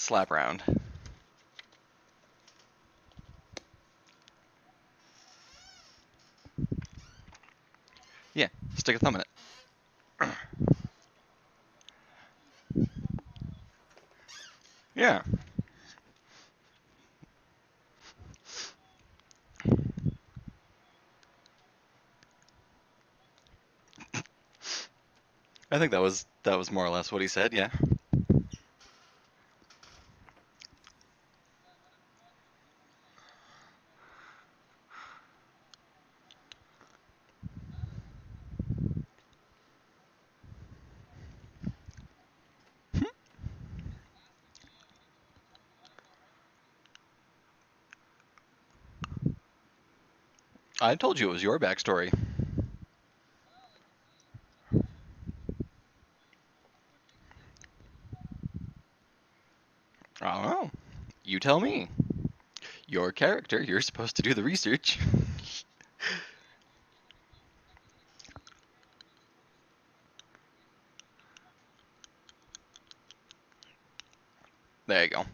slap round. Yeah, stick a thumb in it. Yeah. I think that was more or less what he said, yeah. I told you it was your backstory. I don't know. You tell me. Your character, you're supposed to do the research. There you go.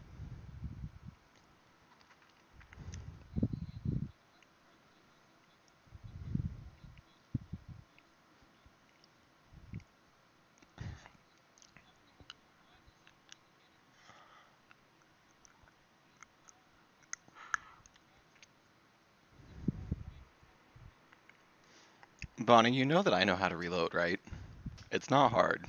Bonnie, you know that I know how to reload, right? It's not hard.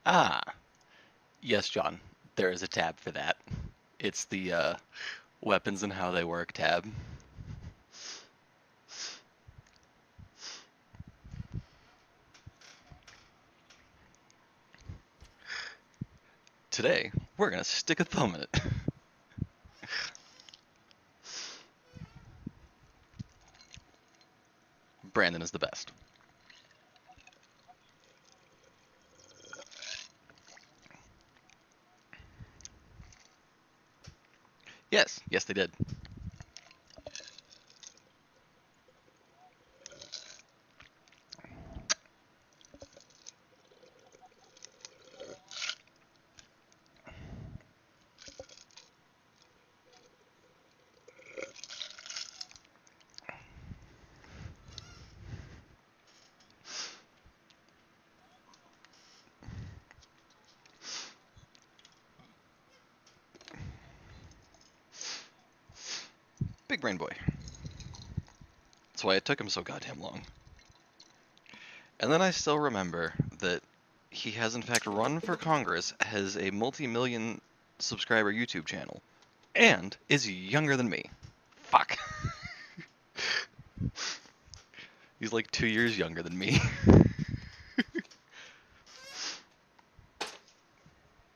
Ah, yes, John. There is a tab for that. It's the weapons and how they work tab. Today, we're gonna stick a thumb in it. Brandon is the best. Yes, yes, they did. Big brain boy. That's why it took him so goddamn long. And then I still remember that he has in fact run for Congress, has a multi-million subscriber YouTube channel, and is younger than me. Fuck. He's like 2 years younger than me.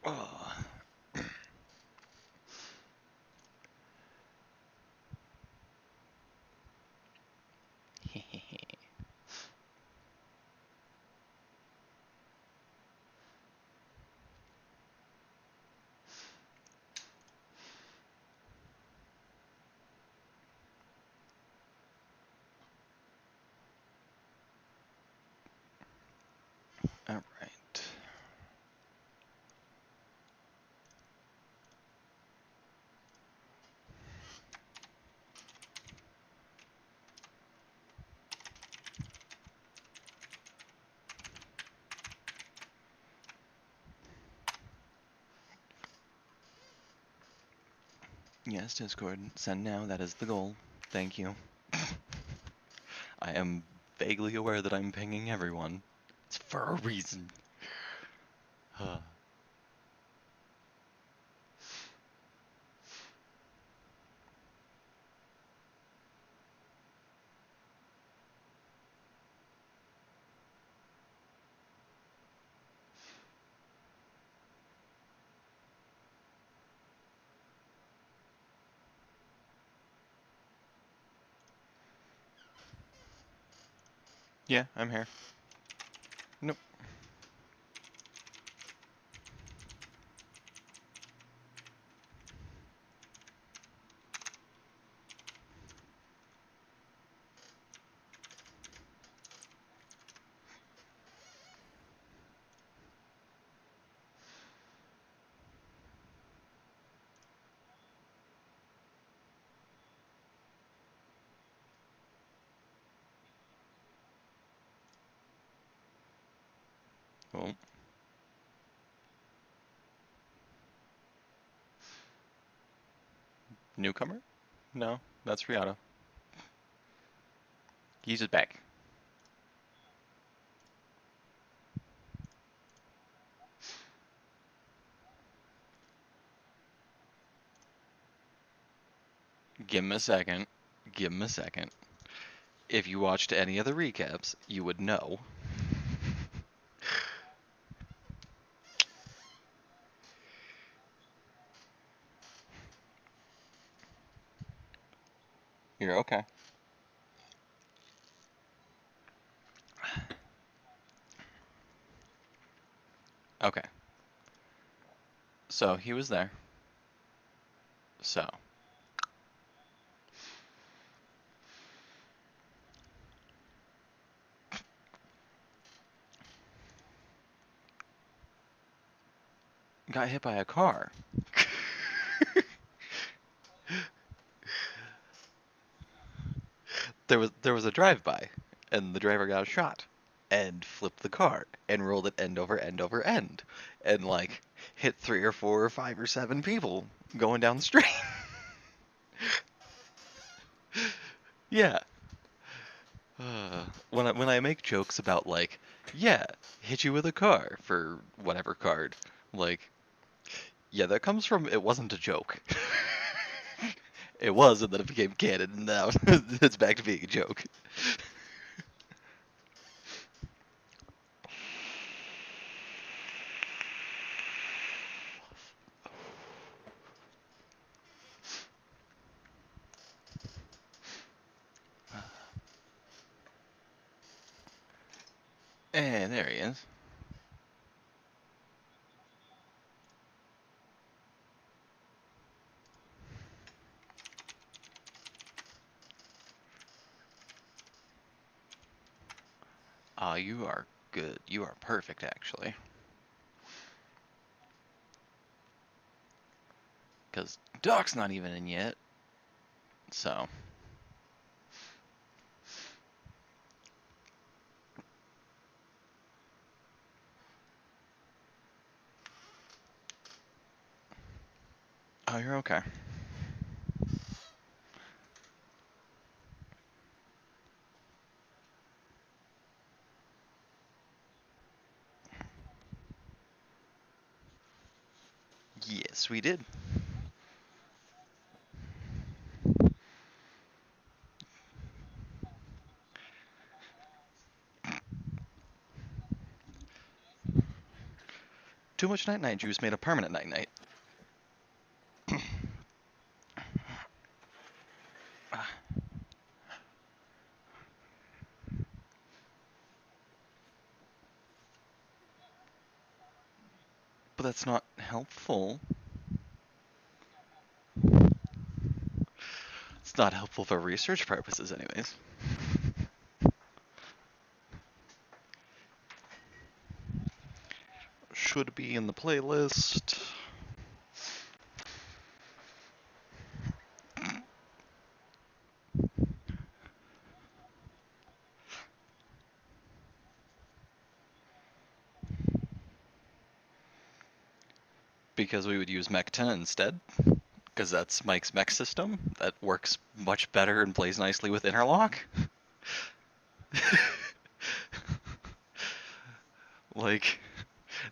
Oh. All right. Yes, Discord. Send now. That is the goal. Thank you. I am vaguely aware that I'm pinging everyone. It's for a reason. Yeah, I'm here. Nope. Well, newcomer? No, that's Rihanna. He's just back. Give him a second. Give him a second. If you watched any of the recaps, you would know. You're okay. Okay. So he was there. So got hit by a car. There was a drive-by, and the driver got shot, and flipped the car, and rolled it end over end over end, and like hit 3 or 4 or 5 or 7 people going down the street. Yeah. When I make jokes about like, yeah, hit you with a car for whatever card, like, yeah, that comes from it wasn't a joke. It was, and then it became canon, and now it's back to being a joke. And there he is. Ah, you are good. You are perfect, actually. Because Doc's not even in yet. So. Oh, you're okay. Yes, we did. Too much night night juice made a permanent night night. But that's not helpful. It's not helpful for research purposes, anyways. Should be in the playlist. Because we would use Mech 10 instead. Because that's Mike's mech system. That works much better and plays nicely with Interlock. Like,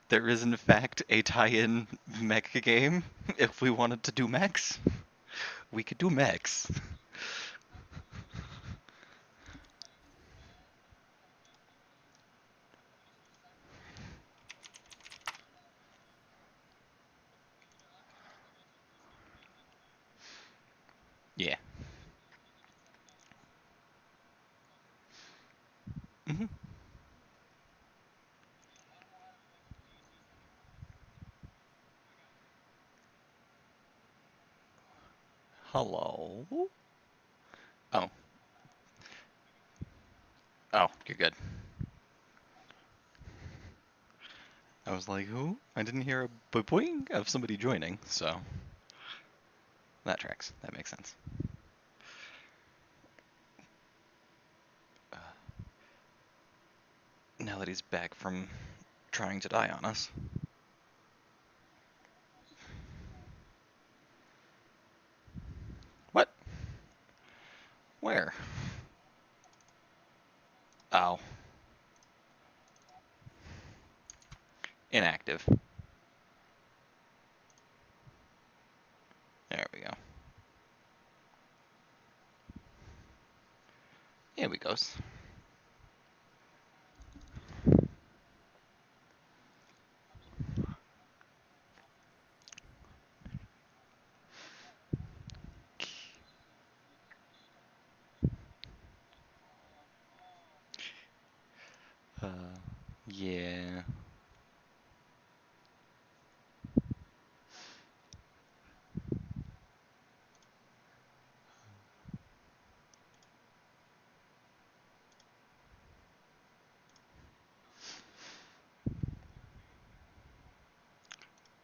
there is in fact a tie-in mech game. If we wanted to do mechs, we could do mechs. Yeah. Hmm. Hello? Oh. Oh, you're good. I was like, who? I didn't hear a boing of somebody joining, so that tracks. That makes sense. Now that he's back from trying to die on us. What? Where? Ow. Inactive. There we go. Here we goes. Uh, yeah.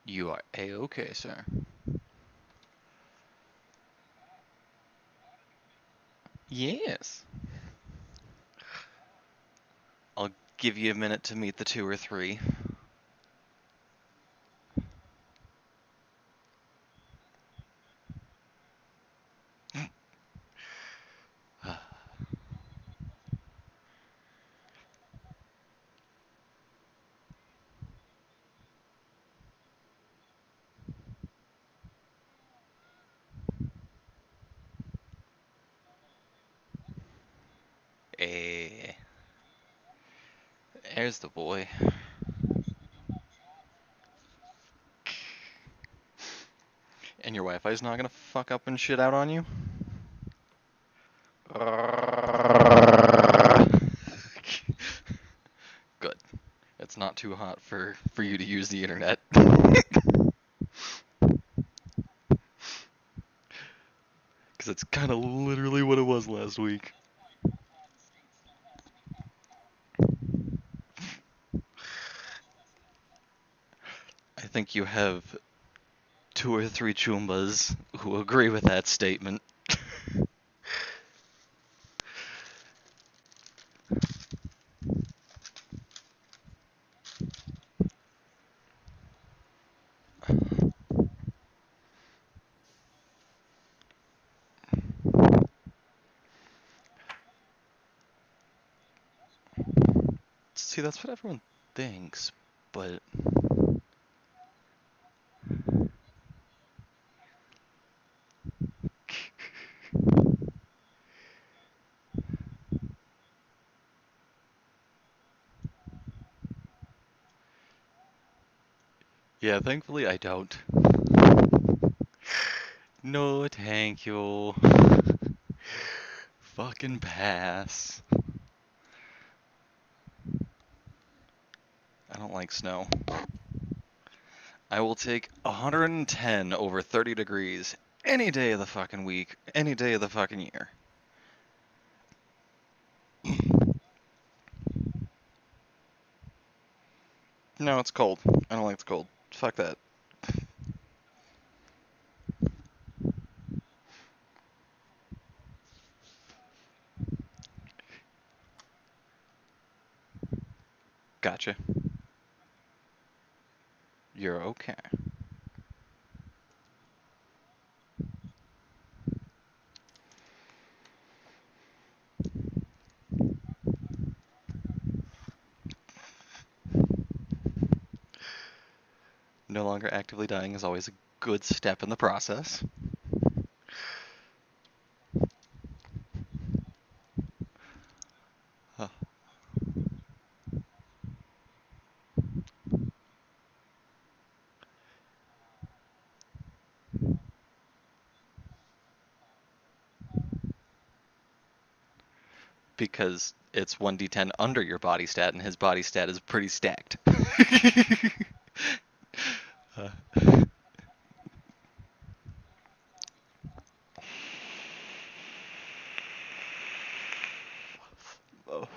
You are A-okay, sir. Yes. I'll give you a minute to meet the 2 or 3. Eh. There's the boy. And your Wi-Fi's not gonna fuck up and shit out on you? Good. It's not too hot for you to use the internet. Because it's kind of literally what it was last week. I think you have 2 or 3 Chumbas who agree with that statement. See, that's what everyone thinks, but yeah, thankfully I don't. No, thank you. Fucking pass. I don't like snow. I will take 110 over 30 degrees any day of the fucking week, any day of the fucking year. No, it's cold. I don't like the cold. Fuck that. Gotcha. You're okay. No longer actively dying is always a good step in the process. Huh. Because it's 1d10 under your body stat, and his body stat is pretty stacked. Uh, oh.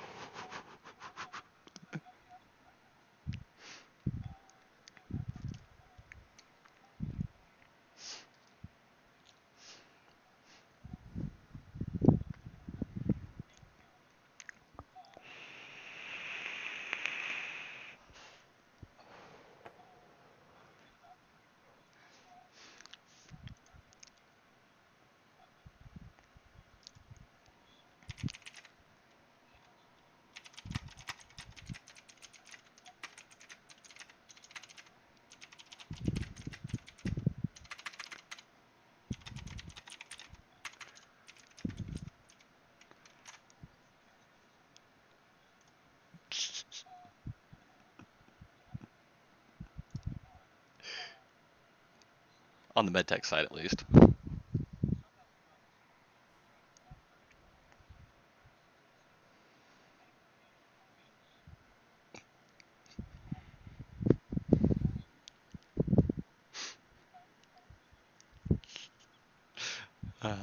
On the medtech side, at least. Uh,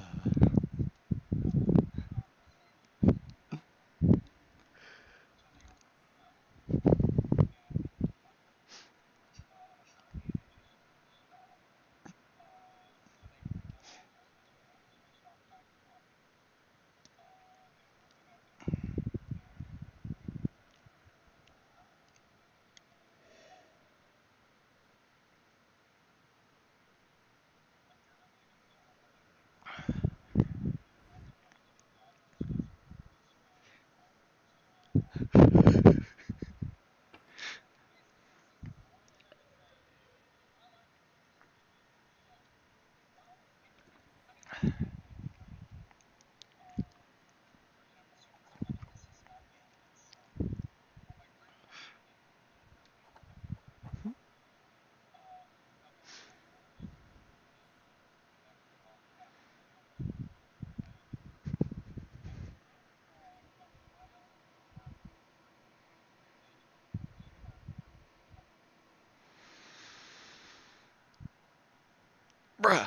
bruh.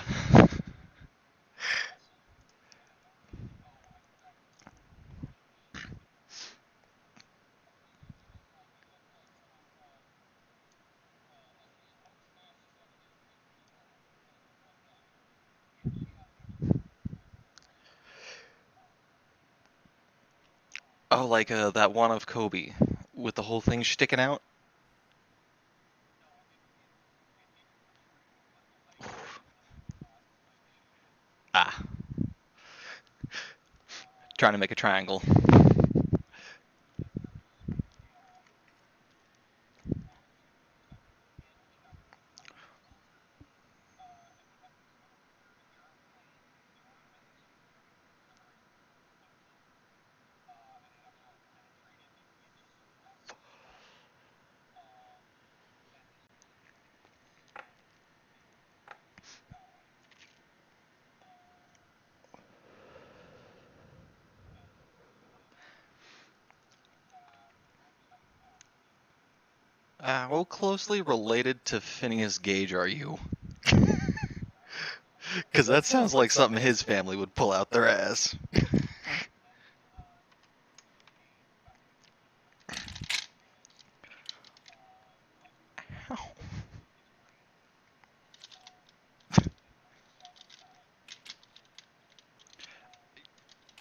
Oh, like that one of Kobe with the whole thing sticking out. Ah, trying to make a triangle. How closely related to Phineas Gage are you? Because that sounds like something his family would pull out their ass.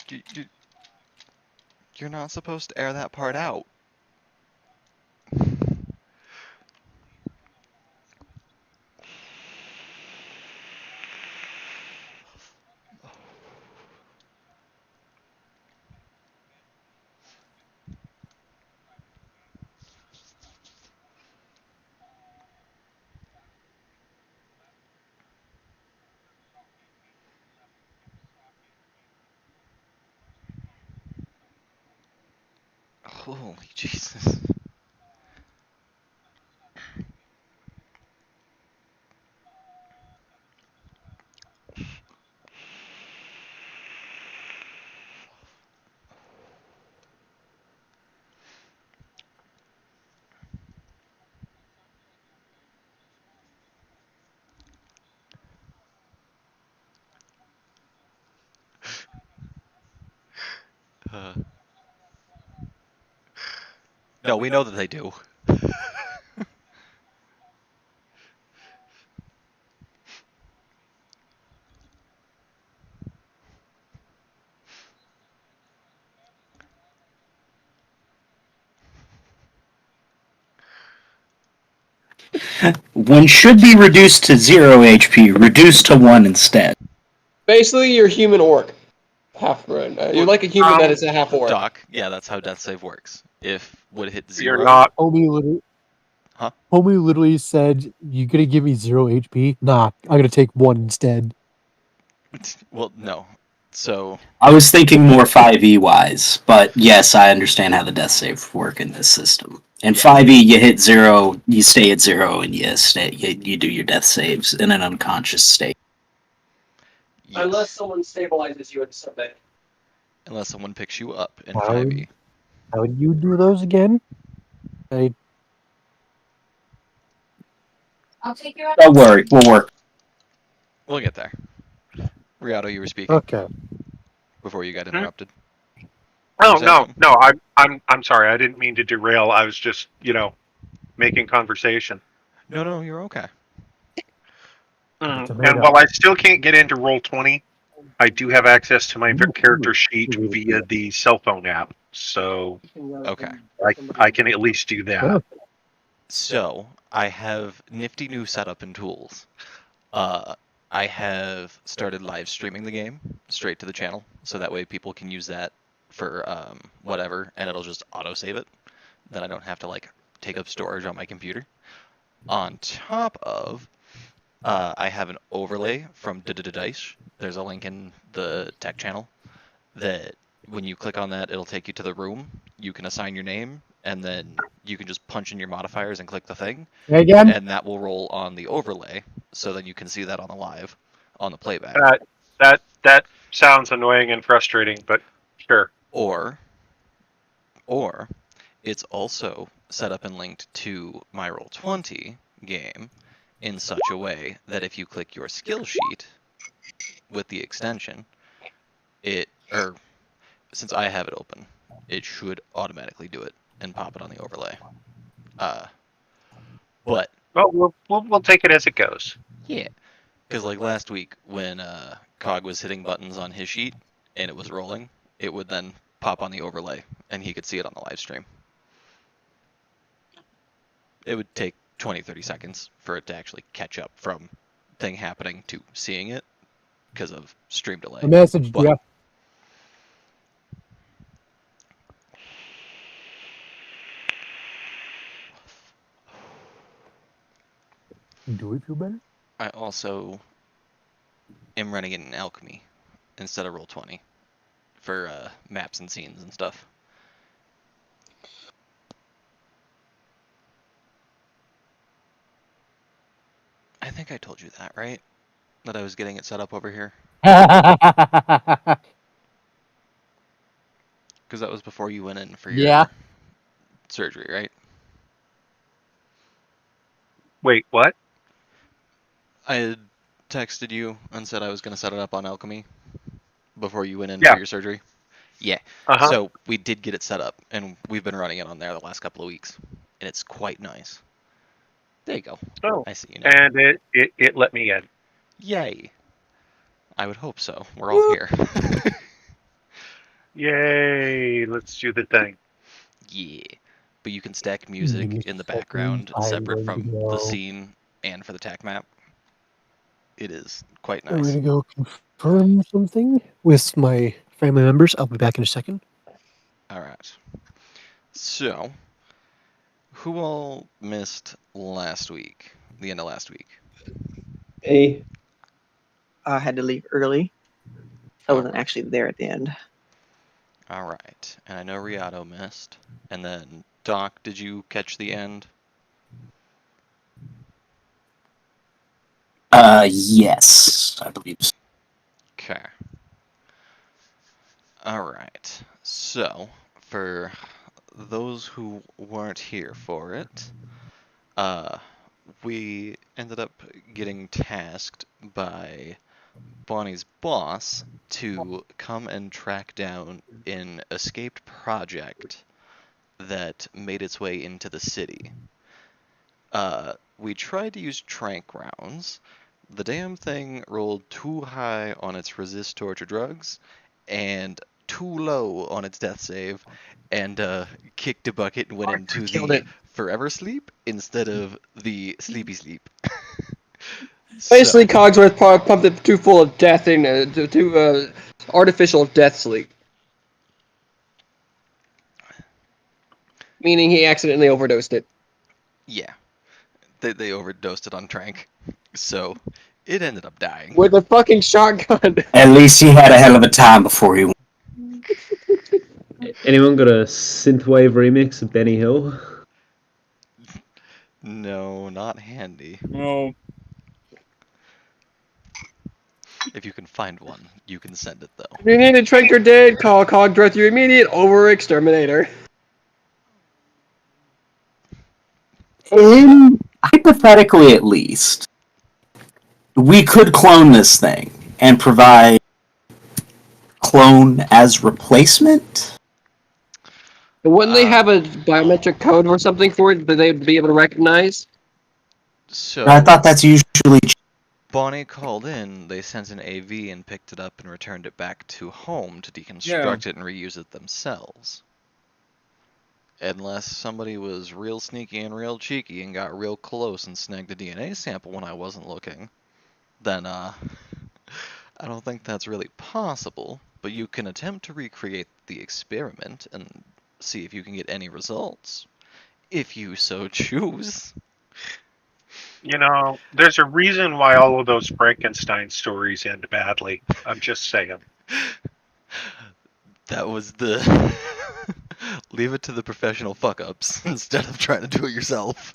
You, you, you're not supposed to air that part out. Holy Jesus. Uh, no, we know that they do. One should be reduced to 0 HP, reduced to 1 instead. Basically, you're human orc. Half run. You're like a human that is a half orc. Doc, yeah, that's how death save works. If would hit 0. You're not. Huh? Homie literally said, "You gonna give me 0 HP? Nah, I'm gonna take 1 instead." Well, no. So I was thinking more 5e wise, but yes, I understand how the death saves work in this system. In Yeah. 5e, you hit 0, you stay at 0, and you do your death saves in an unconscious state. yes, Unless someone stabilizes you at something. unless someone picks you up in How 5e. how do you do those again? Don't worry, we'll work. We'll get there. Riato, you were speaking Okay. before you got Hmm? interrupted. You were Oh saying something? no! I'm sorry. I didn't mean to derail. I was just making conversation. No, you're okay. And while I still can't get into Roll20, I do have access to my character sheet via the cell phone app, so Okay. I can at least do that. So I have nifty new setup and tools. I have started live streaming the game straight to the channel, so that way people can use that for whatever, and it'll just auto save it. Then I don't have to like take up storage on my computer. On top of, I have an overlay from Dice. There's a link in the tech channel that when you click on that, it'll take you to the room. You can assign your name, and then you can just punch in your modifiers and click the thing, Again? and that will roll on the overlay. So then you can see that on the live, on the playback. That sounds annoying and frustrating, but sure. Or it's also set up and linked to my Roll20 game in such a way that if you click your skill sheet with the extension, since I have it open, it should automatically do it and pop it on the overlay. But Well, we'll take it as it goes. yeah, because like last week when Cog was hitting buttons on his sheet and it was rolling, it would then pop on the overlay and he could see it on the live stream. It would take 20-30 seconds for it to actually catch up from thing happening to seeing it because of stream delay. A message, But Jeff. Do we feel better? I also am running it in Alchemy instead of Roll20 for maps and scenes and stuff. I think I told you that, right? That I was getting it set up over here? Because that was before you went in for your Yeah. surgery, right? Wait, what? I had texted you and said I was going to set it up on Alchemy before you went in Yeah. for your surgery. Yeah. Uh-huh. So we did get it set up, and we've been running it on there the last couple of weeks, and it's quite nice. There you go. Oh, I see you now. and it let me in. Yay. I would hope so. We're all here. Yay! Let's do the thing. Yeah. But you can stack music me in the a second. background I'm separate going to from the go. scene and for the tac map. It is quite I'm nice. going to go confirm something with my family members. I'll be back in a second. All right. So, who all missed last week? The end of last week. Hey, I had to leave early. I wasn't Alright. actually there at the end. All right. And I know Riato missed. And then, Doc, did you catch the end? Yes, I believe so. Okay. All right. So, for those who weren't here for it, we ended up getting tasked by Bonnie's boss to come and track down an escaped project that made its way into the city. We tried to use trank rounds. The damn thing rolled too high on its resist torture drugs and too low on its death save, and kicked a bucket and went into killed the it. forever sleep instead of the sleepy sleep. Basically, So, Cogsworth pumped it too full of death and too artificial death sleep. Meaning he accidentally overdosed it. yeah, they overdosed it on trank. So It ended up dying. with a fucking shotgun. At least he had a hell of a time before he. Anyone got a synthwave remix of Benny Hill? No, not handy. Oh, If you can find one, you can send it though. If you need a trick or date, call Cog Dress Your Immediate over Exterminator. Hypothetically, at least, we could clone this thing and provide clone as replacement. Wouldn't they have a biometric code or something for it that they'd be able to recognize? So I thought that's usually. Bonnie called in, they sent an AV and picked it up and returned it back to home to deconstruct it and reuse it themselves. Unless somebody was real sneaky and real cheeky and got real close and snagged a DNA sample when I wasn't looking, then I don't think that's really possible, but you can attempt to recreate the experiment and see if you can get any results, if you so choose. You know, there's a reason why all of those Frankenstein stories end badly. I'm just saying. That was the... Leave it to the professional fuck-ups instead of trying to do it yourself.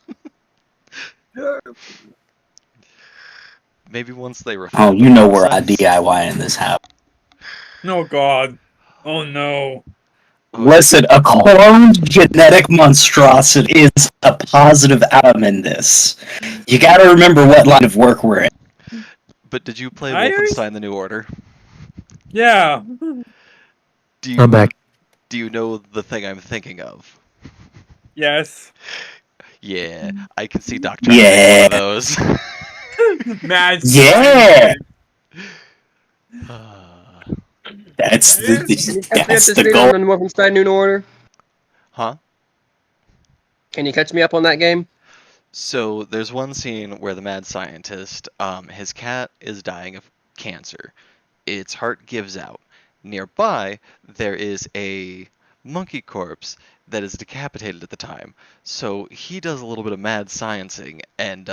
Maybe once they refine Oh, you know where I process. DIY in this house. no, God. Oh, no. Listen, a cloned genetic monstrosity is a positive outcome in this. You gotta remember what line of work we're in. But did you play I- Wolfenstein: The New Order? Yeah. Do you, I'm back. Do you know the thing I'm thinking of? Yes. Yeah, I can see Doc trying to make one of those. Mad Yeah! Uh, That's Can you catch me up that's to the speed goal. on Wolfenstein New Order? huh? Can you catch me up on that game? So there's one scene where the mad scientist, his cat is dying of cancer. Its heart gives out. Nearby, there is a monkey corpse that is decapitated at the time. So he does a little bit of mad sciencing and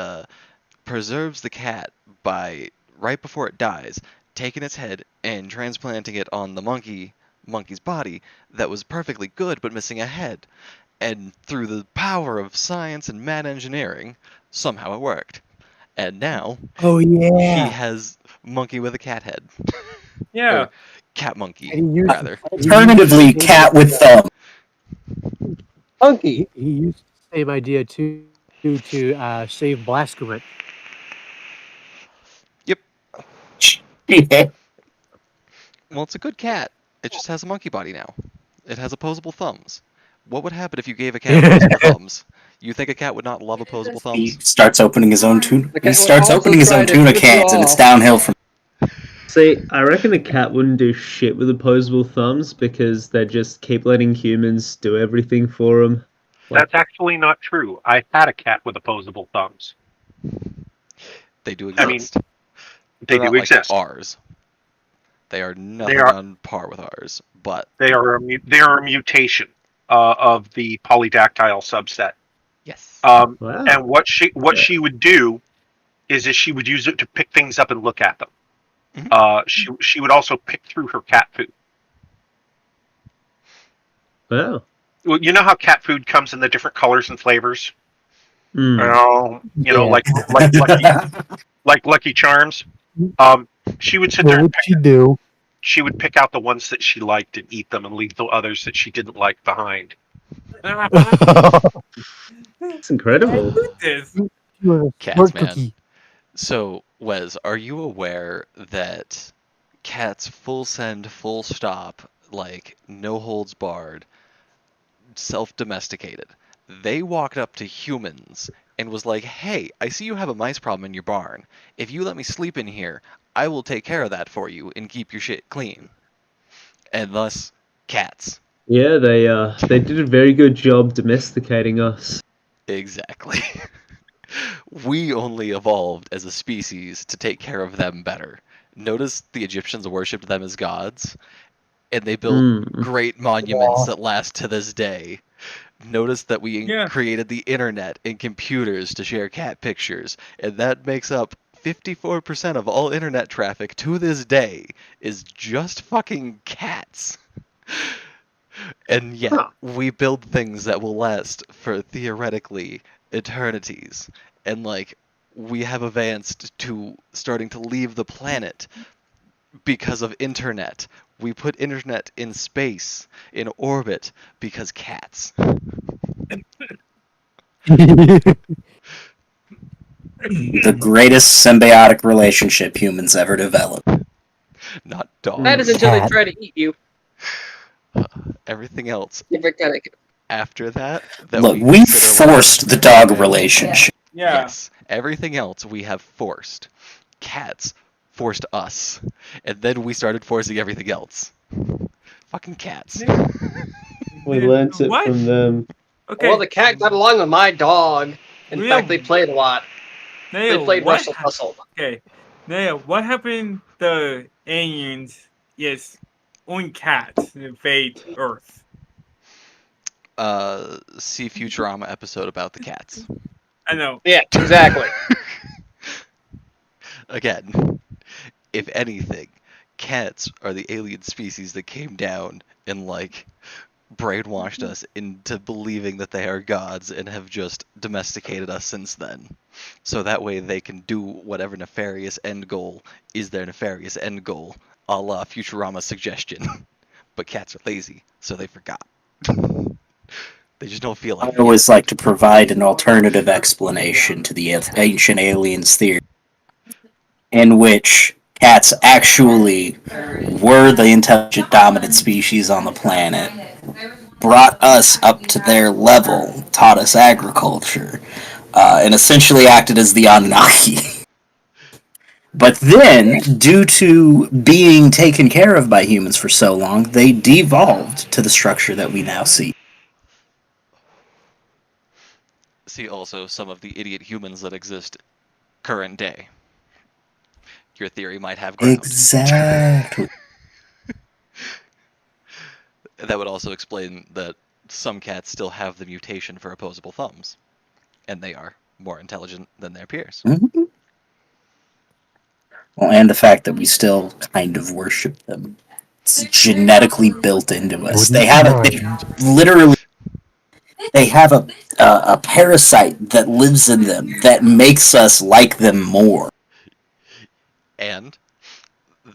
preserves the cat by, right before it dies, taking its head and transplanting it on the monkey's body that was perfectly good but missing a head. And through the power of science and mad engineering, somehow it worked. And now Oh he yeah. has monkey with a cat head. Yeah. Or cat monkey, And he used- rather. Alternatively, cat with thumb. Funky. He used the same idea to save Blaskowitz. Yep. Yeah. Well, it's a good cat. It just has a monkey body now. It has opposable thumbs. What would happen if you gave a cat opposable thumbs? You think a cat would not love opposable He thumbs? starts opening his own tuna. The cat He would starts also opening his try own to tuna flip you cans, and it's off. downhill from. See, I reckon a cat wouldn't do shit with opposable thumbs because they just keep letting humans do everything for them. That's actually not true. I had a cat with opposable thumbs. They do I mean, exist. They They're not do like exist. ours. They are nothing are- on par with ours, but They are a mutation of the polydactyl subset. yes. Wow. And what she would do is she would use it to pick things up and look at them. She would also pick through her cat food. Wow. Well, you know how cat food comes in the different colors and flavors. Mm. Like Lucky Charms. She would sit What there and would she do? she would pick out the ones that she liked and eat them, and leave the others that she didn't like behind. It's incredible. This. You are a Cats, smart man. cookie. So, Wes, are you aware that cats full send, full stop, like no holds barred, self-domesticated? They walked up to humans and was like, "Hey, I see you have a mice problem in your barn. If you let me sleep in here, I will take care of that for you and keep your shit clean." And thus, cats. Yeah, they did a very good job domesticating us. Exactly. We only evolved as a species to take care of them better. Notice the Egyptians worshipped them as gods, and they built great monuments that last to this day. Notice that we Yeah. created the internet and computers to share cat pictures, and that makes up 54% of all internet traffic to this day is just fucking cats. And yet, Huh. we build things that will last for theoretically eternities. And like, we have advanced to starting to leave the planet because of internet. We put internet in space, in orbit, because cats. The greatest symbiotic relationship humans ever developed. Not dogs. That is until they Cat. try to eat you. Everything else Different kind of. after that Look, we we consider forced the dog relationship. Yeah. Yes, everything else we have forced. Cats forced us, and then we started forcing everything else. Fucking cats. We learnt it What? from them. Okay. Well, the cat got along with my dog. In Real- fact, they played a lot. They Nail, played what? Wrestle Puzzle. Okay. Nail, what happened to aliens? Yes, on cats invade Earth. See Futurama episode about the cats. I know. Yeah, exactly. Again, if anything, cats are the alien species that came down and like brainwashed us into believing that they are gods and have just domesticated us since then. So that way they can do whatever nefarious end goal is their nefarious end goal, a la Futurama's suggestion. But cats are lazy, so they forgot. They just don't feel I like it. always like to provide an alternative explanation to the ancient aliens theory, in which cats actually were the intelligent dominant species on the planet, brought us up to their level, taught us agriculture, and essentially acted as the Anunnaki. But then, due to being taken care of by humans for so long, they devolved to the structure that we now see. See also some of the idiot humans that exist current day. Your theory might have grounds. Exactly. That would also explain that some cats still have the mutation for opposable thumbs, and they are more intelligent than their peers. Mm-hmm. Well, and the fact that we still kind of worship them. It's genetically built into us. They have literally, they have a parasite that lives in them that makes us like them more. And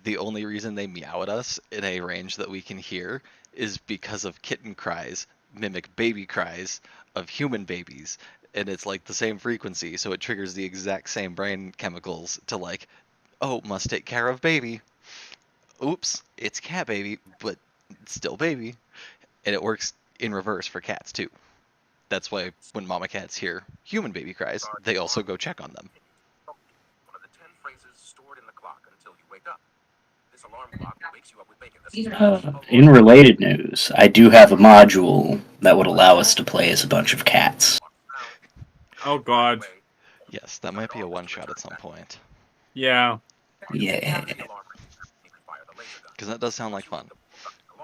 the only reason they meow at us in a range that we can hear is because of kitten cries mimic baby cries of human babies, and it's like the same frequency, so it triggers the exact same brain chemicals to like, oh, must take care of baby. Oops, it's cat baby, but it's still baby. And it works in reverse for cats too. That's why when mama cats hear human baby cries, they also go check on them. One of the 10 phrases stored in the clock until you wake up. This alarm clock wakes you up with bacon. In related news, I do have a module that would allow us to play as a bunch of cats. Oh god. Yes, that might be a one-shot at some point. Yeah. Yeah. Because that does sound like fun.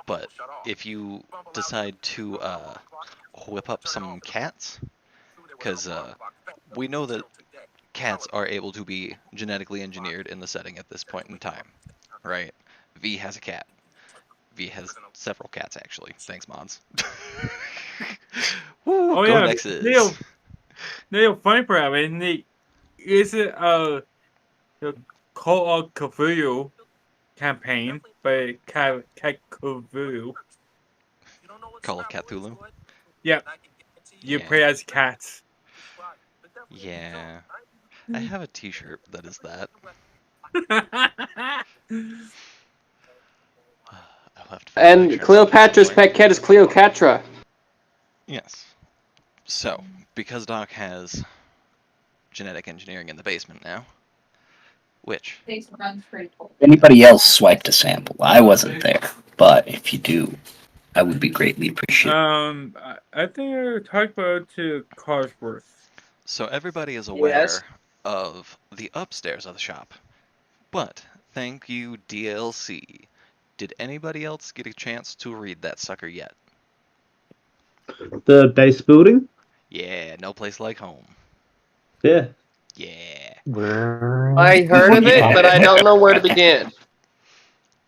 But if you decide to whip up some cats, because we know that cats are able to be genetically engineered in the setting at this point in time, right? V has a cat. V has several cats, actually. Thanks, mods. Woo, Oh go yeah. Nexus. Neil, funny part, is it the Call of Cthulhu campaign by Cat Cthulhu? Call of Cthulhu? Yeah. You Yeah. play as cats. Yeah. I have a t-shirt that is that. I'll have to find a And picture Cleopatra's somewhere. pet cat is Cleocatra. Yes. So, because Doc has genetic engineering in the basement now, which Anybody else swiped a sample? I wasn't there, but if you do, I would be greatly appreciated. I think I talked about to Carsworth. so everybody is aware Yes. of the upstairs of the shop. But thank you, DLC. Did anybody else get a chance to read that sucker yet? The base building? Yeah, no place like home. Yeah. Yeah. I heard of it, but I don't know where to begin.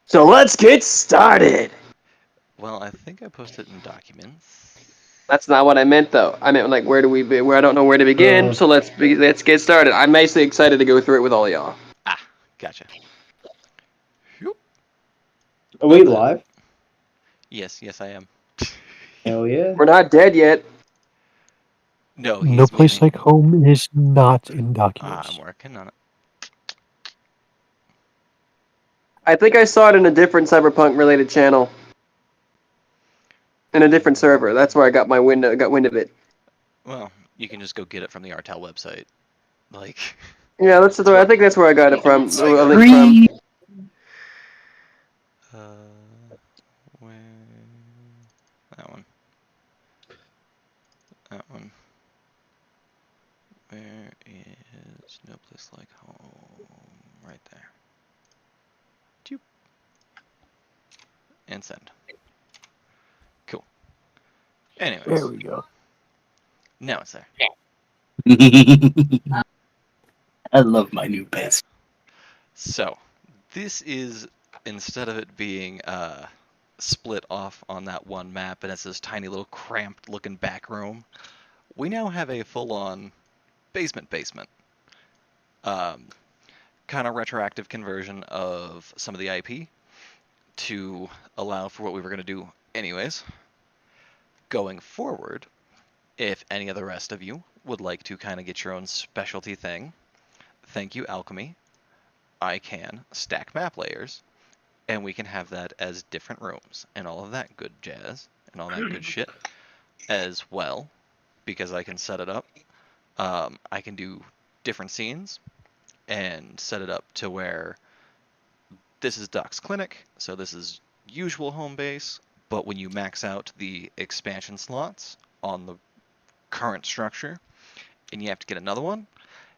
So let's get started. Well, I think I posted it in documents. That's not what I meant, though. I meant like where I don't know where to begin. So let's get started. I'm basically excited to go through it with all y'all. Ah, gotcha. Whoop. Are we live? Yes, I am. Hell yeah. We're not dead yet. No, No he's Place meaning. Like Home is not in I'm documents. working on it. I think I saw it in a different Cyberpunk related channel. In a different server. That's where I got wind of it. Well, you can just go get it from the Artel website. Like, Yeah, I think that's where I got it from. A link Free. where? That one. That one. Where is No Place Like Home? Right there. Doop. And send. Cool. Anyways, There we go. now it's there. I love my new best. So, this is, instead of it being split off on that one map and it's this tiny little cramped looking back room, we now have a full-on basement. Kind of retroactive conversion of some of the IP to allow for what we were going to do anyways. Going forward, if any of the rest of you would like to kind of get your own specialty thing, thank you, Alchemy. I can stack map layers, and we can have that as different rooms and all of that good jazz and all that good shit as well, because I can set it up. I can do different scenes and set it up to where this is Doc's clinic, so this is usual home base, but when you max out the expansion slots on the current structure and you have to get another one,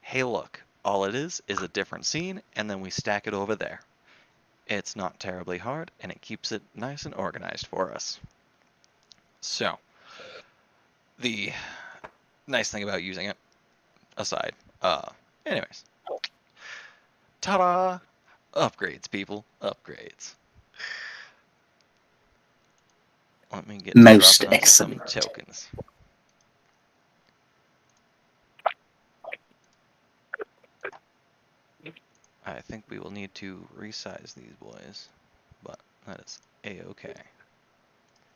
hey look, all it is a different scene, and then we stack it over there. It's not terribly hard, and it keeps it nice and organized for us. So, the nice thing about using it, aside, anyways, ta-da! Upgrades, people, upgrades. Let me get to Most dropping on some excellent. tokens. I think we will need to resize these boys, but that is a-okay.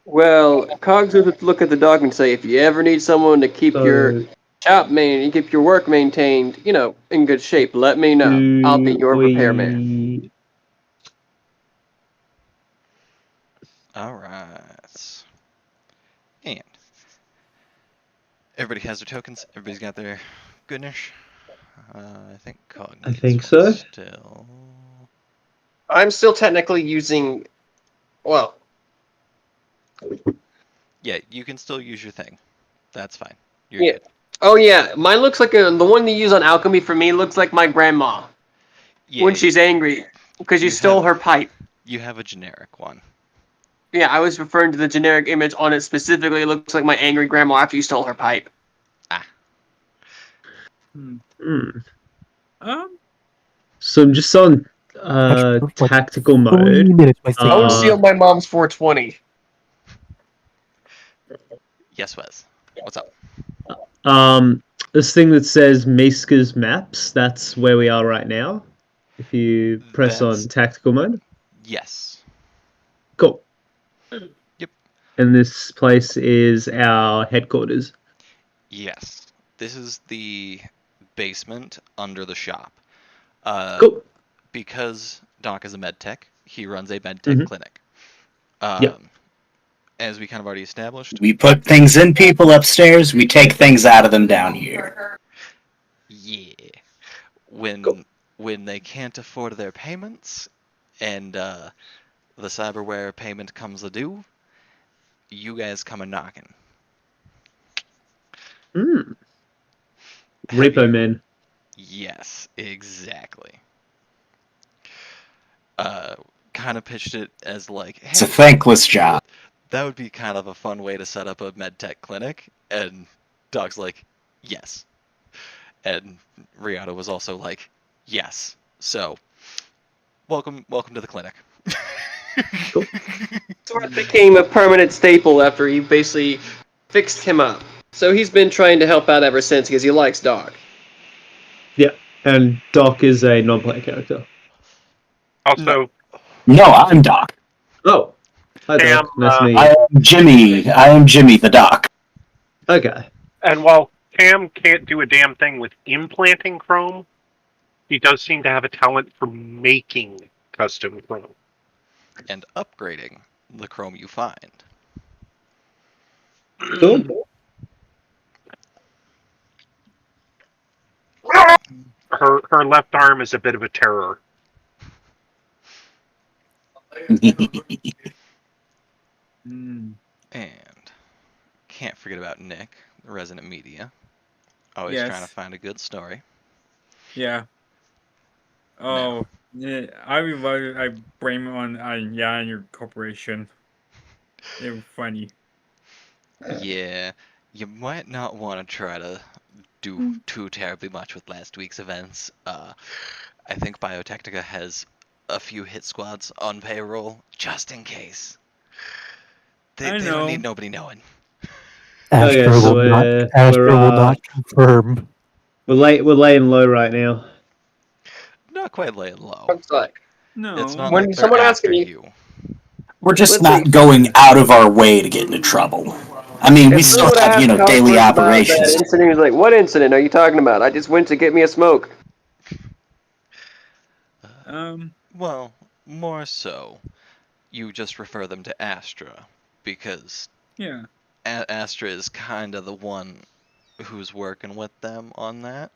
Well, Cogs would look at the dog and say, if you ever need someone to keep your keep your work maintained, in good shape, let me know. I'll be your repairman. Alright. And everybody has their tokens. Everybody's got their goodness. I think Cog I needs think one so. still. I'm still technically using, well, Yeah, you can still use your thing. That's fine. You're yeah. good. Oh yeah, mine looks like the one you use on Alchemy for me looks like my grandma Yeah, when she's angry because you stole her pipe. You have a generic one. Yeah, I was referring to the generic image on it specifically. It looks like my angry grandma after you stole her pipe. Ah. So I'm just on tactical mode. 3 minutes, I think. Don't steal my mom's 420. Yes, Wes. What's up? This thing that says Miska's maps, that's where we are right now. If you press on tactical mode. Yes. Cool. Yep. And this place is our headquarters. Yes. This is the basement under the shop. Cool. Because Doc is a med tech, he runs a med tech clinic. Yep. As we kind of already established. We put things in people upstairs, we take things out of them down here. Yeah. When they can't afford their payments, and the cyberware payment comes due, you guys come a knocking. Repo Man. Yes, exactly. Kind of pitched it as like, hey, It's a thankless job. that would be kind of a fun way to set up a medtech clinic, and Doc's like, yes. And Rihanna was also like, yes. So, welcome to the clinic. Cool. Sort of became a permanent staple after he basically fixed him up. So he's been trying to help out ever since because he likes Doc. Yeah, and Doc is a non-player character. Also, No, I'm Doc. Oh, hi Cam, Doc. Nice to meet I you. am Jimmy. I am Jimmy the Doc. Okay. and while Cam can't do a damn thing with implanting chrome, he does seem to have a talent for making custom chrome. And upgrading the chrome you find. Cool. Her left arm is a bit of a terror. Mm, And can't forget about Nick, the resident media. Always trying to yes. find a good story. Yeah. Oh, yeah. I blame it on yeah, and your corporation. They're funny. Yeah, you might not want to try to do too terribly much with last week's events. I think Biotechnica has a few hit squads on payroll, just in case. They I don't need know. nobody knowing. Okay, Astra so will not confirm. we're laying low right now. Not quite laying low. Looks like. It's No. not When like they're someone after asking you, you. We're just let's see, not going out of our way to get into trouble. I mean, we if still someone have, asked daily Cosmos about that operations. incident, he was like, "What incident are you talking about? I just went to get me a smoke." Well, more so, you just refer them to Astra, because Yeah. Astra is kind of the one who's working with them on that.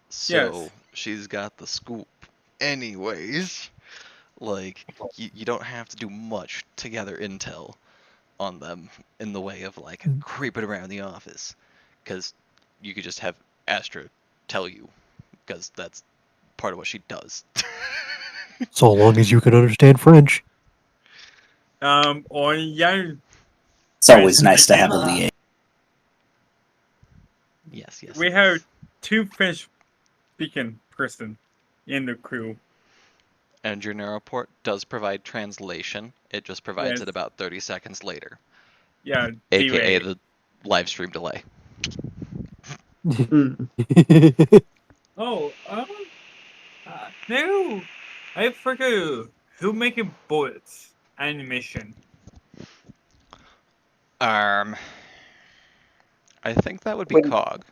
So Yes. she's got the scoop. Anyways, like, you don't have to do much to gather intel on them in the way of, like, creeping around the office. Because you could just have Astra tell you, because that's part of what she does. So long as you can understand French. Or yeah. It's always nice to have a liaison. Yes. We have two French speaking person in the crew. And your neuroport does provide translation. It just provides Yes. it about 30 seconds later. Yeah. AKA delay. the live stream delay. Oh, no. I forgot who making bullets animation. I think that would be When- Cog.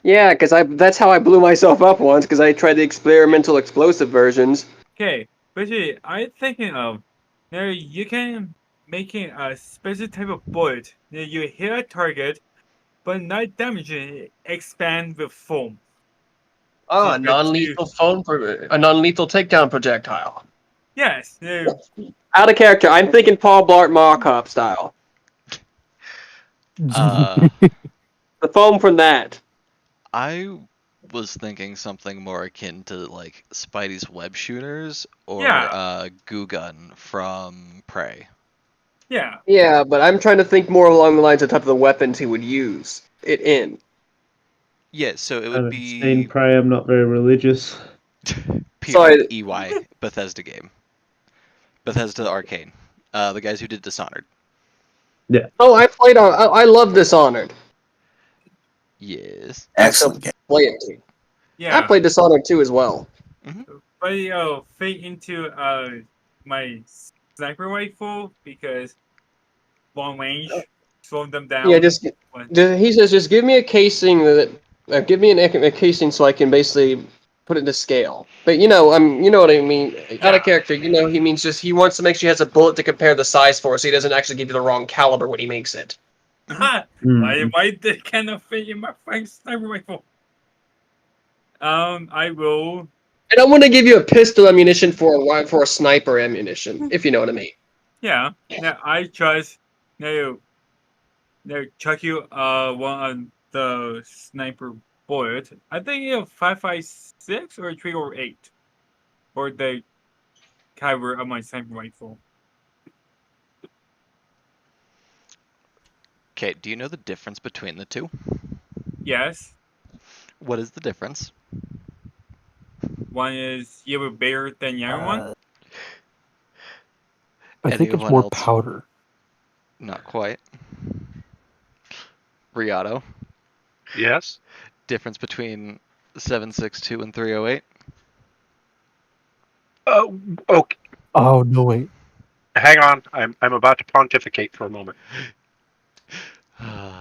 Yeah, because that's how I blew myself up once because I tried the experimental explosive versions. Okay, but I'm thinking of now you can making a specific type of bullet. Now you hit a target, but not damaging it, expand with foam. Ah, You got to- a non-lethal takedown projectile. Yes. Out of character. I'm thinking Paul Blart Mall Cop style. Uh, The foam from that. I was thinking something more akin to like Spidey's web shooters or Yeah. Goo Gun from Prey. Yeah. Yeah, but I'm trying to think more along the lines of the type of the weapons he would use it in. Yeah, so it I would haven't be seen Prey. I'm not very religious. Sorry. PREY, Bethesda game. Bethesda Arcane. The guys who did Dishonored. Yeah. Oh, I love Dishonored. Yes. I still Excellent game. play it too. Yeah. I played Dishonored 2 as well. But fit into my sniper rifle because long range, slow them down. Yeah, he says just give me a casing give me a casing so I can basically put it to scale. But you know what I mean. Out of character, he means just he wants to make sure he has a bullet to compare the size for, so he doesn't actually give you the wrong caliber when he makes it. Why did cannot fit in my Frank sniper rifle? I will. And I'm gonna give you a pistol ammunition for a sniper ammunition, if you know what I mean. Yeah. Now I just now chuck you one of the sniper bullet. I think 5.56 or 308 for the caliber of my sniper rifle. Okay, do you know the difference between the two? Yes. What is the difference? One is even bigger than the other one. I think it's Anyone more else? powder. Not quite. Riato, Yes. difference between 762 and 308? Okay. Oh no, wait. Hang on. I'm about to pontificate for a moment.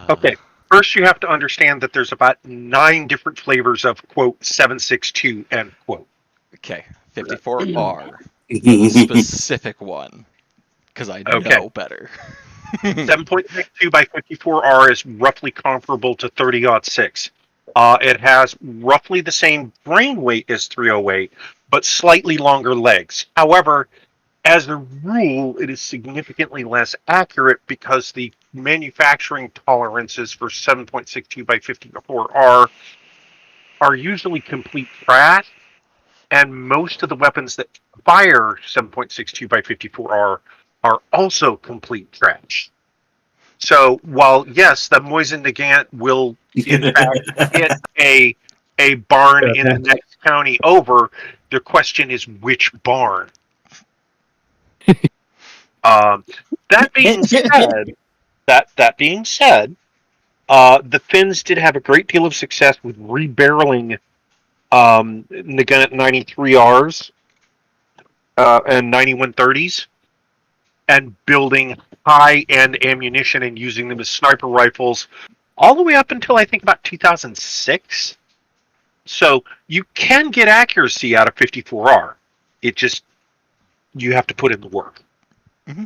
Okay. First, you have to understand that there's about 9 different flavors of quote 762 end quote. Okay, 54R. Specific one. Because I Okay. know better. 7.62 by 54R is roughly comparable to 30-06. It has roughly the same brain weight as 308, but slightly longer legs. However, as a rule, it is significantly less accurate because the manufacturing tolerances for 7.62 by 54R are usually complete trash, and most of the weapons that fire 7.62 by 54R are also complete trash. So while yes, the Moisen Nagant will in fact hit a barn in the next county over, the question is which barn. That being said, the Finns did have a great deal of success with rebarreling Nagant 93Rs and 9130s and building high-end ammunition and using them as sniper rifles all the way up until I think about 2006. So you can get accuracy out of 54R. It just, you have to put in the work. Mm-hmm.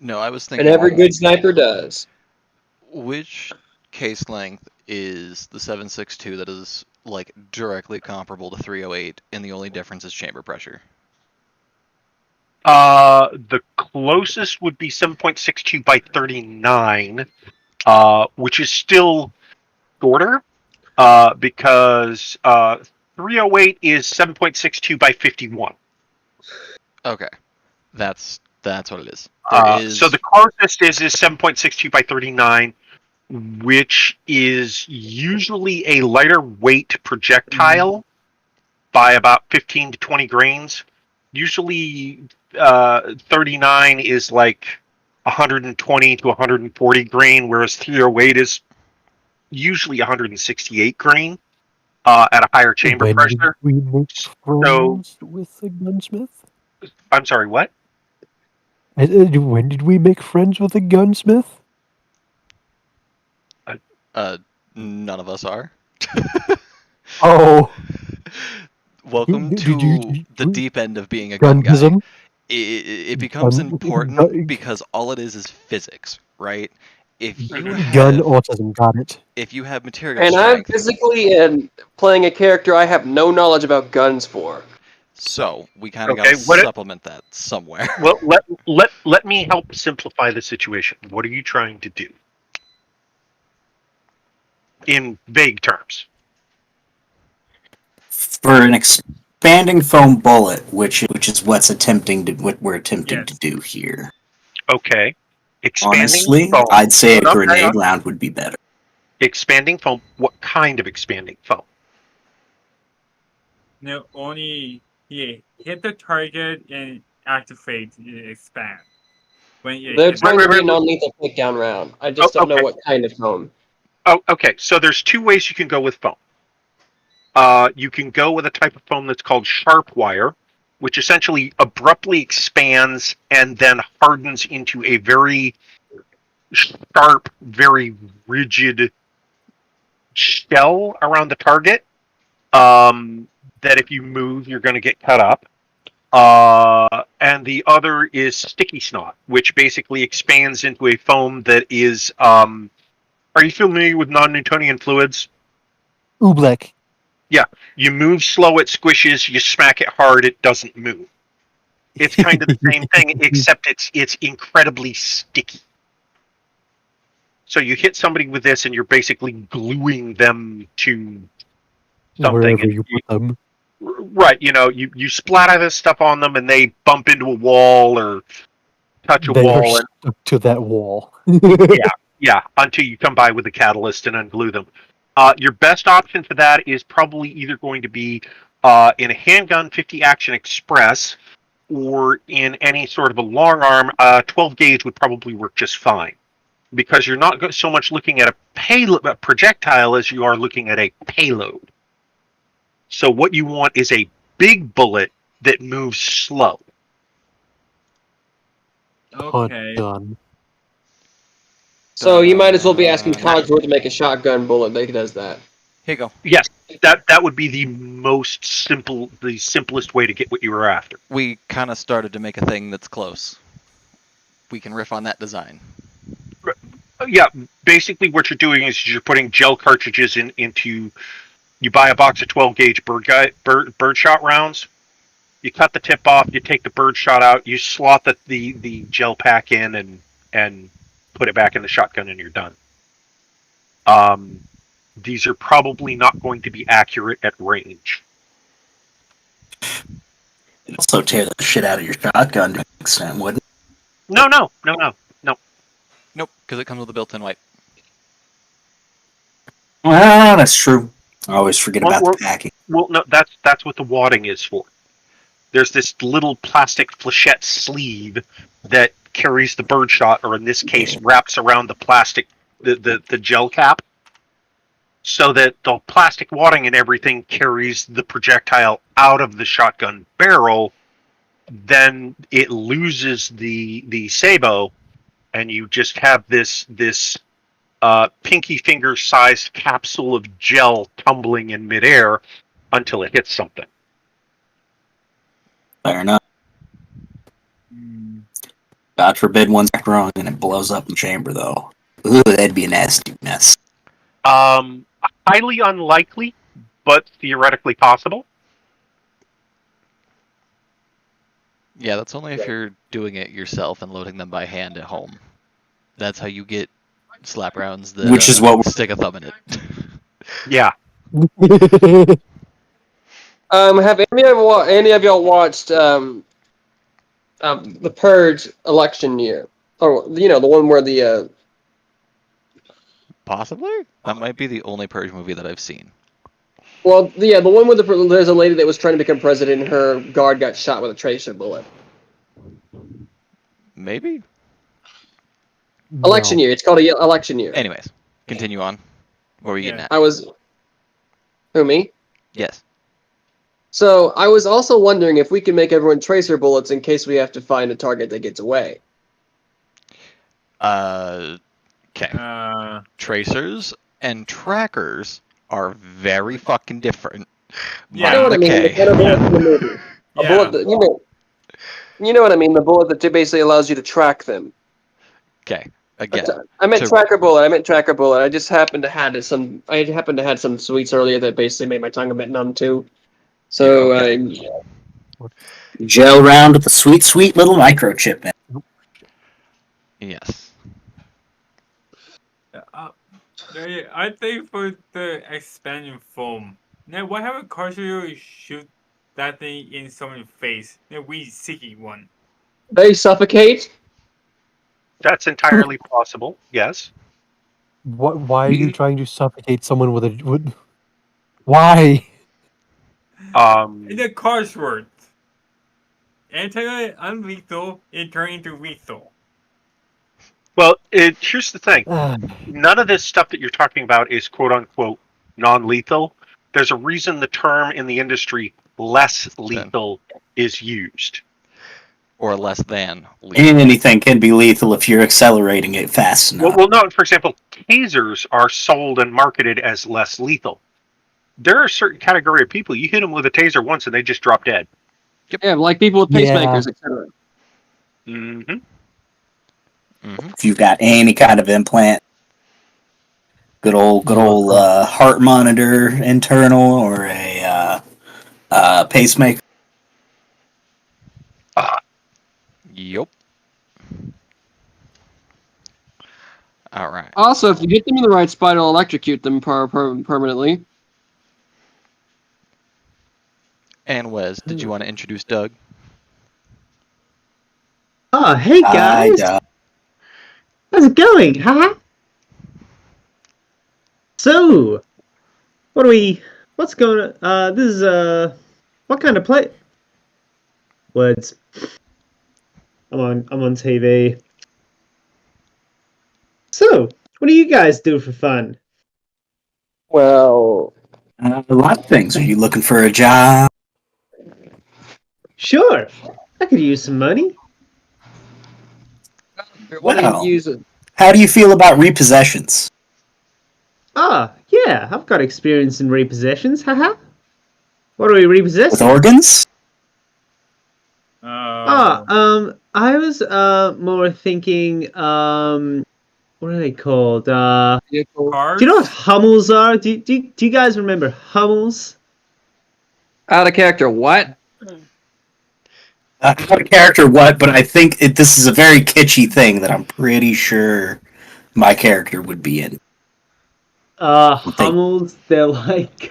No, I was thinking. And every good sniper does. Which case length is the 762 that is like directly comparable to 308, and the only difference is chamber pressure? The closest would be 7.62 by 39, which is still shorter, because 308 is 7.62 by 51. Okay, that's what it is. So the closest is 7.62 by 39, which is usually a lighter weight projectile by about 15 to 20 grains. Usually 39 is like 120 to 140 grain, whereas 308 is usually 168 grain at a higher chamber When pressure. did we make friends with a gunsmith? I'm sorry, what? When did we make friends with a gunsmith? None of us are. Oh. Welcome Did to you- the deep end of being a gun guy. Gunnism? It becomes important because all it is physics, right? If you have Gun autism, got it. If you have material And I'm strength, physically and playing a character I have no knowledge about guns for. so we kind of Okay, got to supplement that somewhere. Well, let me help simplify the situation. What are you trying to do? In vague terms. For an expanding foam bullet, which is what we're attempting to do here. Okay. Expanding Honestly, foam. I'd say a grenade round would be better. Expanding foam. What kind of expanding foam? No, only hit the target and activate expand. They're trying to be a non-lethal takedown round. I just don't know what kind of foam. Oh, okay. So there's 2 ways you can go with foam. You can go with a type of foam that's called sharp wire, which essentially abruptly expands and then hardens into a very sharp, very rigid shell around the target. That if you move, you're going to get cut up. And the other is sticky snot, which basically expands into a foam that is. Are you familiar with non-Newtonian fluids? Oobleck. Yeah, you move slow, it squishes. You smack it hard, it doesn't move. It's kind of the same thing, except it's incredibly sticky. So you hit somebody with this, and you're basically gluing them to something. Wherever you put them. Right, you splatter this stuff on them, and they bump into a wall or touch a They are wall. stuck to that wall. Yeah, until you come by with a catalyst and unglue them. Your best option for that is probably either going to be in a handgun 50 Action Express, or in any sort of a long arm. 12 gauge would probably work just fine, because you're not so much looking at a projectile as you are looking at a payload. So what you want is a big bullet that moves slow. Okay. Done. So you might as well be asking Cogsworth to make a shotgun bullet that does that. Here you go. Yes, that would be the simplest way to get what you were after. We kind of started to make a thing that's close. We can riff on that design. Yeah, basically what you're doing is you're putting gel cartridges into. You buy a box of 12 gauge birdshot rounds. You cut the tip off. You take the birdshot out. You slot the gel pack in and put it back in the shotgun, and you're done. These are probably not going to be accurate at range. It'd also tear the shit out of your shotgun to an extent, wouldn't it? No. Nope, because it comes with a built-in wipe. Well, that's true. I always forget about the packing. Well, no, that's what the wadding is for. There's this little plastic flechette sleeve that carries the birdshot, or in this case, wraps around the plastic, the gel cap, so that the plastic wadding and everything carries the projectile out of the shotgun barrel. Then it loses the sabot, and you just have this pinky finger sized capsule of gel tumbling in midair until it hits something. Fair enough. God forbid one's wrong and it blows up in the chamber, though. Ooh, that'd be a nasty mess. Highly unlikely, but theoretically possible. Yeah, that's only if you're doing it yourself and loading them by hand at home. That's how you get slap rounds that Which is what we're... stick a thumb in it. Yeah. Have any of y'all watched the Purge election year? Or the one where the Possibly? That might be the only Purge movie that I've seen. Well, yeah, the one where there's a lady that was trying to become president and her guard got shot with a tracer bullet. Maybe? Election year. It's called election year. Anyways, continue on. What were you getting at? Who, me? Yes. So, I was also wondering if we can make everyone tracer bullets in case we have to find a target that gets away. Okay. Tracers and trackers are very fucking different. Yeah. You know what I mean? A bullet that, you know what I mean? The bullet that basically allows you to track them. Okay. Again. I meant tracker bullet. I just happened to have some sweets earlier that basically made my tongue a bit numb too. So gel round with a sweet, sweet little microchip in. Yes. I think for the expansion foam. Now, what happened? Cartridge shoot that thing in someone's face. We seeking one. They suffocate. That's entirely possible. Yes. Why are you trying to suffocate someone with a? Why? In the Cartridge. Unlethal, it turned into lethal. Well, here's the thing. None of this stuff that you're talking about is quote-unquote non-lethal. There's a reason the term in the industry less lethal is used. Or less than lethal. Anything can be lethal if you're accelerating it fast enough. Well, no, for example, tasers are sold and marketed as less lethal. There are a certain category of people, you hit them with a taser once and they just drop dead. Yep. Yeah, like people with pacemakers, etc. Mm-hmm. If you've got any kind of implant, good old heart monitor internal or a pacemaker. Yep. All right. Also, if you hit them in the right spot, it'll electrocute them permanently. And Wes, did you want to introduce Doug? Oh, hey guys! How's it going, huh? So, What's going on? This is what kind of play? Words. I'm on TV. So, what do you guys do for fun? Well, A lot of things. Are you looking for a job? Sure, I could use some money. what do you Well, use? how do you feel about repossessions? Yeah, I've got experience in repossessions. Haha. What are we With repossessing? organs? I was more thinking what are they called? Do Cars? you know what Hummels are? Do you guys remember Hummels? Out of character, what? Not a character what, but I think this is a very kitschy thing that I'm pretty sure my character would be in. Hummels, they're like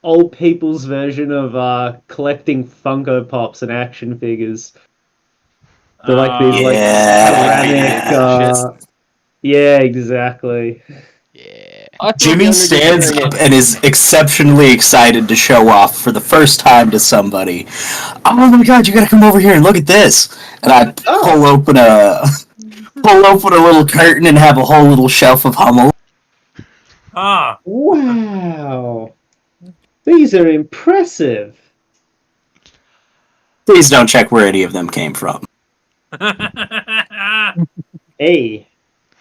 old people's version of collecting Funko Pops and action figures. They're like these like ceramic yeah, exactly. Yeah. I feel Jimmy younger just stands hearing up it. and is exceptionally excited to show off for the first time to somebody. Oh my god, you gotta come over here and look at this! And I pull open a little curtain and have a whole little shelf of Hummel. Wow. These are impressive. Please don't check where any of them came from. Hey,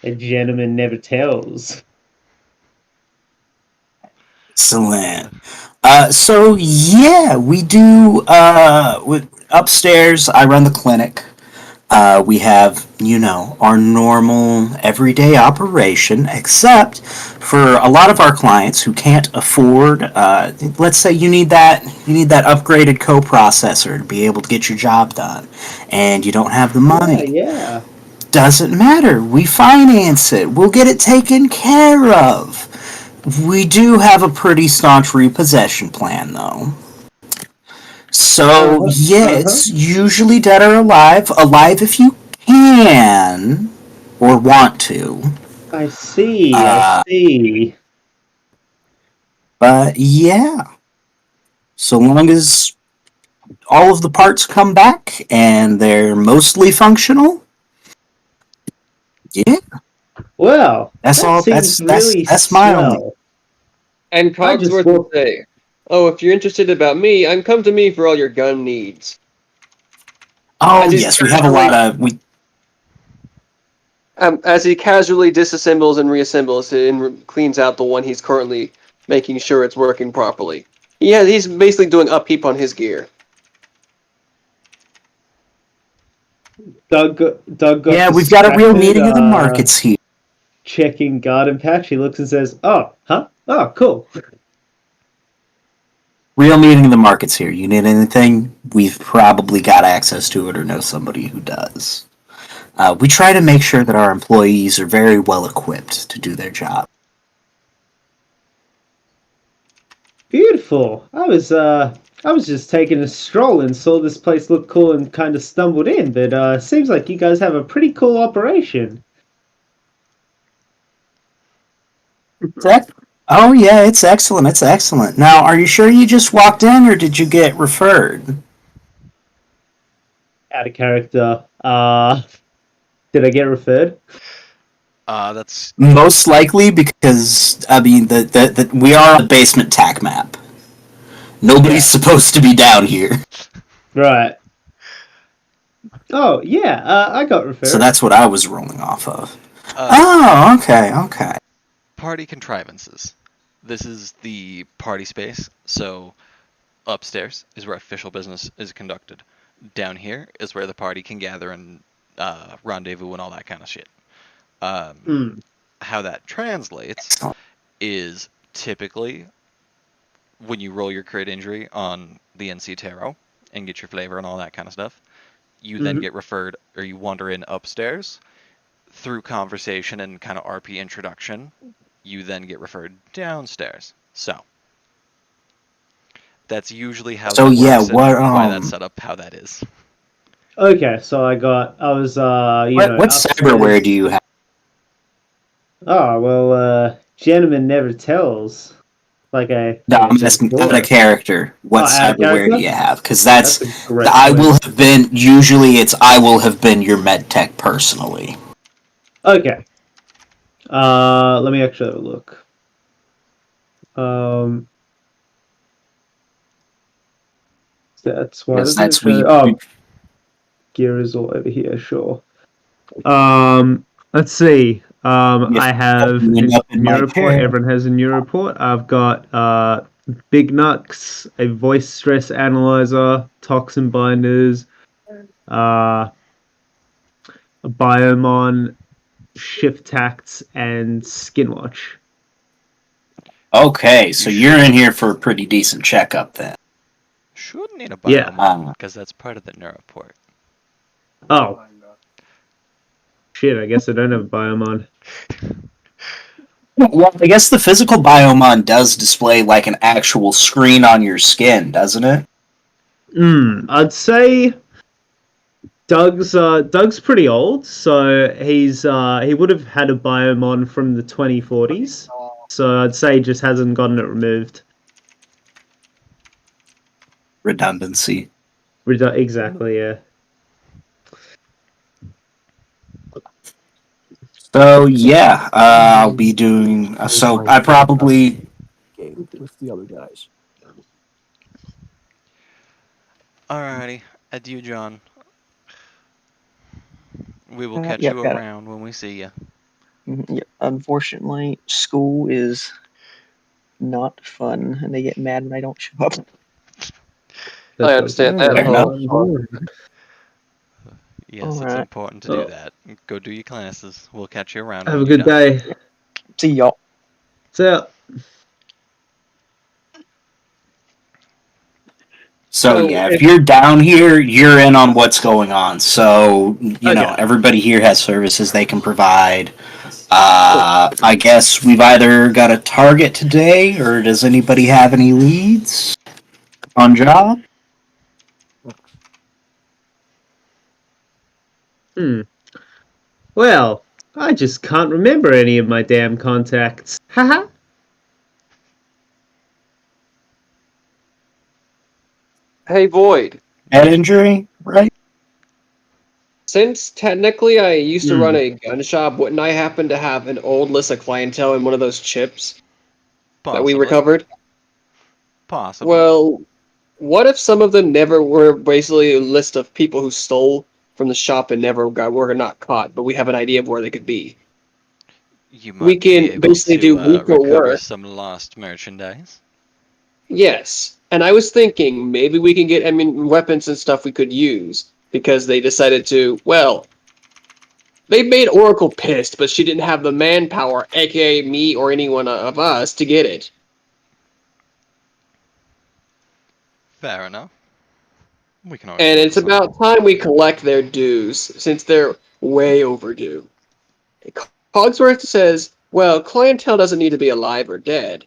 a gentleman never tells. Excellent. So yeah, we do. Upstairs, I run the clinic. We have, our normal everyday operation, except for a lot of our clients who can't afford. Let's say you need that upgraded coprocessor to be able to get your job done, and you don't have the money. Yeah. Doesn't matter. We finance it. We'll get it taken care of. We do have a pretty staunch repossession plan, though. So, it's usually dead or alive. Alive if you can or want to. I see. But yeah. So long as all of the parts come back and they're mostly functional. Yeah. Well, That's all. Seems That's my only. And Cogsworth would say, "Oh, if you're interested about me, come to me for all your gun needs." Oh yes, we have a lot of as he casually disassembles and reassembles and cleans out the one he's currently making sure it's working properly. Yeah, he's basically doing upkeep on his gear. Doug yeah, we've got a real meeting of the markets here. Checking garden patch, he looks and says, "Oh, huh? Oh, cool." Real meeting of the markets here. You need anything? We've probably got access to it or know somebody who does. We try to make sure that our employees are very well equipped to do their job. Beautiful. I was just taking a stroll and saw this place look cool and kind of stumbled in, but seems like you guys have a pretty cool operation. Oh yeah, it's excellent. It's excellent. Now, are you sure you just walked in, or did you get referred? Out of character. Did I get referred? That's most likely because we are on the basement tac map. Nobody's supposed to be down here. Right. Oh yeah, I got referred. So that's what I was rolling off of. Okay. Party contrivances. This is the party space. So upstairs is where official business is conducted. Down here is where the party can gather and rendezvous and all that kind of shit. How that translates is typically when you roll your crit injury on the NC Tarot and get your flavor and all that kind of stuff, you then get referred, or you wander in upstairs through conversation and kind of RP introduction. You then get referred downstairs. So that's usually how that works and why that's set up how that is. Okay, so what cyberware do you have? Oh, well, gentleman never tells. Like a No, I'm asking out of character. What out of cyberware do character? you have? Because that's a great I will question. have been. Usually, it's I will have been your med tech personally. Okay. Let me actually have a look. That's why Yes, doesn't it that's show? Oh, gear is all over here. Sure. Let's see. If I have you a end up in my Neuroport. chair. Everyone has a Neuroport. I've got Big Nux, a voice stress analyzer, toxin binders, a Biomon, shift tacts, and Skinwatch. Okay, so you're in here for a pretty decent checkup then. Should need a Yeah. biomon because that's part of the neuroport. Oh. Shit, I guess I don't have a Biomon. Well, I guess the physical biomon does display like an actual screen on your skin, doesn't it? I'd say Doug's pretty old, so he would have had a Biomon from the 2040s. So I'd say he just hasn't gotten it removed. Redundancy. Exactly, yeah. So yeah, I'll be doing. So I probably. With the other guys. Alrighty, adieu, John. We will catch Yep, you got it. around when we see you. Yep. Unfortunately, school is not fun, and they get mad when I don't show up. I understand that. Fair enough. Yes, it's Alright. important to do that. Go do your classes. We'll catch you around. Have a when you're good done. day. See y'all. So So yeah, if you're down here, you're in on what's going on. So you know, everybody here has services they can provide. I guess we've either got a target today, or does anybody have any leads on job? Well, I just can't remember any of my damn contacts. Haha. Hey, Void. Head injury, right? Since technically I used to run a gun shop, wouldn't I happen to have an old list of clientele in one of those chips that we recovered? Possibly. Well, what if some of them never were basically a list of people who stole from the shop and were not caught, but we have an idea of where they could be? You We might be can able basically to do weaker recover work. some lost merchandise. Yes, and I was thinking maybe we can get, weapons and stuff we could use because they decided to, well, they made Oracle pissed, but she didn't have the manpower, aka me or anyone of us, to get it. Fair enough. We can always And look it's for about time we collect their dues, since they're way overdue. Cogsworth says, well, clientele doesn't need to be alive or dead.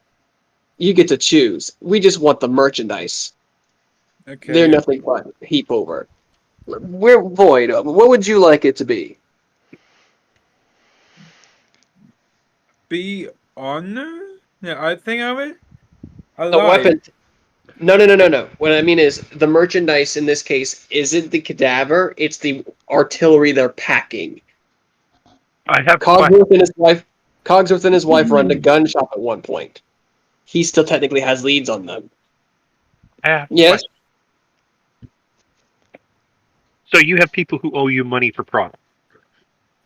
You get to choose. We just want the merchandise. Okay. They're nothing but heap over. We're Void. What would you like it to be? Be honor? Yeah, I think of it. The Alive. weapon. No. What I mean is the merchandise in this case isn't the cadaver; it's the artillery they're packing. I have Cogsworth and his wife. Cogsworth and his wife run a gun shop at one point. He still technically has leads on them. Yes. So you have people who owe you money for product.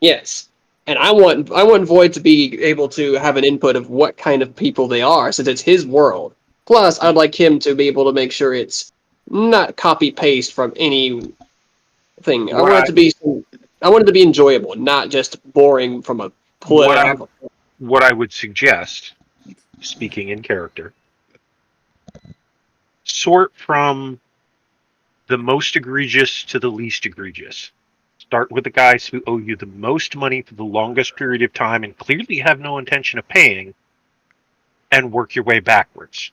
Yes. And I want Void to be able to have an input of what kind of people they are, since it's his world. Plus, I'd like him to be able to make sure it's not copy paste from any thing. I want it to be enjoyable, not just boring from a play. What I would suggest, speaking in character, sort from the most egregious to the least egregious. Start with the guys who owe you the most money for the longest period of time and clearly have no intention of paying, and work your way backwards.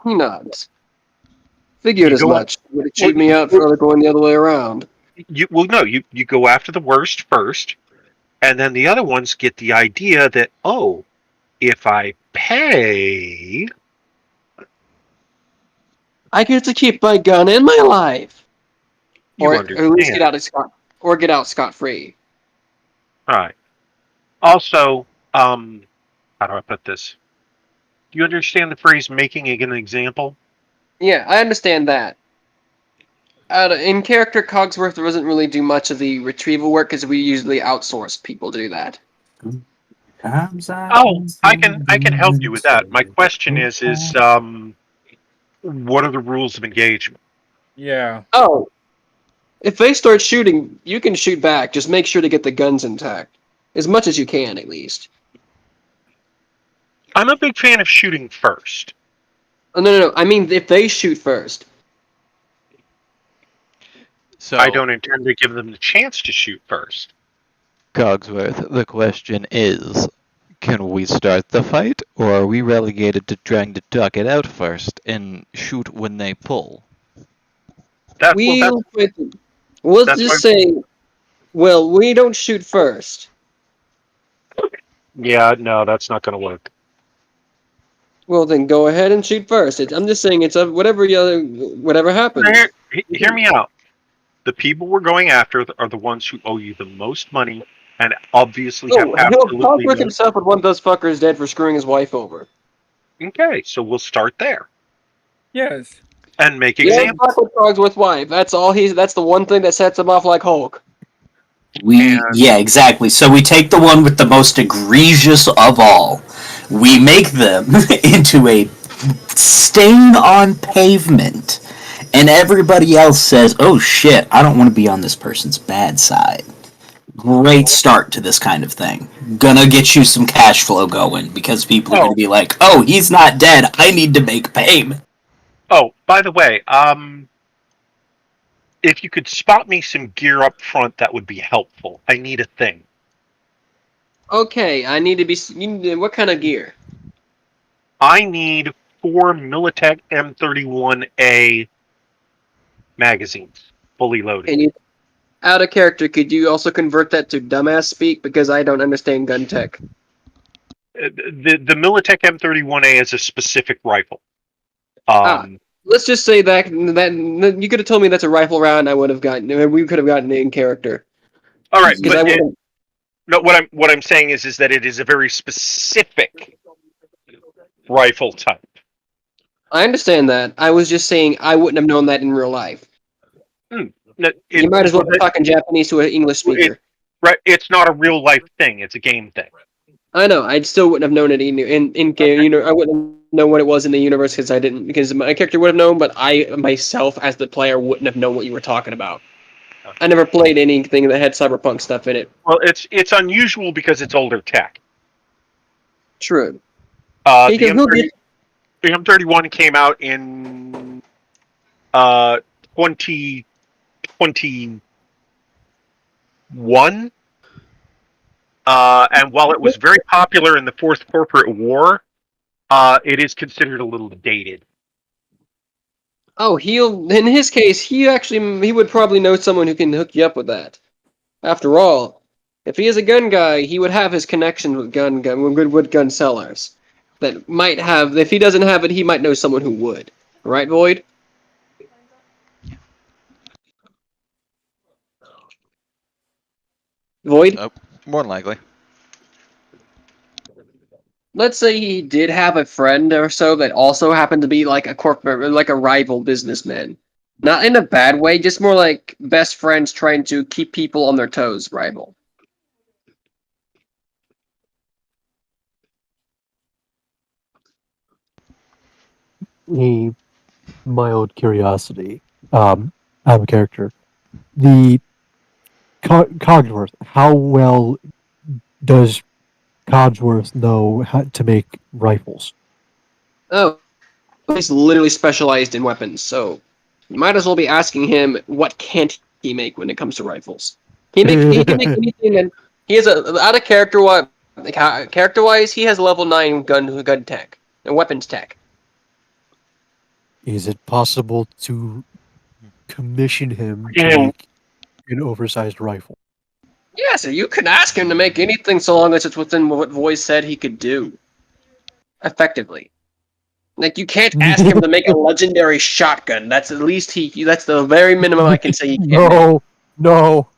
He nods. Figured as much. Would it cheat me out for going the other way around? You go after the worst first, and then the other ones get the idea that, oh, If I pay, I get to keep my gun and my life, you or at least understand. get out scot free. All right. Also, how do I put this? Do you understand the phrase "making an example"? Yeah, I understand that. In character, Cogsworth doesn't really do much of the retrieval work because we usually outsource people to do that. Oh, I can help you with that. My question is what are the rules of engagement? Yeah. Oh, if they start shooting, you can shoot back. Just make sure to get the guns intact, as much as you can, at least. I'm a big fan of shooting first. Oh, no. I mean, if they shoot first. So, I don't intend to give them the chance to shoot first. Cogsworth, the question is, can we start the fight, or are we relegated to trying to talk it out first and shoot when they pull? Let's Let's just say, well, we don't shoot first. Yeah, no, that's not going to work. Well, then go ahead and shoot first. I'm just saying it's whatever happens. Hear me out. The people we're going after are the ones who owe you the most money and obviously have absolutely Cogsworth no... himself would want those fuckers dead for screwing his wife over. Okay, so we'll start there. Yes. And make Yeah, examples. fuck with Cogsworth's wife. That's all that's the one thing that sets him off like Hulk. Yeah, exactly. So we take the one with the most egregious of all. We make them into a stain on pavement. And everybody else says, oh shit, I don't want to be on this person's bad side. Great start to this kind of thing. Gonna get you some cash flow going because people are gonna be like, oh, he's not dead, I need to make payment. Oh, by the way, if you could spot me some gear up front, that would be helpful. I need a thing. Okay, I need to be. What kind of gear? I need 4 Militech M31A magazines, fully loaded. And you, out of character, could you also convert that to dumbass speak because I don't understand gun tech? The Militech M31A is a specific rifle. Let's just say that you could have told me that's a rifle round. I would have gotten. We could have gotten it in character. All right, but no. What I'm saying is that it is a very specific rifle type. I understand that. I was just saying I wouldn't have known that in real life. You might as well be talking Japanese to an English speaker. Right, it's not a real life thing. It's a game thing. I know. I still wouldn't have known it in game. You know, I wouldn't know what it was in the universe because my character would have known, but I myself as the player wouldn't have known what you were talking about. I never played anything that had Cyberpunk stuff in it. Well, it's unusual because it's older tech. True. The M31 came out in 2021. And while it was very popular in the Fourth Corporate War, it is considered a little dated. Oh, in his case, he would probably know someone who can hook you up with that. After all, if he is a gun guy, he would have his connections with gun sellers. That might have, if he doesn't have it, he might know someone who would. Right, Void? Void? More than likely. Let's say he did have a friend or so that also happened to be like a corporate, like a rival businessman. Not in a bad way, just more like best friends trying to keep people on their toes, rival. A mild curiosity. I have a character. The Cogsworth. How well does Cogsworth know how to make rifles? Oh, he's literally specialized in weapons, so you might as well be asking him what can't he make when it comes to rifles. He can make anything, and he has out of character-wise, he has level 9 gun tech and weapons tech. Is it possible to commission him to make an oversized rifle? Yeah, so you can ask him to make anything so long as it's within what Voice said he could do. effectively. Like, you can't ask him to make a legendary shotgun. That's at least that's the very minimum I can say he can't make. No.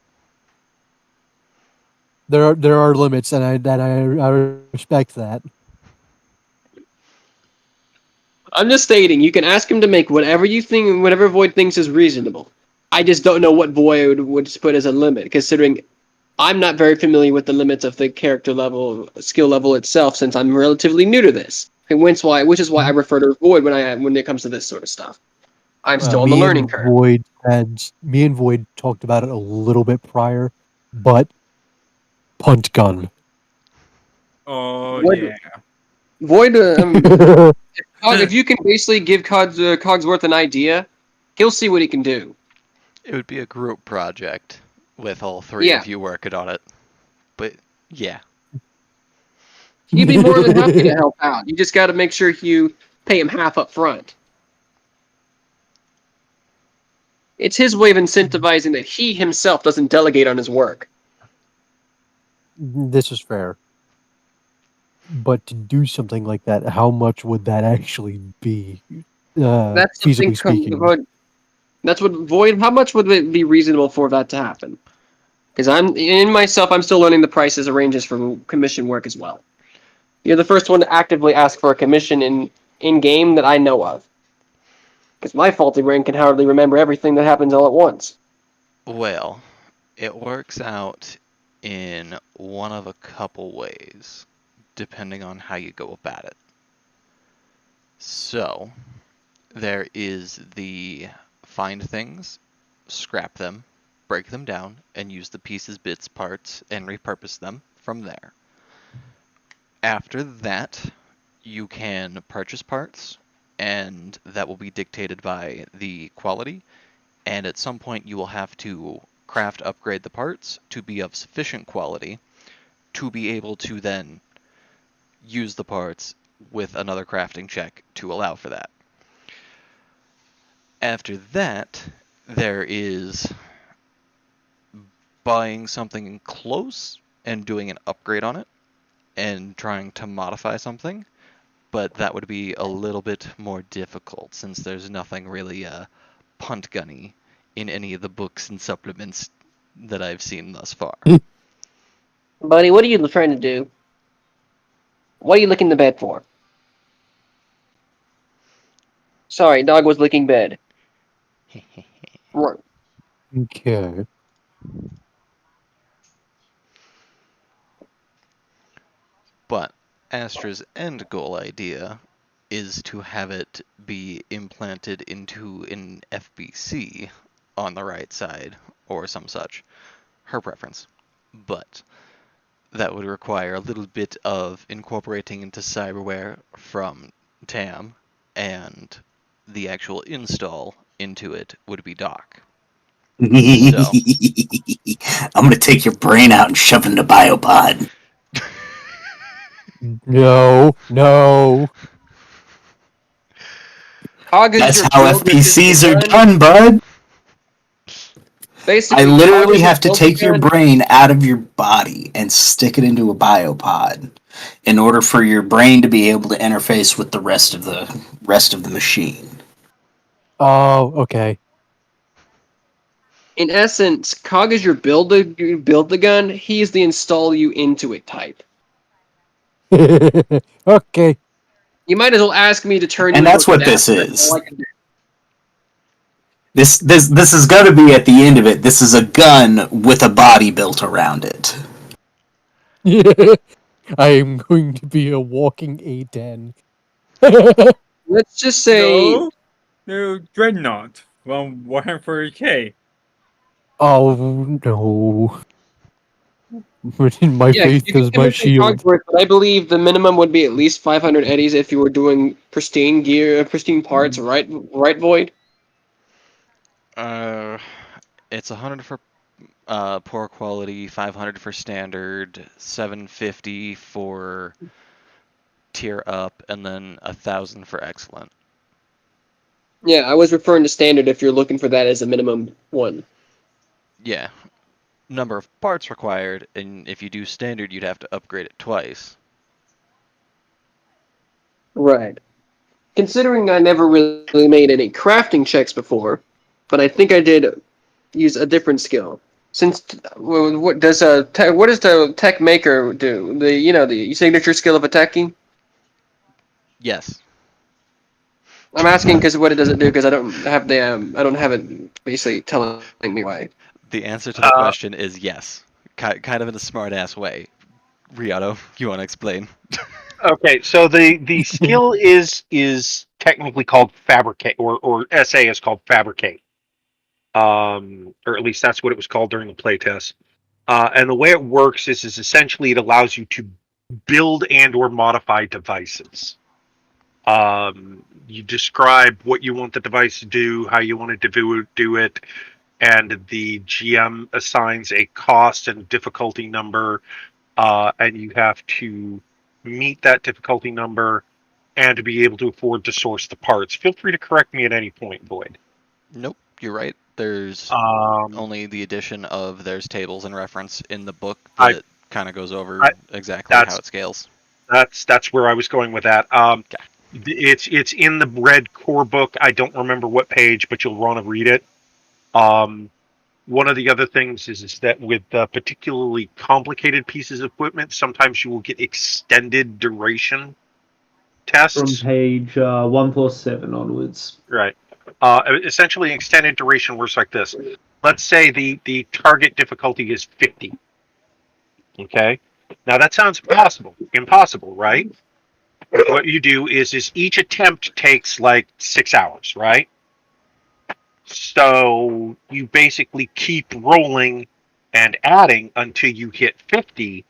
There are limits, and I respect that. I'm just stating, you can ask him to make whatever Void thinks is reasonable. I just don't know what Void would put as a limit, considering I'm not very familiar with the limits of the character level, skill level itself, since I'm relatively new to this. And which is why I refer to Void when it comes to this sort of stuff. I'm still on the learning curve. Me and Void talked about it a little bit prior, but punt gun. Oh Void, yeah. Void, if you can basically give Cogsworth an idea, he'll see what he can do. It would be a group project with all three Yeah. of you working on it. But yeah. He'd be more than happy to help out. You just got to make sure you pay him half up front. It's his way of incentivizing that he himself doesn't delegate on his work. This is fair. But to do something like that, how much would that actually be? That's the thing. Feasibly speaking. That's what Void. How much would it be reasonable for that to happen? Because I'm still learning the prices ranges for commission work as well. You're the first one to actively ask for a commission in game that I know of. Because my faulty brain can hardly remember everything that happens all at once. Well, it works out in one of a couple ways, depending on how you go about it. So, there is the find things, scrap them, break them down, and use the pieces, bits, parts, and repurpose them from there. After that, you can purchase parts, and that will be dictated by the quality, and at some point you will have to upgrade the parts to be of sufficient quality to be able to then use the parts with another crafting check to allow for that. After that, there is buying something close and doing an upgrade on it and trying to modify something, but that would be a little bit more difficult since there's nothing really punt gunny in any of the books and supplements that I've seen thus far. Buddy, what are you trying to do? What are you licking the bed for? Sorry, dog was licking bed. Okay. But Astra's end goal idea is to have it be implanted into an FBC on the right side, or some such. Her preference. But that would require a little bit of incorporating into cyberware from TAM, and the actual install into it would be Doc. So, I'm gonna take your brain out and shove it in a biopod. No. That's how FPCs are done, bud. Basically, I literally have to take your brain out of your body and stick it into a biopod in order for your brain to be able to interface with the rest of the machine. Oh, okay. In essence, Cog is your build the gun. He's the install you into it type. Okay. You might as well ask me to turn you And into that's a what this cadaver. That's is. all I can do. This is going to be at the end of it. This is a gun with a body built around it. I am going to be a walking A10. Let's just say no Dreadnought from Warhammer 40K. Oh no. My yeah, faith you can is my commission shield. Cogsworth, but I believe the minimum would be at least 500 eddies if you were doing pristine gear, pristine parts, right, Void? It's 100 for poor quality, 500 for standard, 750 for tier up, and then 1,000 for excellent. Yeah, I was referring to standard if you're looking for that as a minimum one. Yeah. Number of parts required, and if you do standard, you'd have to upgrade it twice. Right. Considering I never really made any crafting checks before, but I think I did use a different skill. Since what does what does the tech maker do? The signature skill of a techie. Yes. I'm asking because what it does it do? Because I don't have it basically telling me why. The answer to the question is yes. Kind of in a smart ass way. Riato, you want to explain? Okay, so the skill is technically called fabricate, or SA is called fabricate, or at least that's what it was called during the playtest. And the way it works is essentially it allows you to build and or modify devices. You describe what you want the device to do, how you want it to do it, and the GM assigns a cost and difficulty number, and you have to meet that difficulty number and to be able to afford to source the parts. Feel free to correct me at any point, Boyd. Nope, you're right. There's only the addition of there's tables and reference in the book that kind of goes over exactly how it scales. That's where I was going with that. It's in the red core book. I don't remember what page, but you'll want to read it. One of the other things is that with particularly complicated pieces of equipment, sometimes you will get extended duration tests. From page 147 onwards. Right. Essentially, extended duration works like this. Let's say the target difficulty is 50. Okay? Now, that sounds impossible, right? What you do is each attempt takes like 6 hours, right? So you basically keep rolling and adding until you hit 50,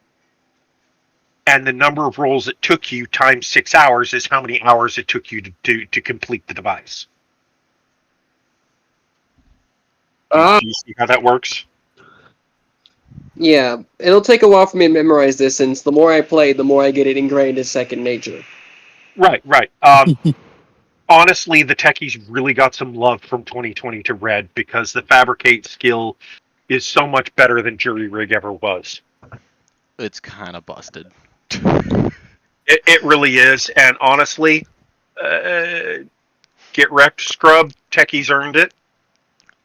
and the number of rolls it took you times 6 hours is how many hours it took you to complete the device. Do you see how that works? Yeah, it'll take a while for me to memorize this, since the more I play, the more I get it ingrained as second nature. Right. Honestly, the techies really got some love from 2020 to Red because the fabricate skill is so much better than jury rig ever was. It's kind of busted. It really is, and honestly, get wrecked, scrub. Techies earned it.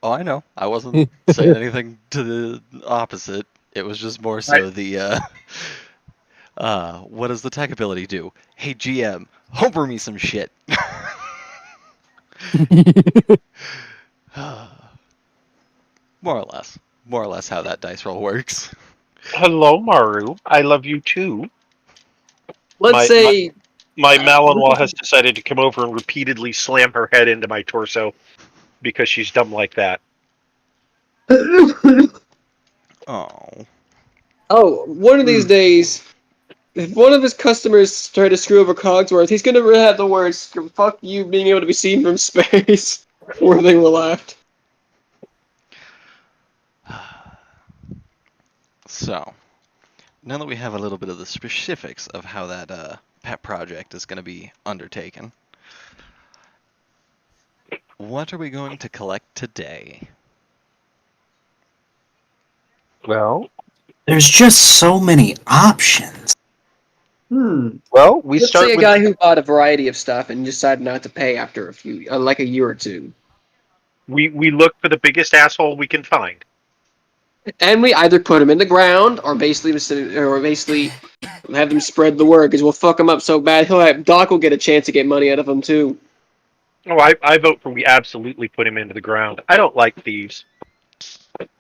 Oh, I know. I wasn't saying anything to the opposite. It was just more so the what does the tech ability do? Hey GM, homer me some shit. More or less how that dice roll works. Hello, Maru. I love you too. Let's say my Malinois has decided to come over and repeatedly slam her head into my torso because she's dumb like that. One of these days, if one of his customers try to screw over Cogsworth, he's gonna have the words "fuck you" being able to be seen from space where they were left. So, now that we have a little bit of the specifics of how that pet project is going to be undertaken, what are we going to collect today? Well, there's just so many options. Well, Let's say a guy who bought a variety of stuff and decided not to pay after a year or two. We look for the biggest asshole we can find. And we either put him in the ground or basically have them spread the word, because we'll fuck him up so bad Doc will get a chance to get money out of him too. Oh, I vote for we absolutely put him into the ground. I don't like thieves.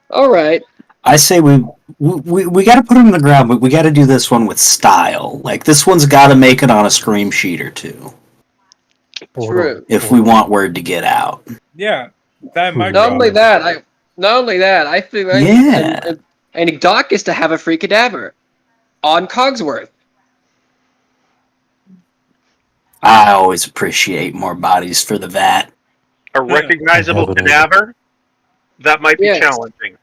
All right. I say we got to put him in the ground, but we got to do this one with style. Like, this one's got to make it on a scream sheet or two. True. If we want word to get out. Yeah, that might. Not only that, I feel like and Doc is to have a free cadaver on Cogsworth. I always appreciate more bodies for the vat. A recognizable cadaver? That might be challenging.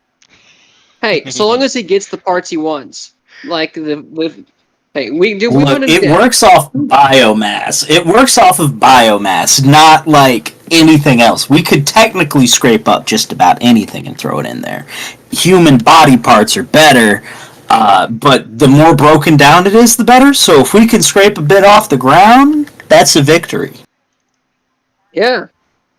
Hey, so long as he gets the parts he wants, like hey, it works off biomass. It works off of biomass, not like anything else. We could technically scrape up just about anything and throw it in there. Human body parts are better, but the more broken down it is, the better. So if we can scrape a bit off the ground, That's a victory. Yeah.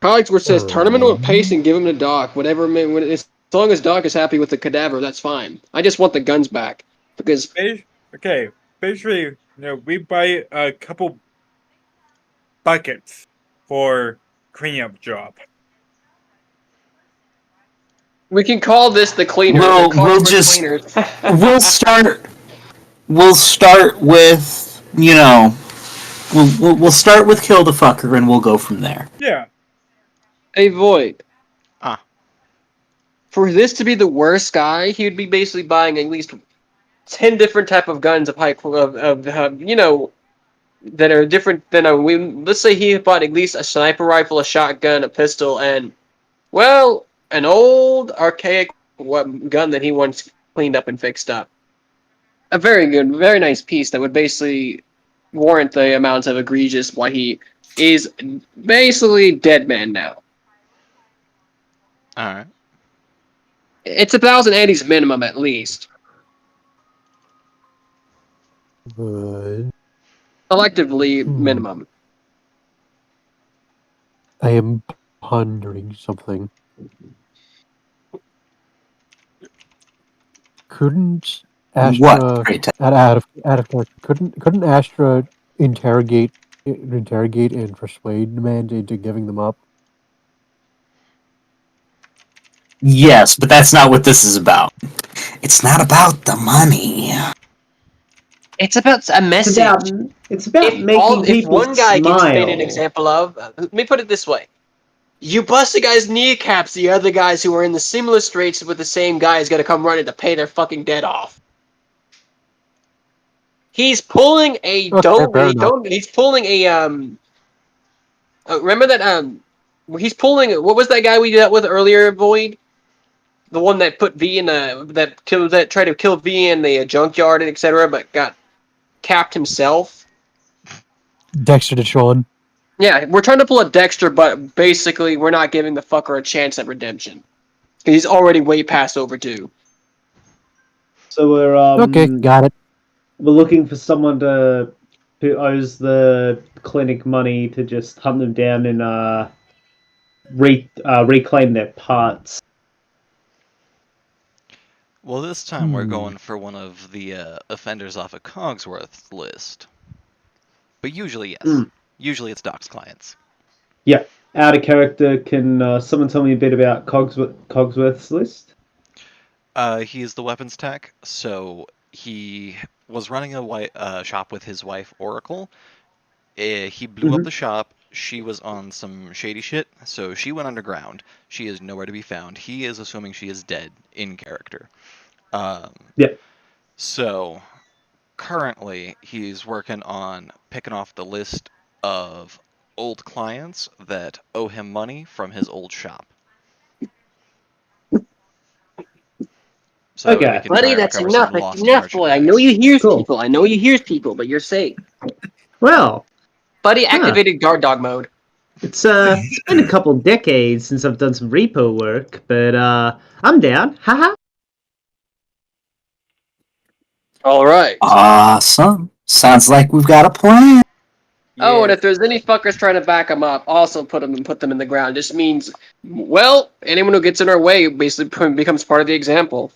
Cogsworth says, turn him into a paste and give him to Doc. Whatever, as long as Doc is happy with the cadaver, that's fine. I just want the guns back. Because... Okay, basically, we buy a couple buckets for cleanup job. We can call this the cleaner. We'll just we'll start with we'll start with kill the fucker and we'll go from there. Yeah. Hey Void. Ah. For this to be the worst guy, he would be basically buying at least 10 different type of guns of high that are different than let's say he bought at least a sniper rifle, a shotgun, a pistol, and an old archaic gun that he once cleaned up and fixed up. A very good, very nice piece that would basically warrant the amounts of egregious why he is basically dead man now. Alright. It's 1,080s minimum at least. Collectively minimum. I am pondering something. Couldn't Astra out of character, couldn't Astra interrogate and persuade the man into giving them up? Yes, but that's not what this is about. It's not about the money. It's about a message. It's about making people if one guy smile. gets made an example of, let me put it this way. You bust a guy's kneecaps, the other guys who are in the similar straits with the same guy is going to come running to pay their fucking debt off. He's pulling a he's pulling a remember that he's pulling what was that guy we dealt with earlier, Void? The one that put V in that tried to kill V in the junkyard and etc. but got capped himself. Dexter DeShawn. Yeah, we're trying to pull a Dexter, but basically we're not giving the fucker a chance at redemption. He's already way past overdue. So we're okay, got it. We're looking for someone who owes the clinic money to just hunt them down and reclaim their parts. Well, this time we're going for one of the offenders off of Cogsworth's list. But usually, yes. Usually it's Doc's clients. Yeah. Out of character, can someone tell me a bit about Cogsworth's list? He is the weapons tech, so he was running a shop with his wife, Oracle. He blew up the shop. She was on some shady shit, so she went underground. She is nowhere to be found. He is assuming she is dead in character. So, currently, he's working on picking off the list of old clients that owe him money from his old shop. So okay, buddy, that's enough. That's enough, boy. I know you hear people. I know you hear people, but you're safe. Well, buddy, activated guard dog mode. It's been a couple decades since I've done some repo work, but I'm down. Haha. All right. Awesome. Sounds like we've got a plan. Oh, and if there's any fuckers trying to back them up, also put them in the ground. Just means, well, anyone who gets in our way basically becomes part of the example.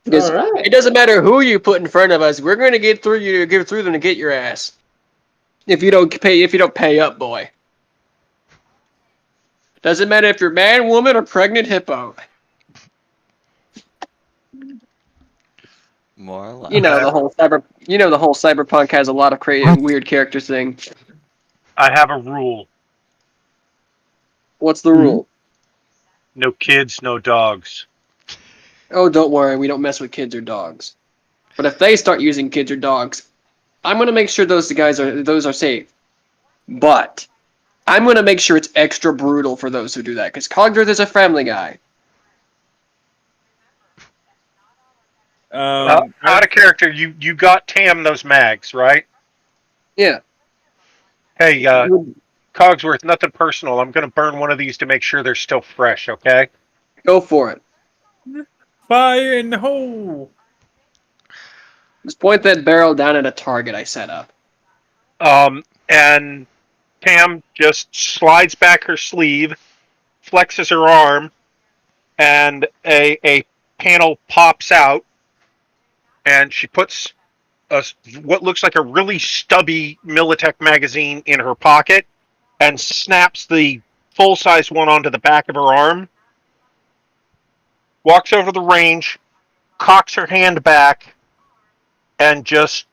Because it doesn't matter who you put in front of us, we're going to get through them to get your ass. If you don't pay up, boy. Doesn't matter if you're man, woman, or pregnant hippo. More or less. The whole Cyberpunk has a lot of creative, weird character thing. I have a rule. What's the rule? No kids, no dogs. Oh, don't worry, we don't mess with kids or dogs. But if they start using kids or dogs, I'm gonna make sure those are safe. But I'm gonna make sure it's extra brutal for those who do that, because Cogsworth is a family guy. Out of character, you got Tam those mags, right? Yeah. Hey, Cogsworth, nothing personal. I'm gonna burn one of these to make sure they're still fresh, okay? Go for it. Fire in the hole! Just point that barrel down at a target I set up. And Pam just slides back her sleeve, flexes her arm, and a panel pops out, and she puts what looks like a really stubby Militech magazine in her pocket and snaps the full-size one onto the back of her arm, walks over to the range, cocks her hand back, and just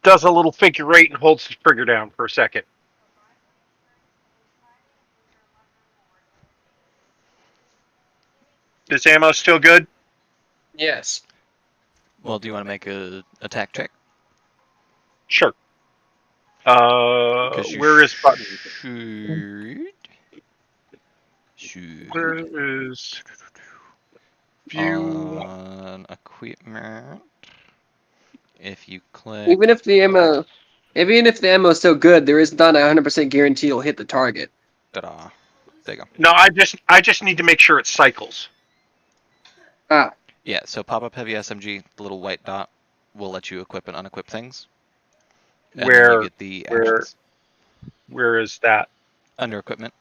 does a little figure eight and holds the trigger down for a second. Is ammo still good? Yes. Well, do you want to make a attack check? Sure. Where is button? Where is view? On equipment. If you click. Even if the ammo is so good, there is not a 100% guarantee you'll hit the target. Ta-da. There you go. No, I just need to make sure it cycles. Ah. Yeah, so pop up heavy SMG, the little white dot will let you equip and unequip things. And then you get the actions. Where is that? Under equipment.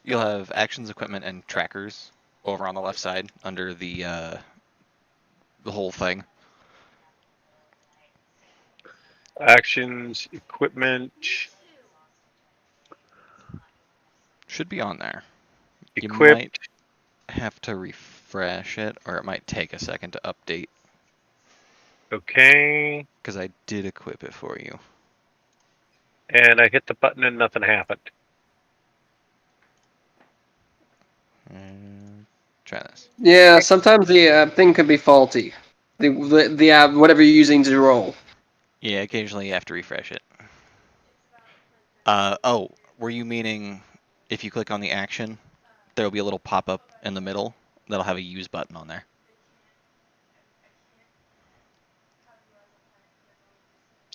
You'll have actions, equipment, and trackers over on the left side under the whole thing. Actions, equipment. Should be on there. Equipped. You might have to refresh it, or it might take a second to update. Okay. Because I did equip it for you. And I hit the button and nothing happened. Try this. Yeah, sometimes the thing could be faulty. The whatever you're using to roll. Yeah, occasionally you have to refresh it. Oh, were you meaning if you click on the action, there'll be a little pop-up in the middle that'll have a use button on there.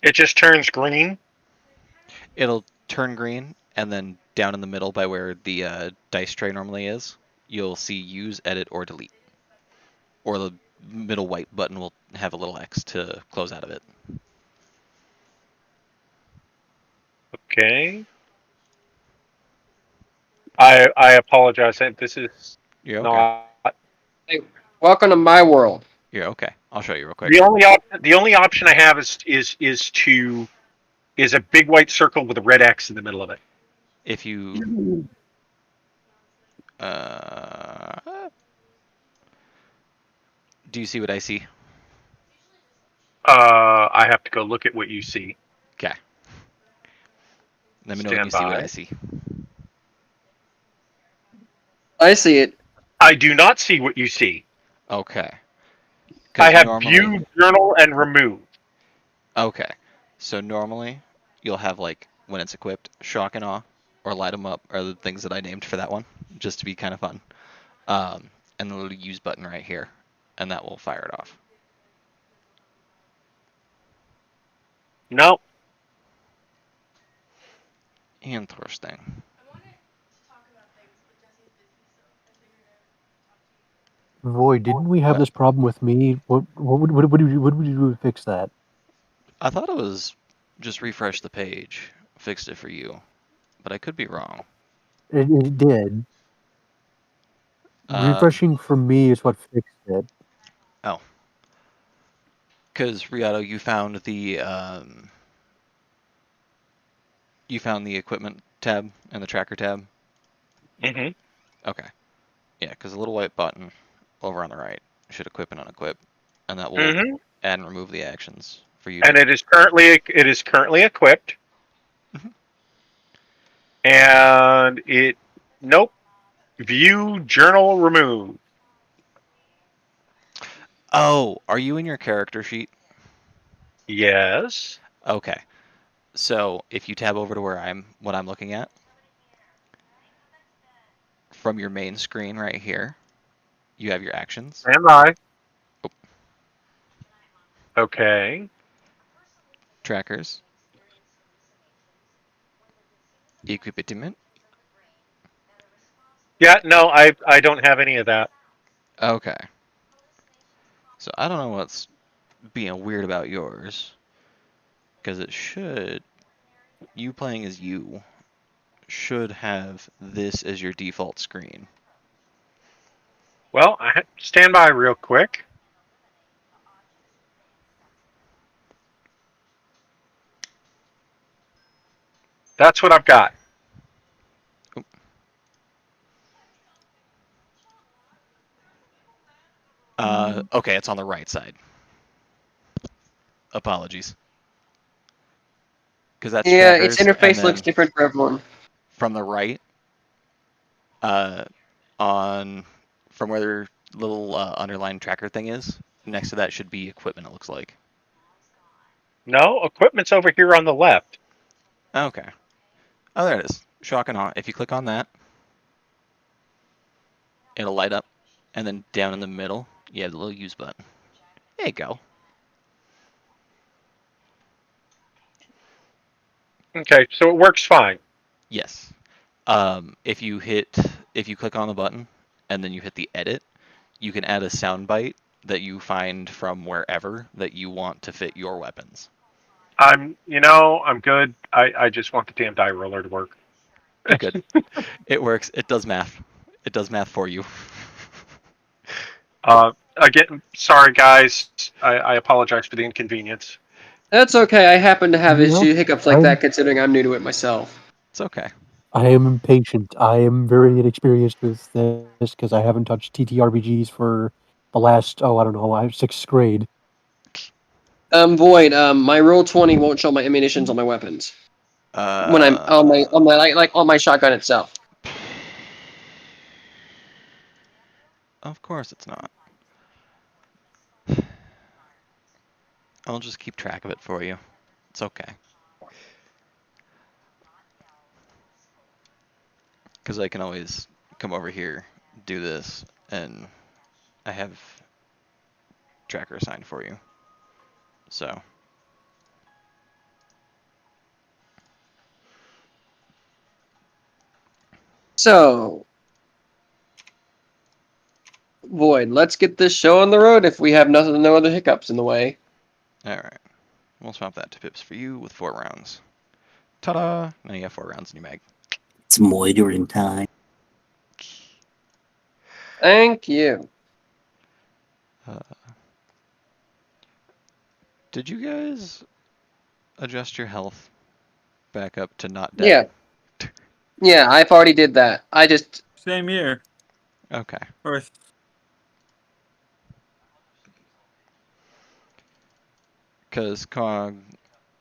It just turns green? It'll turn green, and then down in the middle by where the dice tray normally is, you'll see use, edit, or delete. Or the middle white button will have a little X to close out of it. Okay. I apologize. This is You're okay. not. Hey, welcome to my world. You're okay. I'll show you real quick. The only option I have is a big white circle with a red X in the middle of it. If you do you see what I see? I have to go look at what you see. Okay. Let me know when you see what I see. I see it. I do not see what you see. Okay. I have view, journal, and remove. Okay. So normally you'll have, like, when it's equipped, shock and awe or light 'em up are the things that I named for that one, just to be kind of fun. And the little use button right here, and that will fire it off. No. Interesting. Void, didn't we have this problem with me? What would you do to fix that? I thought it was just refresh the page, fixed it for you, but I could be wrong. It did. Refreshing for me is what fixed it. Oh. Because, Riato, you found the equipment tab and the tracker tab? Mm-hmm. Okay. Yeah, because the little white button over on the right should equip and unequip, and that will add and remove the actions for you. And it is currently equipped. Mm-hmm. And nope. View, journal, remove. Oh, are you in your character sheet? Yes. Okay. So if you tab over to what I'm looking at, from your main screen right here, you have your actions. Stand by. Oh. Okay. Trackers. Equipment. Yeah, no, I don't have any of that. Okay. So I don't know what's being weird about yours, because it should, you playing as you, should have this as your default screen. Well, stand by real quick. That's what I've got. Okay, it's on the right side. Apologies. Because that's Yeah, its trackers, and interface looks then different for everyone. from the right, on from where the little underlined tracker thing is, next to that should be equipment, it looks like. No, equipment's over here on the left. Okay. Oh, there it is. Shock and awe. If you click on that, it'll light up. And then down in the middle, you have the little use button. There you go. Okay, so it works fine. Yes. If you click on the button and then you hit the edit, you can add a soundbite that you find from wherever that you want to fit your weapons. I'm good. I just want the damn die roller to work. You're good. It works. It does math. It does math for you. Again, sorry guys. I apologize for the inconvenience. That's okay. I happen to have No, hiccups like that, considering I'm new to it myself. It's okay. I am impatient. I am very inexperienced with this because I haven't touched TTRPGs for the last, I don't know, sixth grade. Void. My roll 20 won't show my ammunitions on my weapons when I'm on my shotgun itself. Of course it's not. I'll just keep track of it for you. It's okay. Because I can always come over here, do this, and I have tracker assigned for you. So. So, Void, let's get this show on the road if we have no other hiccups in the way. Alright. We'll swap that to pips for you with 4 rounds. Ta-da! Now you have 4 rounds in your mag. It's moitering time. Thank you. Did you guys adjust your health back up to not dead? Yeah. Yeah, I've already did that. I just... Same here. Okay. First. Because, Cog,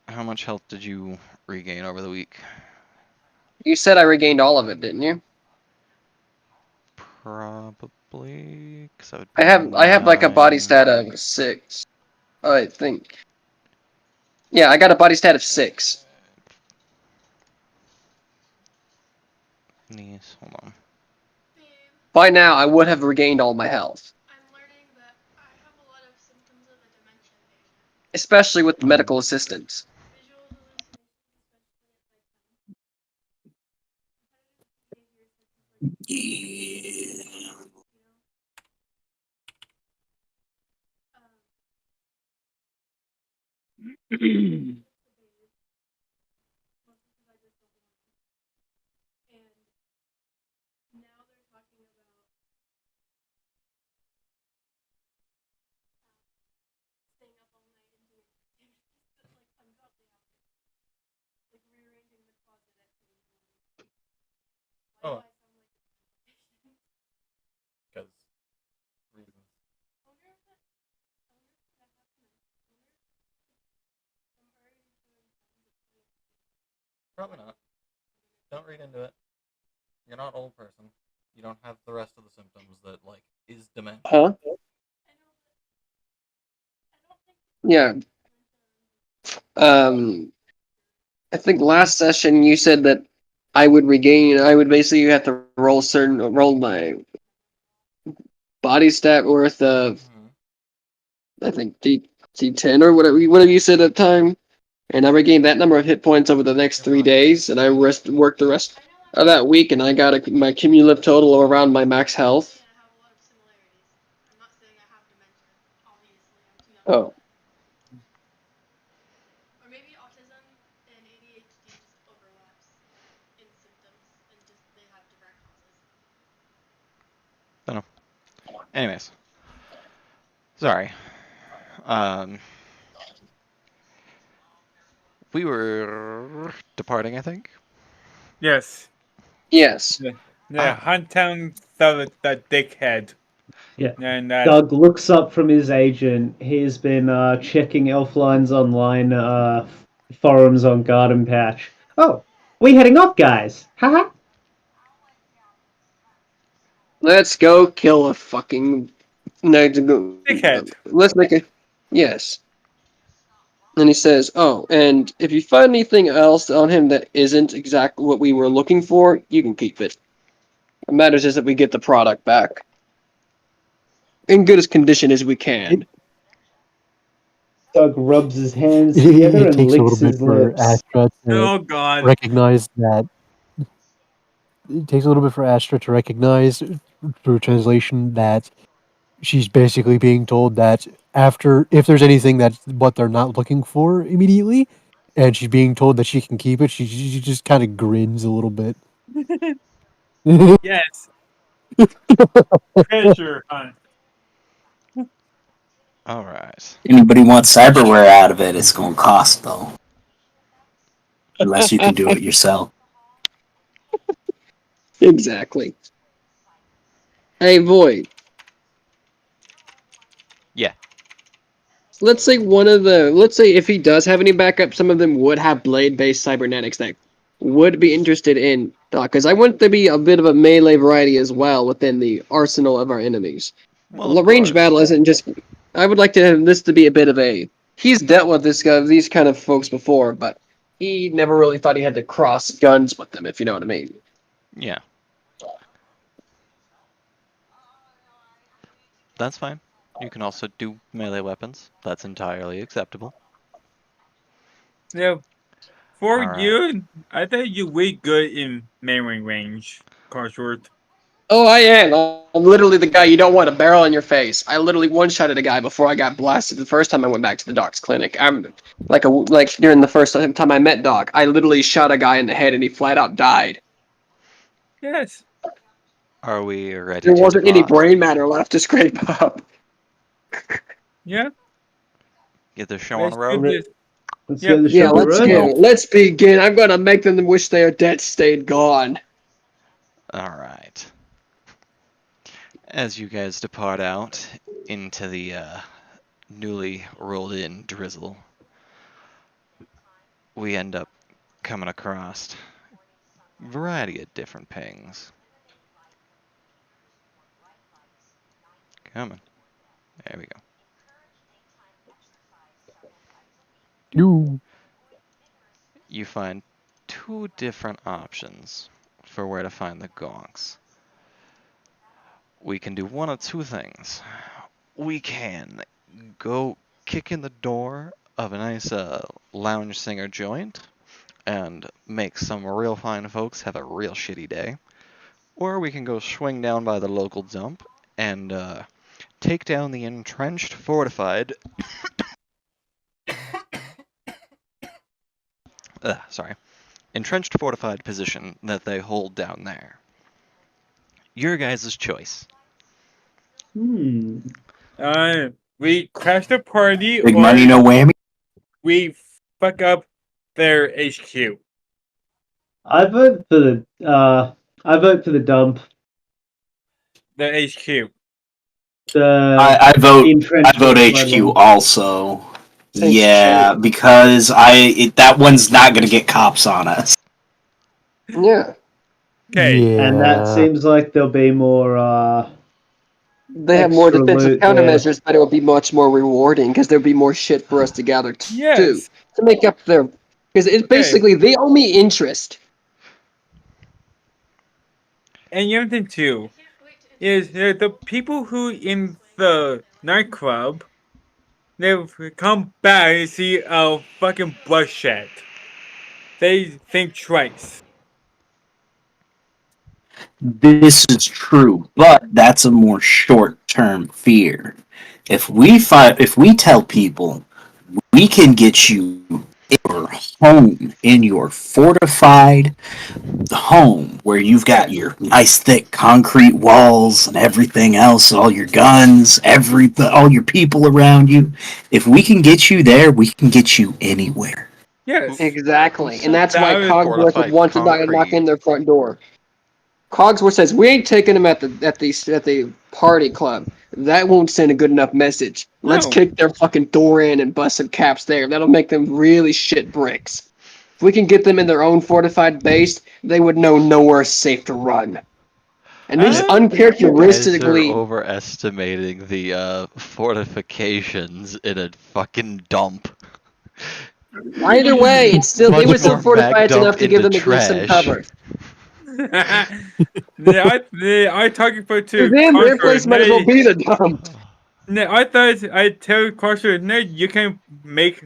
how much health did you regain over the week? You said I regained all of it, didn't you? Probably. Cause I have like a body stat of 6, I think. Yeah, I got a body stat of 6. Hold on. By now, I would have regained all my health. Especially with medical assistance. Yeah. Oh. Because reasons. Probably not. Don't read into it. You're not an old person. You don't have the rest of the symptoms that, like, is dementia. Huh? Yeah. I think last session you said that I would basically have to roll my body stat worth of, I think D10 or whatever you said at the time, and I regained that number of hit points over the next 3 days, and I worked the rest of that week, and I got my cumulative total around my max health. Oh. Don't know. Anyways, sorry. We were departing, I think. Yes. Yes. The hunt down the dickhead. Yeah. And Doug looks up from his agent. He's been checking elf lines online, forums on Garden Patch. Oh, we heading off, guys. Haha. Let's go kill a fucking dickhead. Let's make a yes. And he says, "Oh, and if you find anything else on him that isn't exactly what we were looking for, you can keep it. What matters is that we get the product back in good as condition as we can." Doug rubs his hands together and takes a licks little his bit for lips. Astra to Oh God. recognize that. It takes a little bit for Astra to recognize through translation that she's basically being told that if there's anything that's what they're not looking for immediately, and she's being told that she can keep it, she just kind of grins a little bit. Yes. Treasure hunt. All right. Anybody wants cyberware out of it, it's going to cost, though. Unless you can do it yourself. Exactly. Hey, Void. Yeah. Let's say if he does have any backup, some of them would have blade-based cybernetics that would be interested in, because I want there to be a bit of a melee variety as well within the arsenal of our enemies. Well, Range battle isn't just. I would like to have this to be a bit of a. He's dealt with these kind of folks before, but he never really thought he had to cross guns with them, if you know what I mean. Yeah. That's fine. You can also do melee weapons. That's entirely acceptable. Yeah. For All right. you, I think you're way good in melee range, Carshort. Oh, I am. I'm literally the guy you don't want a barrel in your face. I literally one-shotted a guy before I got blasted the first time I went back to the Doc's clinic. I'm like during the first time I met Doc, I literally shot a guy in the head and he flat out died. Yes. Are we ready There to wasn't any depart? brain matter left to scrape up. Yeah. Get the show on the road? Let's Yep. get the Yeah, show on the let's road. go. Let's begin. I'm gonna make them wish their debt stayed gone. All right. As you guys depart out into the newly rolled in drizzle, we end up coming across a variety of different pings. Coming. There we go. You find two different options for where to find the gonks. We can do one of two things. We can go kick in the door of a nice lounge singer joint and make some real fine folks have a real shitty day. Or we can go swing down by the local dump and take down the entrenched fortified entrenched fortified position that they hold down there. Your guys' choice. Hmm. We crash the party Big or money, no whammy. we fuck up their HQ. I vote for the dump. The HQ. I vote HQ also. Yeah, because that one's not gonna get cops on us. Yeah. Okay. And that seems like there'll be more. They have more defensive countermeasures, but it will be much more rewarding because there'll be more shit for us to gather too to make up their. Because it's basically they owe me interest. And the other thing too is the people who in the nightclub, they've come back and see a fucking bloodshed. They think twice. This is true, but that's a more short-term fear. If we tell people we can get you your home, in your fortified home, where you've got your nice thick concrete walls and everything else, all your guns, all your people around you. If we can get you there, we can get you anywhere. Yes. Exactly, and that's That why was Cogsworth would fortified want to knock concrete. in their front door. Cogsworth says, "We ain't taking them at the party club. That won't send a good enough message. Let's No. kick their fucking door in and bust some caps there. That'll make them really shit bricks. If we can get them in their own fortified base, they would know nowhere safe to run." And they just Uh, You guys are uncharacteristically. overestimating the fortifications in a fucking dump. Either way, it's still they Much would still more mag fortify it enough dump to give into them at least some trash. cover. I talking for To to them, their Conqueror. place might as well be the dump. No, I thought I tell Conqueror, no, you can make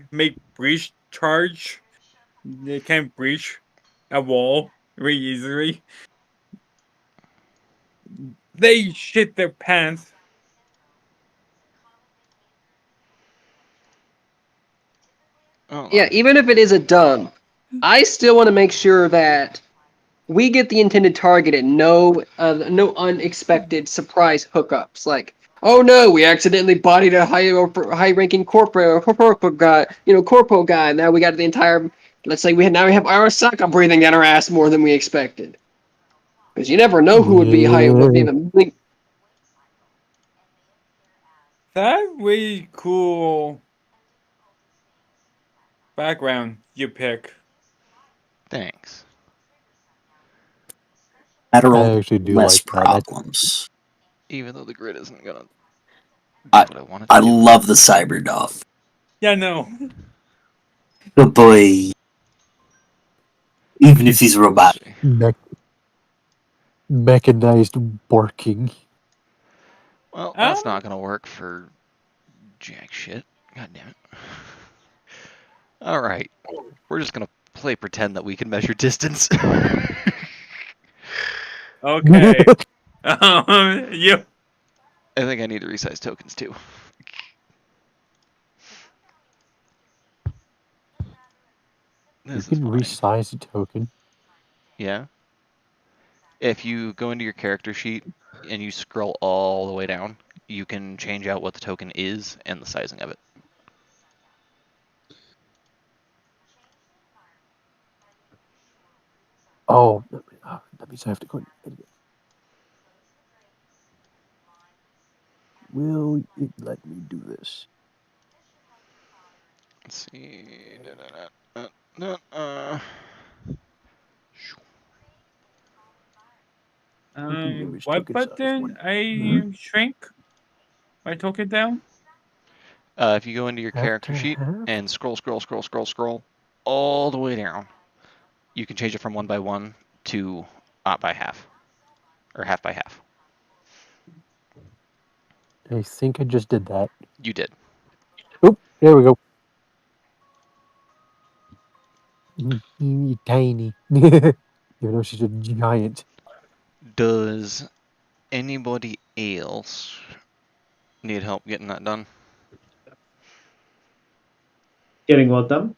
breach charge. You can breach a wall very easily. They shit their pants. Hold Yeah, on. even if it is a dump, I still want to make sure that we get the intended target and no unexpected surprise hookups. Like, oh no, we accidentally bodied a high-ranking corporal guy, corporal guy. Now we got the entire. Let's say we have Arasaka breathing down our ass more than we expected. Because you never know who would be Yeah. the. That really cool background you pick. Thanks. I Lateral, actually do less like that. problems. Even though the grid isn't gonna do I what I want it I to do. love the cyber dog. Yeah, no. Good boy. Even if he's Let's robotic. see. Mechanized barking. Well, that's not gonna work for jack shit. God damn it. Alright. We're just gonna play pretend that we can measure distance. Okay. You. I think I need to resize tokens too. You This is can fine. resize a token. Yeah. If you go into your character sheet and you scroll all the way down, you can change out what the token is and the sizing of it. Oh, that means I have to go. Will it let me do this? Let's see. Image What token size button 1. I shrink my token down? If you go into your Half character to sheet half? and scroll all the way down, you can change it from 1 by 1 to odd by half, or half by half. I think I just did that. You did. Oop, there we go. Tiny. Even though she's a giant. Does anybody else need help getting that done? Getting what done?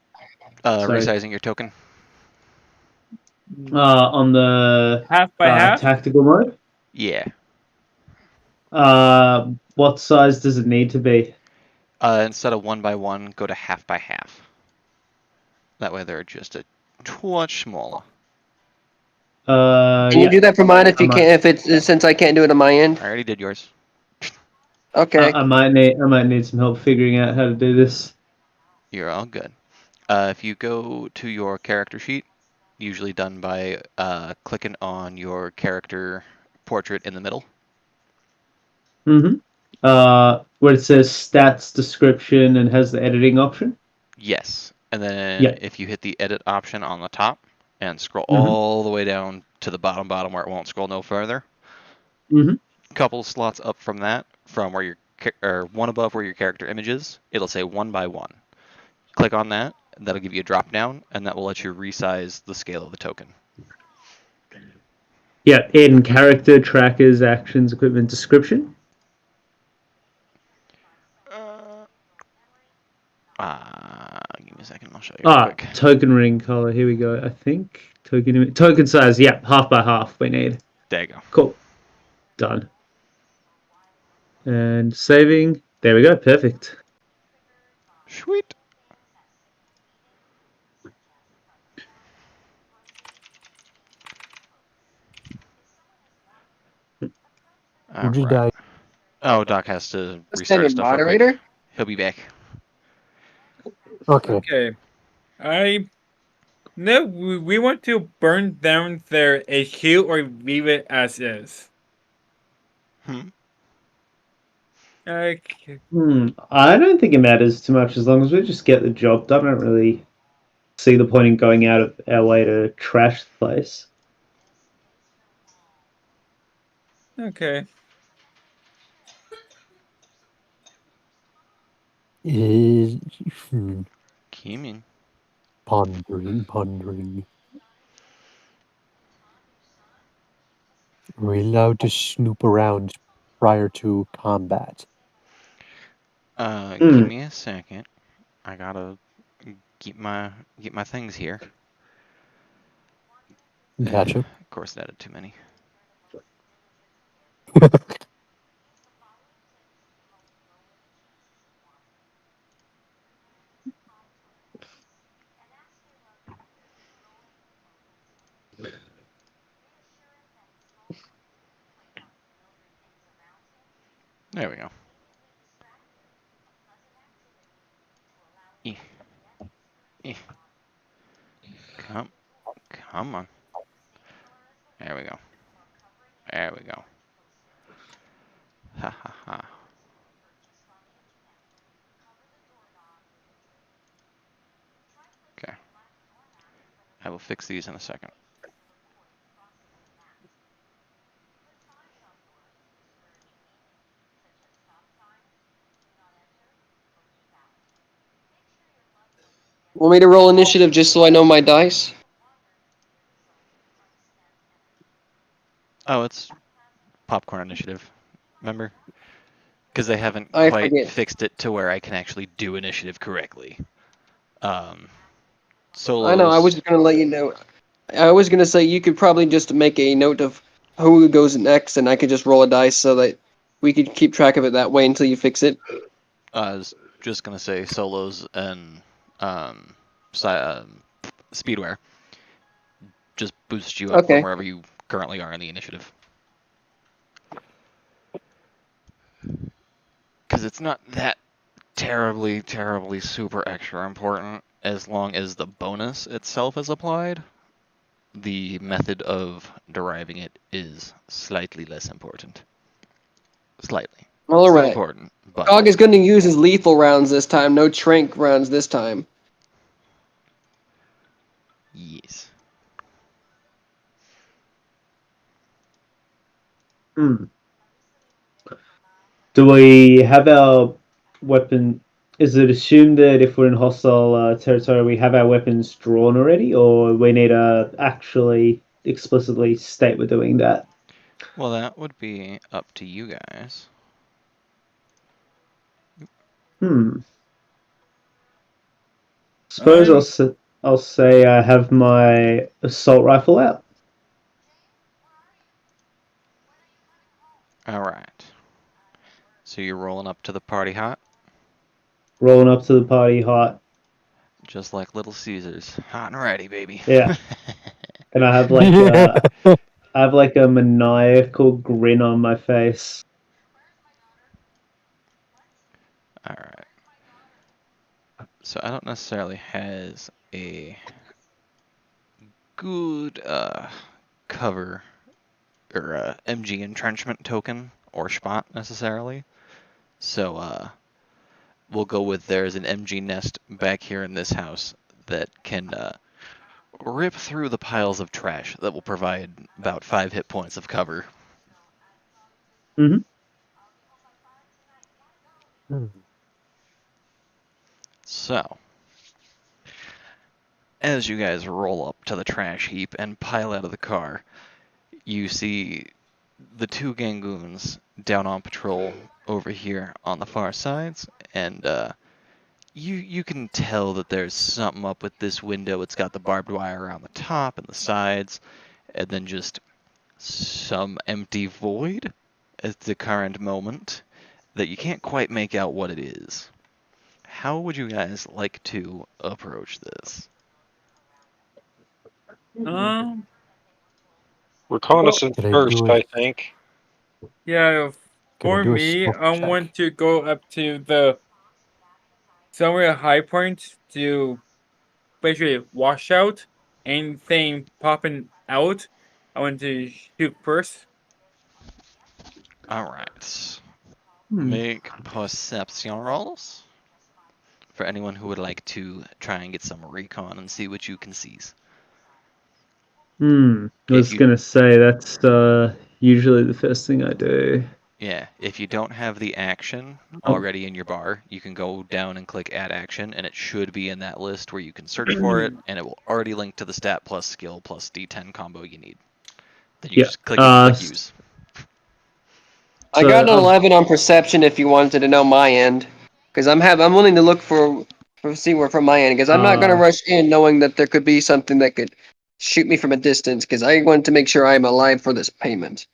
Sorry. Resizing your token. On the Half by half? tactical mode. Yeah. What size does it need to be? Instead of 1 by 1, go to half by half. That way they're just a twitch smaller. Can you do that for mine if you can't? If it's since I can't do it on my end. I already did yours. Okay. I might need some help figuring out how to do this. You're all good. If you go to your character sheet, usually done by clicking on your character portrait in the middle. Mm-hmm. Where it says stats description and has the editing option. Yes. And then if you hit the edit option on the top and scroll all the way down to the bottom where it won't scroll no further. Couple slots up from that, from where your or one above where your character image is, it'll say 1 by 1. Click on that, and that'll give you a drop down, and that will let you resize the scale of the token. Yeah, in character trackers, actions, equipment description. Give me a a second. I'll show you real quick. Token ring color. Here we go. I think token size. Yeah, half by half. We need. There you go. Cool. Done. And saving. There we go. Perfect. Sweet. Who'd you die? Oh, Doc has to Is that restart your stuff real quick. moderator? He'll be back. Okay. No, we want to burn down their HQ or leave it as is. Okay. I don't think it matters too much as long as we just get the job done. I don't really see the point in going out of our way to trash the place. Okay. Keeming. Pondering. Are we allowed to snoop around prior to combat? Give me a second. I gotta get my things here. Gotcha. Of course, it added too many. There we go. Come on. There we go. There we go. Ha ha ha. Okay. I will fix these in a second. Want me to roll initiative just so I know my dice? Oh, it's popcorn initiative. Remember? Because they haven't I quite forget. fixed it to where I can actually do initiative correctly. Solos. I know. I was just gonna let you know. I was gonna say you could probably just make a note of who goes next, and I could just roll a dice so that we could keep track of it that way until you fix it. I was just gonna say solos and speedwear just boost you up from wherever you currently are in the initiative. Because it's not that terribly super extra important as long as the bonus itself is applied. The method of deriving it is slightly less important. Slightly. All Still right. important, but Cog is going to use his lethal rounds this time. No trank rounds this time. yes. Do we have our weapon? Is it assumed that if we're in hostile territory, we have our weapons drawn already, or we need to actually explicitly state we're doing that? Well, that would be up to you guys. Suppose I'll say I have my assault rifle out. All right. So you're rolling up to the party hot? Rolling up to the party hot. Just like Little Caesars. Hot and ready, baby. Yeah. And I have like a maniacal grin on my face. All right. So I don't necessarily has a good cover or MG entrenchment token or spot necessarily. So we'll go with there's an MG nest back here in this house that can rip through the piles of trash that will provide about 5 hit points of cover. So, as you guys roll up to the trash heap and pile out of the car, you see the 2 Gangoons down on patrol over here on the far sides, and you can tell that there's something up with this window. It's got the barbed wire around the top and the sides, and then just some empty void at the current moment that you can't quite make out what it is. How would you guys like to approach this? Um, Reconnaissance Could I first, do it? I think. yeah, Could I for do a me, stealth I check? want to go up to the somewhere high point to basically wash out anything popping out. I want to shoot first. Alright. Hmm. Make perception rolls for anyone who would like to try and get some recon and see what you can seize. I was gonna say that's usually the first thing I do. Yeah, if you don't have the action already in your bar, you can go down and click add action, and it should be in that list where you can search for it, and it will already link to the stat plus skill plus D10 combo you need. Then you Yeah. just click use. I So got an I've- 11 on perception if you wanted to know my end, because I'm willing to look for see where from my end, because I'm not gonna rush in knowing that there could be something that could shoot me from a distance, because I want to make sure I'm alive for this payment.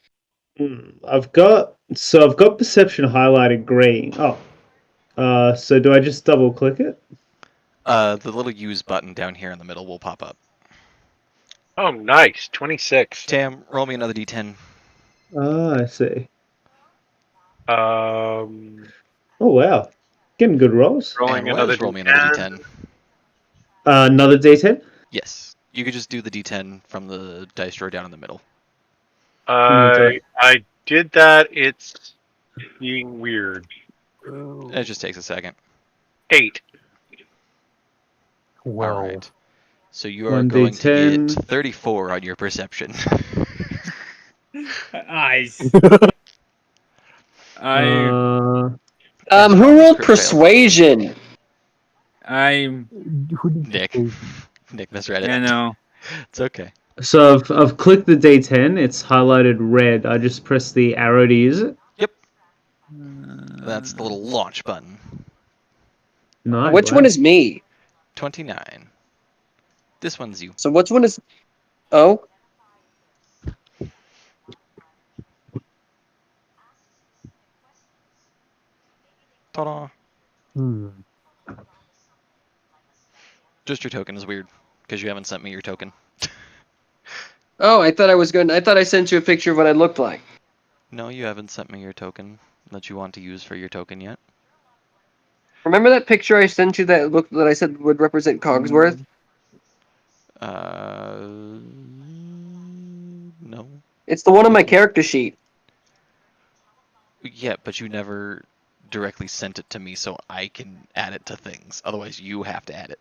I've got perception highlighted green. Oh, so do I just double click it? The little use button down here in the middle will pop up. Oh, nice. 26. Tam, roll me another D10. I see. Um, Oh wow, getting good rolls. rolling And another Wes, roll me another D10. D10. Another D10. Yes, you could just do the D10 from the dice drawer down in the middle. I did that. It's being weird. It just takes a second. 8. Well, All right. So you are going to get 34 on your perception. Nice. Who rolled persuasion? I'm Nick. Nick misread it. I know. It's okay. So I've clicked the D10. It's highlighted red. I just press the arrow to use it. Yep. That's the little launch button. Nice. Which one is me? 29. This one's you. So which one is? Oh. Ta-da. Hmm. Just your token is weird because you haven't sent me your token. Oh, I thought I sent you a picture of what I looked like. No, you haven't sent me your token that you want to use for your token yet. Remember that picture I sent you that I said would represent Cogsworth? No. It's the one on my character sheet. Yeah, but you never directly sent it to me so I can add it to things. Otherwise, you have to add it.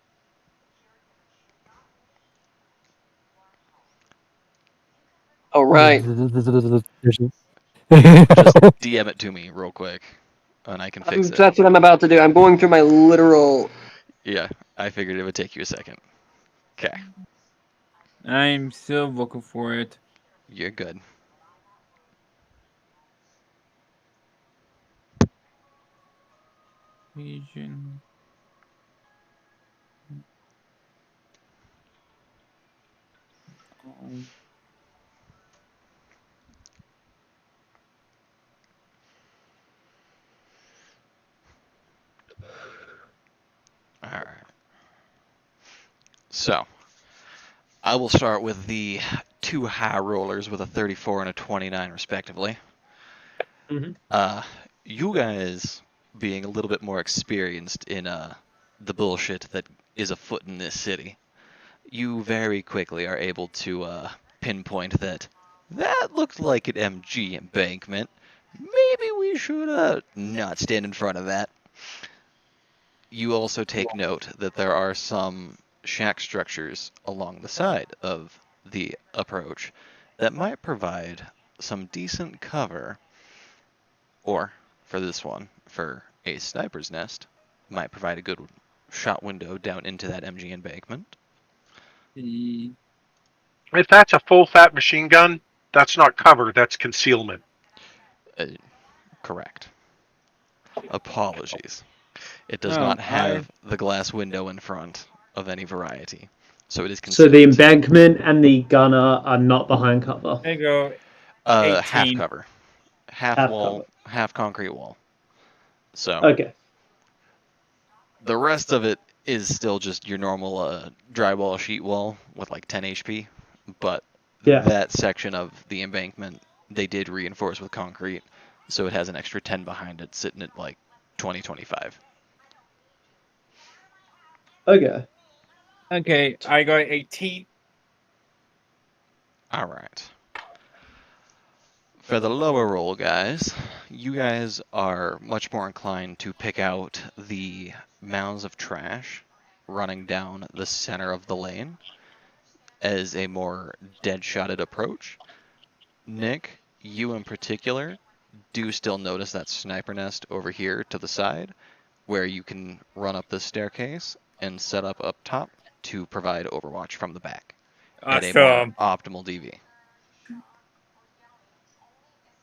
Oh, right. Just DM it to me real quick, and I can fix it. That's what I'm about to do. I'm going through my literal... Yeah, I figured it would take you a second. Okay. I'm still looking for it. You're good. Vision. Alright. So, I will start with the two high rollers with a 34 and a 29 respectively. You guys being a little bit more experienced in the bullshit that is afoot in this city, you very quickly are able to pinpoint that looked like an MG embankment. Maybe we should not stand in front of that. You also take note that there are some shack structures along the side of the approach that might provide some decent cover, or for this one, for a sniper's nest, might provide a good shot window down into that MG embankment. If that's a full fat machine gun, that's not cover, that's concealment. Correct. Apologies. It does not have the glass window in front of any variety, so it is So concealed. the embankment and the gunner are not behind cover. There you go. Half 18. cover, half Half wall, cover. half concrete wall. So Okay. the rest of it is still just your normal drywall sheet wall with like 10 HP, but Yeah. that section of the embankment they did reinforce with concrete, so it has an extra 10 behind it, sitting at like 20, 25. Okay. Okay, I got 18. All right. For the lower roll, guys, you guys are much more inclined to pick out the mounds of trash running down the center of the lane as a more dead-shotted approach. Nick, you in particular, do still notice that sniper nest over here to the side, where you can run up this staircase and set up top to provide overwatch from the back at a more Awesome. optimal DV.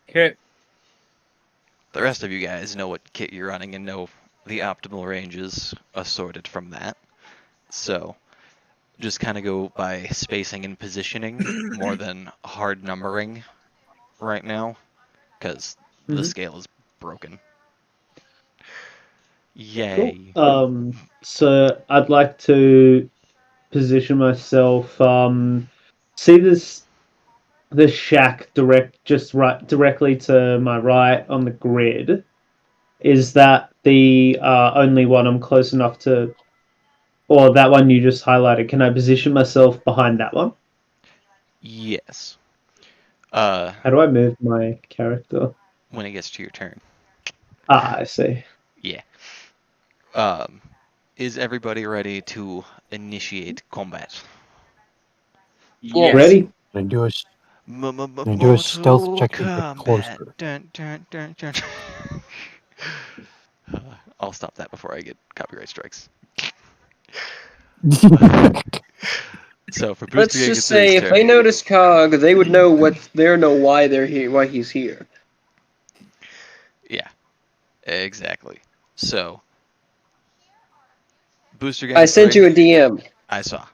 Okay. The rest of you guys know what kit you're running and know the optimal ranges assorted from that. So just kind of go by spacing and positioning more than hard numbering right now, because the scale is broken. Yay. Cool. So I'd like to position myself. See this shack directly to my right on the grid. Is that the only one I'm close enough to, or that one you just highlighted? Can I position myself behind that one? Yes. How do I move my character? When it gets to your turn. I see. Yeah. Is everybody ready to initiate combat? Yes. Ready? And do a Mortal stealth check to get Kombat. closer. Dun, dun, dun, dun. I'll stop that before I get copyright strikes. So for Booster Let's Gang just say if they notice Cog, they would know why they're here, why he's here. Yeah, exactly. So Booster Gang I sent 3, you a DM. I saw,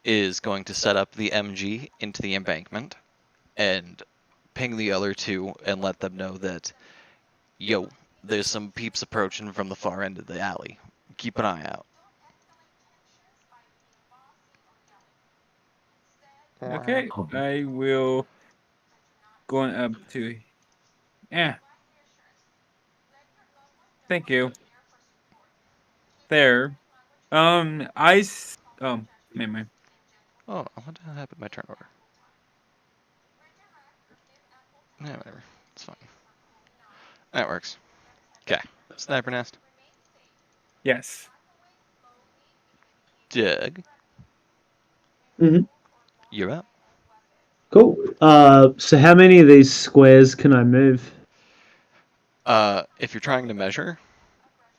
is going to set up the MG into the embankment and ping the other two and let them know that, yo, there's some peeps approaching from the far end of the alley. Keep an eye out. Okay, I will going up to. Yeah. Thank you. There. Never mind. Oh, what happened to my turn order? Yeah, whatever. It's fine. That works. Okay. Sniper nest. Yes. Doug. Mm-hmm. You're up. Cool. So how many of these squares can I move? If you're trying to measure,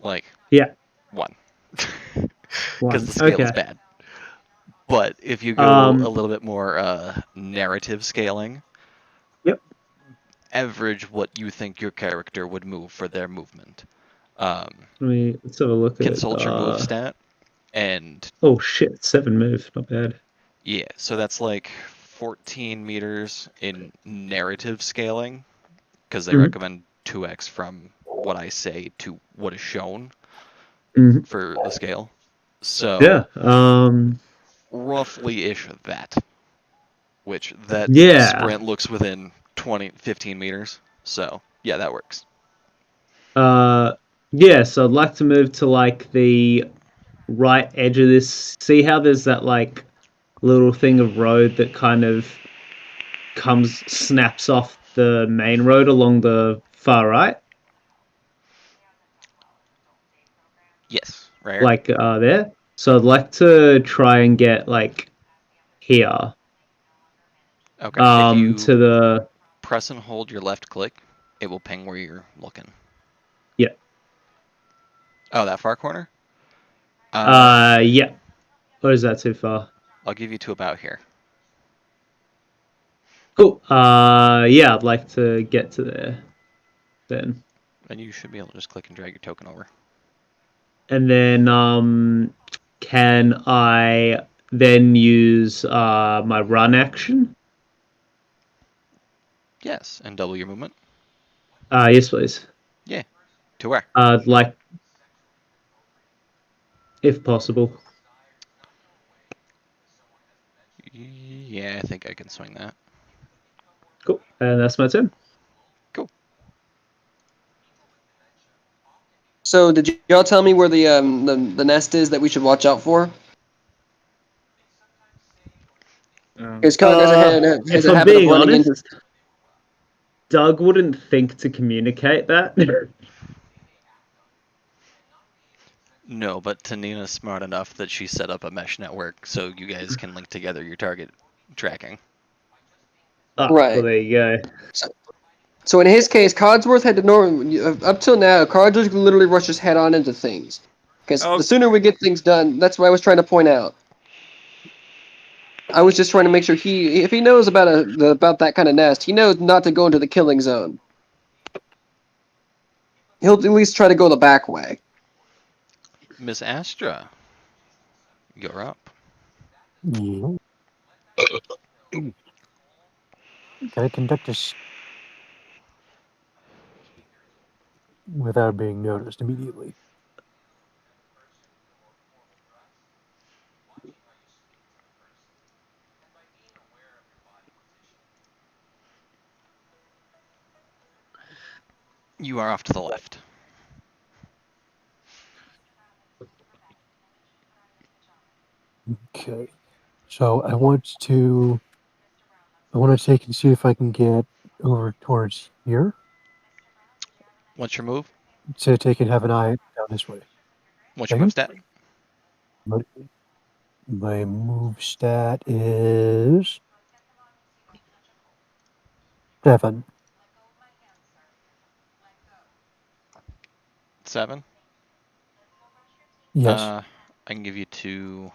like, Yeah. one. One. Because the scale is Okay. bad. But if you go a little bit more narrative scaling, Yep. average what you think your character would move for their movement. Let's have a look at Consult your move stat, and oh shit, 7 move, not bad. yeah, so that's like 14 meters in narrative scaling, because they recommend 2x from what I say to what is shown for the scale. So yeah, roughly-ish that, which that sprint looks within 15 meters. So yeah, that works. Yeah, so I'd like to move to like the right edge of this. See how there's that like little thing of road that kind of snaps off the main road along the far right? Yes, right here. Like there. So I'd like to try and get like here. Okay. If you to the press and hold your left click, it will ping where you're looking. yeah. Oh, that far corner? Yeah. Or is that too far? I'll give you to about here. Cool. Yeah, I'd like to get to there then. And you should be able to just click and drag your token over. And then can I then use my run action? Yes, and double your movement. Yes, please. Yeah. To where? Like, if possible. Yeah, I think I can swing that. Cool. And that's my turn. Cool. So did y'all tell me where the nest is that we should watch out for? Because Cog has If a I'm habit of being running into. honest, Doug wouldn't think to communicate that. No, but Tanina's smart enough that she set up a mesh network so you guys can link together your target tracking. Well, Right. there you go. So in his case, Codsworth had to up till now, Codsworth literally rushes head on into things. Because the sooner we get things done, that's what I was trying to point out. I was just trying to make sure if he knows about about that kind of nest, he knows not to go into the killing zone. He'll at least try to go the back way. Miss Astra, you're up. Yeah. Can I conduct this without being noticed immediately? You are off to the left. Okay. So I want to take and see if I can get over towards here. What's your move? To take and have an eye down this way. What's your move stat? My move stat is 7. 7? Yes. I can give you 2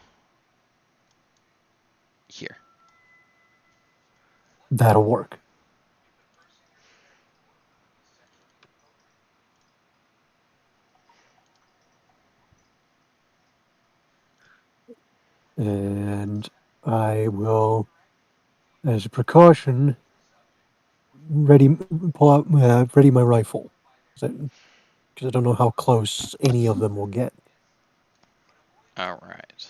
here. That'll work. And I will, as a precaution, ready my rifle, because I don't know how close any of them will get. All right.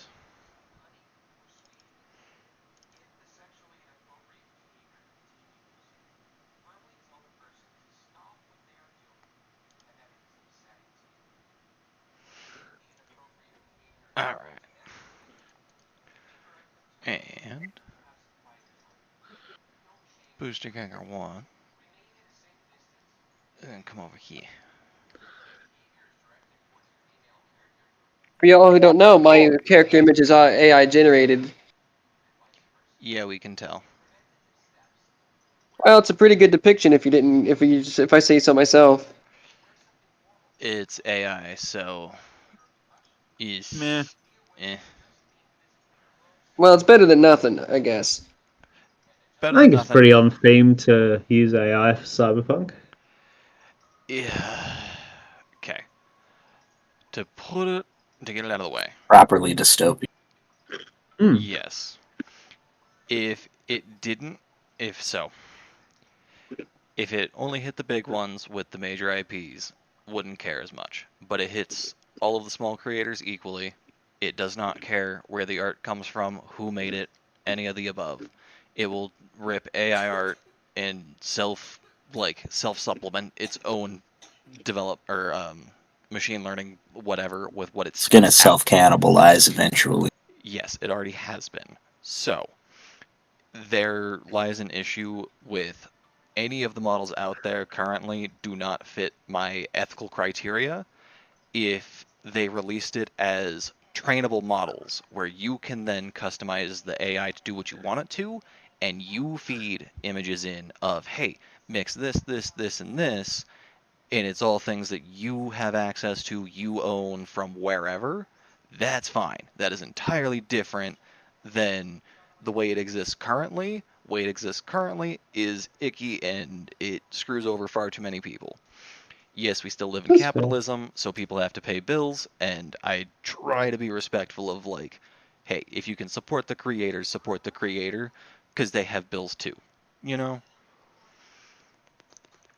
All right. And booster Geiger 1. And then come over here. For y'all who don't know, my character image is AI generated. Yeah, we can tell. Well, it's a pretty good depiction if I say so myself. It's AI, so Meh. eh. Well, it's better than nothing, I guess. Better I than think it's nothing. pretty on theme to use AI for Cyberpunk. Yeah. Okay. To get it out of the way. Properly dystopian. Yes. If it didn't, if it only hit the big ones with the major IPs, wouldn't care as much. But it hits all of the small creators equally. It does not care where the art comes from, who made it, any of the above. It will rip AI art and self-supplement its own machine learning whatever with what it It's gonna spits out. self-cannibalize eventually. Yes, it already has been. So there lies an issue with any of the models out there currently do not fit my ethical criteria. If they released it as trainable models where you can then customize the AI to do what you want it to, and you feed images in of, hey, mix this, and this, and it's all things that you have access to, you own from wherever, that's fine. That is entirely different than the way it exists currently. The way it exists currently is icky and it screws over far too many people. Yes, we still live in That's fair. capitalism, so people have to pay bills, and I try to be respectful of, like, hey, if you can support the creators, support the creator, because they have bills too, you know?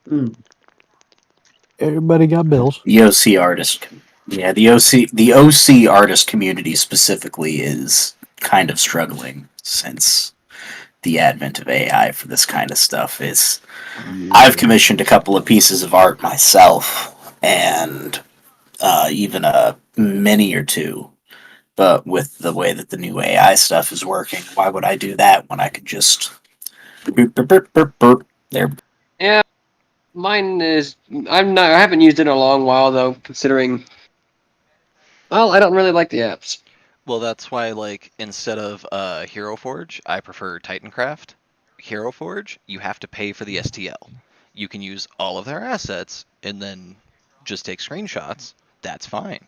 Mm. Everybody got bills. The OC artist, yeah, the OC artist community specifically is kind of struggling since the advent of AI for this kind of stuff. Is I've commissioned a couple of pieces of art myself, and even a mini or two. But with the way that the new AI stuff is working, why would I do that when I could just boop, boop, boop, boop, boop. There? Yeah, mine is. I haven't used it in a long while though, considering. Well, I don't really like the apps. Well, that's why, like, instead of Hero Forge, I prefer Titancraft. Hero Forge, you have to pay for the STL. You can use all of their assets and then just take screenshots. That's fine.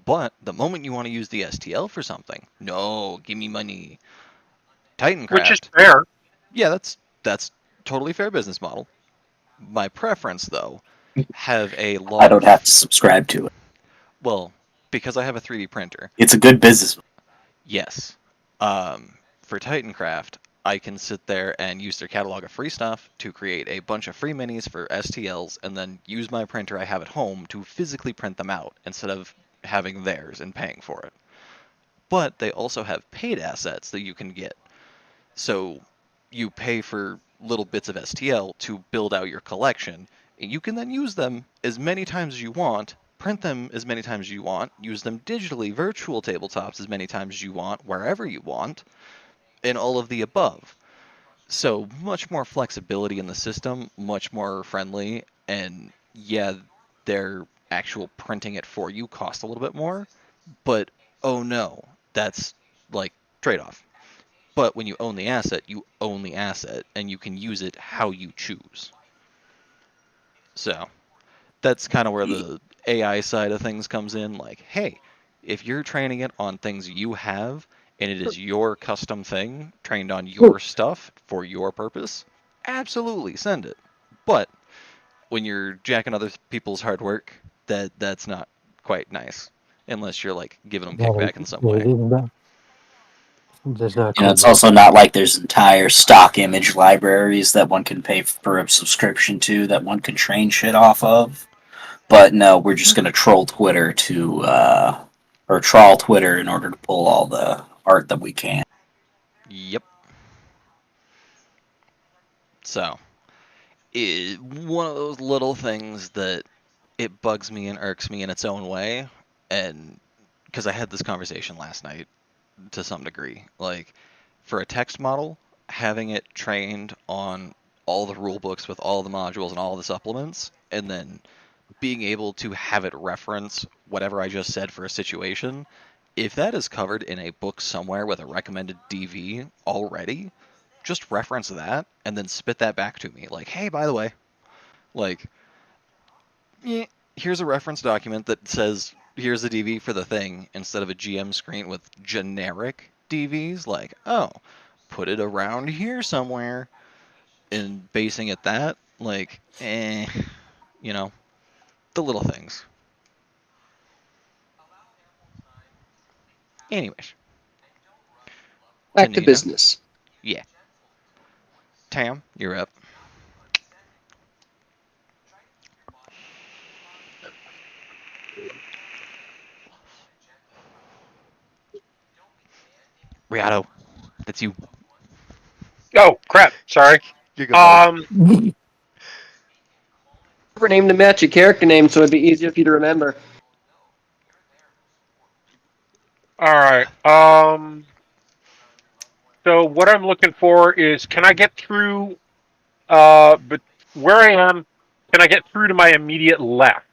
But the moment you want to use the STL for something, no, give me money. Which is Titancraft, fair. yeah, that's totally fair business model. My preference, though, have a I lot don't have to of, subscribe to it. well, because I have a 3D printer. It's a good business. Yes. For Titancraft, I can sit there and use their catalog of free stuff to create a bunch of free minis for STLs, and then use my printer I have at home to physically print them out instead of having theirs and paying for it. But they also have paid assets that you can get. So you pay for little bits of STL to build out your collection, and you can then use them as many times as you want, print them as many times as you want, use them digitally, virtual tabletops as many times as you want, wherever you want, and all of the above. So much more flexibility in the system, much more friendly, and yeah, their actual printing it for you costs a little bit more, but oh no, that's like trade-off. But when you own the asset, you own the asset, and you can use it how you choose. So that's kind of where the AI side of things comes in. Like, hey, if you're training it on things you have, and it is your custom thing, trained on your stuff for your purpose, absolutely send it. But when you're jacking other people's hard work, that's not quite nice, unless you're like giving them kickback in some way. That's not You know, cool, it's man. also not like there's entire stock image libraries that one can pay for a subscription to that one can train shit off of. But no, we're just gonna troll Twitter or trawl Twitter in order to pull all the art that we can. Yep. So, one of those little things that it bugs me and irks me in its own way, and because I had this conversation last night to some degree, like for a text model, having it trained on all the rule books with all the modules and all the supplements, and then being able to have it reference whatever I just said for a situation, if that is covered in a book somewhere with a recommended DV already, just reference that and then spit that back to me. Like, hey, by the way, like, here's a reference document that says here's the DV for the thing instead of a GM screen with generic DVs. Like, oh, put it around here somewhere, and basing it that, like, you know, the little things. Anyways, Back to Tanina, business. yeah. Tam, you're up. Riato, that's you. Oh crap! Sorry. You're good, buddy. Um. Name to match your character name, so it'd be easier for you to remember. All right. So what I'm looking for is, can I get through? But where I am, can I get through to my immediate left?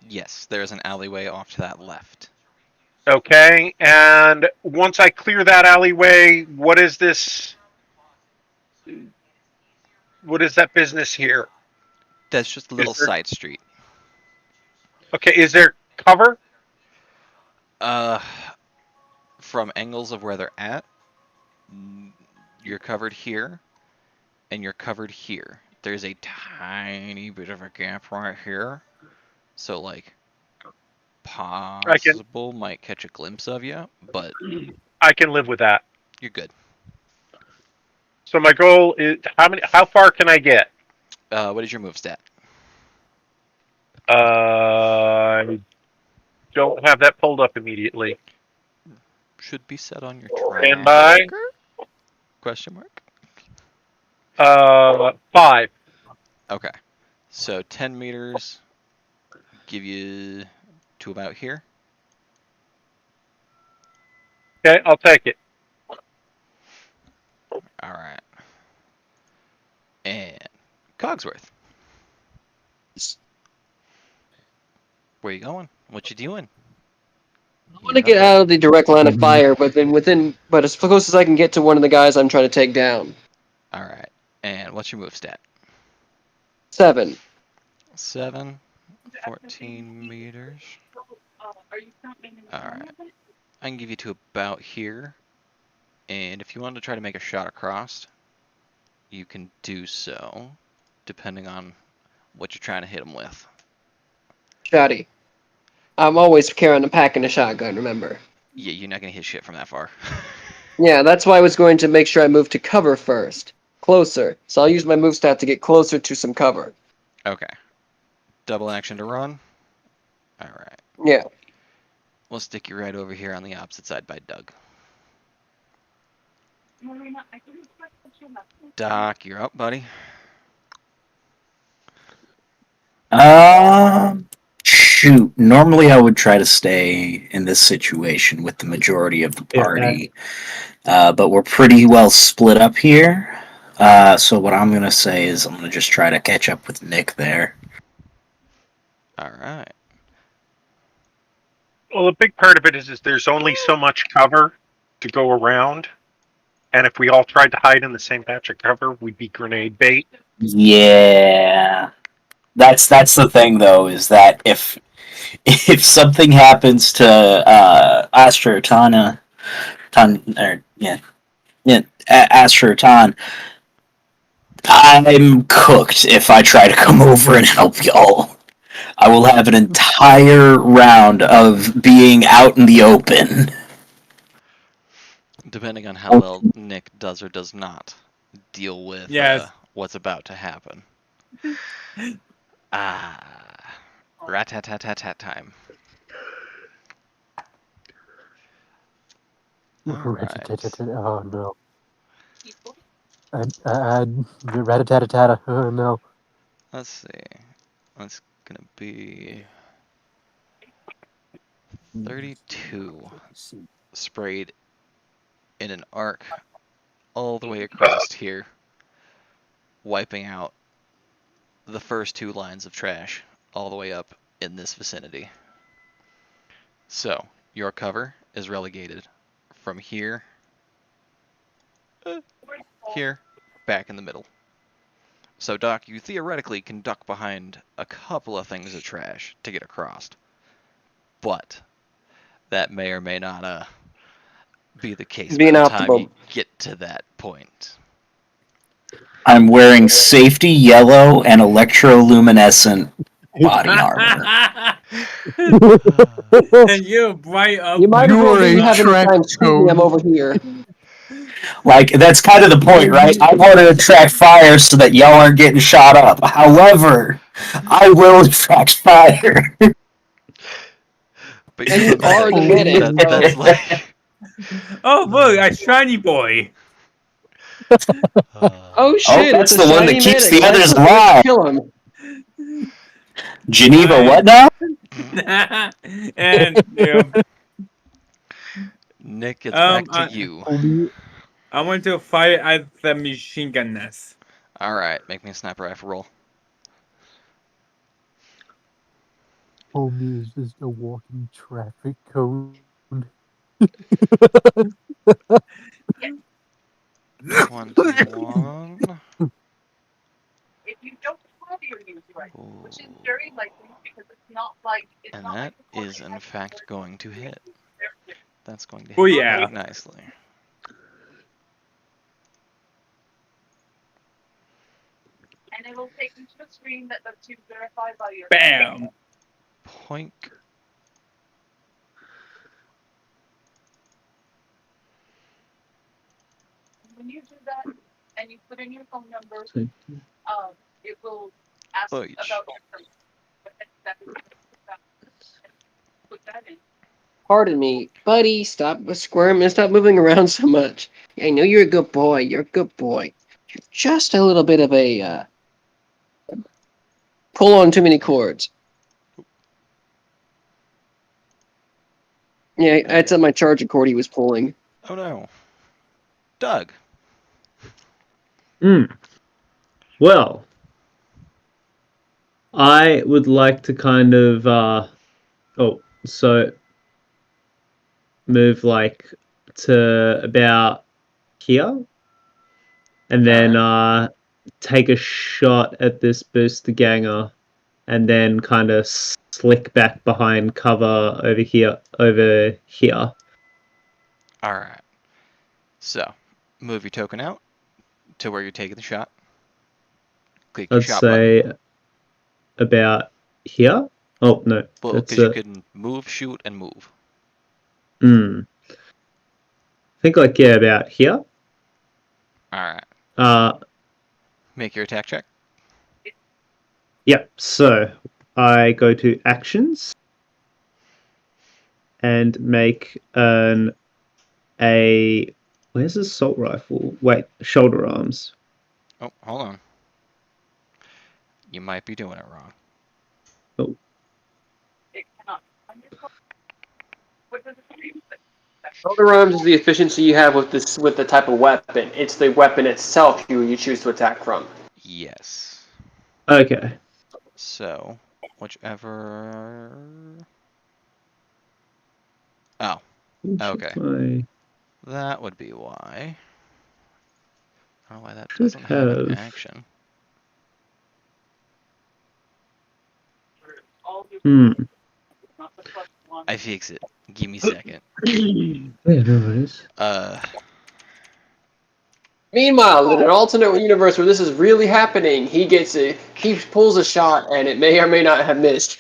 Yes, there's an alleyway off to that left. Okay. And once I clear that alleyway, what is this? What is that business here? That's just a Is little there? side street. Okay. Is there cover? Uh, from angles of where they're at, you're covered here, and you're covered here. There's a tiny bit of a gap right here. So like I can possible might catch a glimpse of you, but I can live with that. you're good. So my goal is how far can I get? What is your move stat? I don't have that pulled up immediately. Should be set on your Stand by. tracker? Question mark. 5. Okay. So 10 meters give you to about here. Okay, I'll take it. All right. And Cogsworth, where you going? What you doing? I want to get out of the direct line of fire, but as close as I can get to one of the guys I'm trying to take down. All right. And what's your move stat? 7. 7. 14 meters. All right. I can give you to about here. And if you want to try to make a shot across, you can do so, depending on what you're trying to hit him with. Shoddy. I'm always carrying a pack and a shotgun, remember? Yeah, you're not going to hit shit from that far. Yeah, that's why I was going to make sure I move to cover first. Closer. So I'll use my move stat to get closer to some cover. Okay. Double action to run. All right. Yeah. We'll stick you right over here on the opposite side by Doug. Doc, you're up, buddy. Shoot. Normally, I would try to stay in this situation with the majority of the party, but we're pretty well split up here. So what I'm gonna say is I'm gonna just try to catch up with Nick there. All right. Well, a big part of it is there's only so much cover to go around, and if we all tried to hide in the same patch of cover, we'd be grenade bait. Yeah, that's the thing though, is that if something happens to Astra Tana, Astra Tan, I'm cooked if I try to come over and help y'all. I will have an entire round of being out in the open. Depending on how well Nick does or does not deal with Yes. what's about to happen. Rat-tat-tat-tat-tat time. All right. Oh no. And rat-a-tat-a-tat. Oh no. Let's see. That's gonna be 32 sprayed in an arc all the way across here, wiping out the first 2 lines of trash all the way up in this vicinity. So, your cover is relegated from here, here, back in the middle. So, Doc, you theoretically can duck behind a couple of things of trash to get across. But that may or may not be the case by the time you get to that point. I'm wearing safety yellow and electroluminescent body armor. And you bright up. You might as well be having a time shooting them over here. Like, that's kind of the point, right? I want to attract fire so that y'all aren't getting shot up. However, I will attract fire. But And you are the medic. That's like... Oh, look, a shiny boy. Oh shit, that's it's a the one that shiny keeps medic. the others Let's alive. kill him. Geneva, what now? And Nick, it's back to you. I want to fire at the machine gun nest. Alright, make me a sniper rifle roll. Homie is just a walking traffic cone. 21. If you don't have your use rifle, which is very likely because it's not like and that is in fact going to hit. That's going to hit quite nicely. And it will take you to a screen that lets you verify by your bam. Hoink. When you do that and you put in your phone number, it will ask Oich. about your person. Put that in. Pardon me, buddy. Stop squirming. Stop moving around so much. I know you're a good boy. You're a good boy. You're just a little bit of a pull on too many cords. Yeah, that's my charging cord he was pulling. Oh no. Doug. Well, I would like to kind of move like to about here, and then take a shot at this booster ganger, and then kind of slick back behind cover over here. Alright. So, move your token out to where you're taking the shot. Click your I'd shot say button. about here. Oh no, Well, that's because you can move, shoot, and move. I think like about here. Alright. Make your attack check. Yep. So I go to actions and make a where's the assault rifle? Wait, shoulder arms. Oh, hold on. You might be doing it wrong. Oh. It cannot. What does it mean? Shoulder arms is the efficiency you have with the type of weapon. It's the weapon itself you choose to attack from. Yes. Okay. So, whichever... Oh. Okay. That would be why. I don't know why that doesn't have an action. I fix it. Give me a second. Yeah, no worries. Meanwhile, in an alternate universe where this is really happening, he pulls a shot and it may or may not have missed.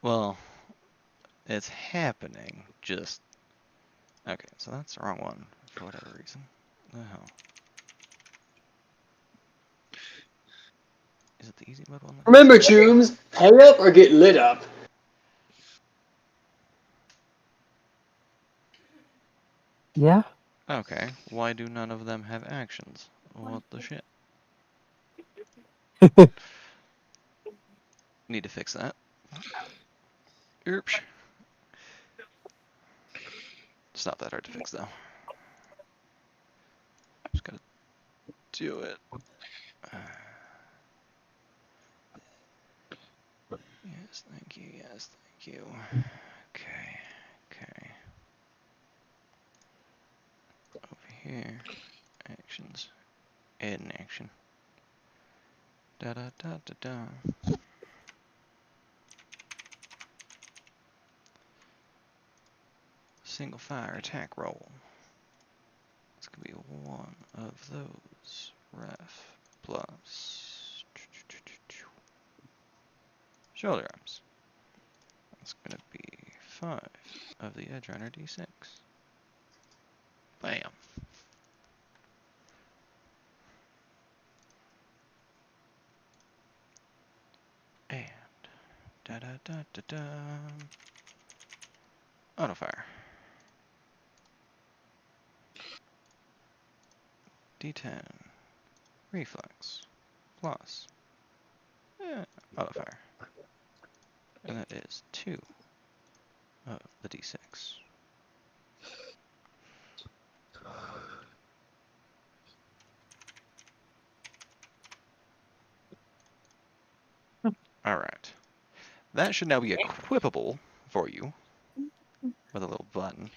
Well, it's happening. Just okay. So that's the wrong one for whatever reason. The hell. Is it the easy mode one? Remember, Chooms, pay up or get lit up. Yeah. Okay. Why do none of them have actions? What the shit? Need to fix that. Oops. It's not that hard to fix though. Just gotta do it. Yes, thank you. Yes, thank you. Okay. Okay. Over here. Actions. Add an action. Da da da da da. Single fire attack roll. It's gonna be one of those. Ref plus shoulder arms. That's gonna be 5 of the Edge Runner D6. Bam. And da da da da da. Auto fire. D10. Reflex. Plus. Auto fire. And that is 2 of the D6. Alright. That should now be equipable for you with a little button.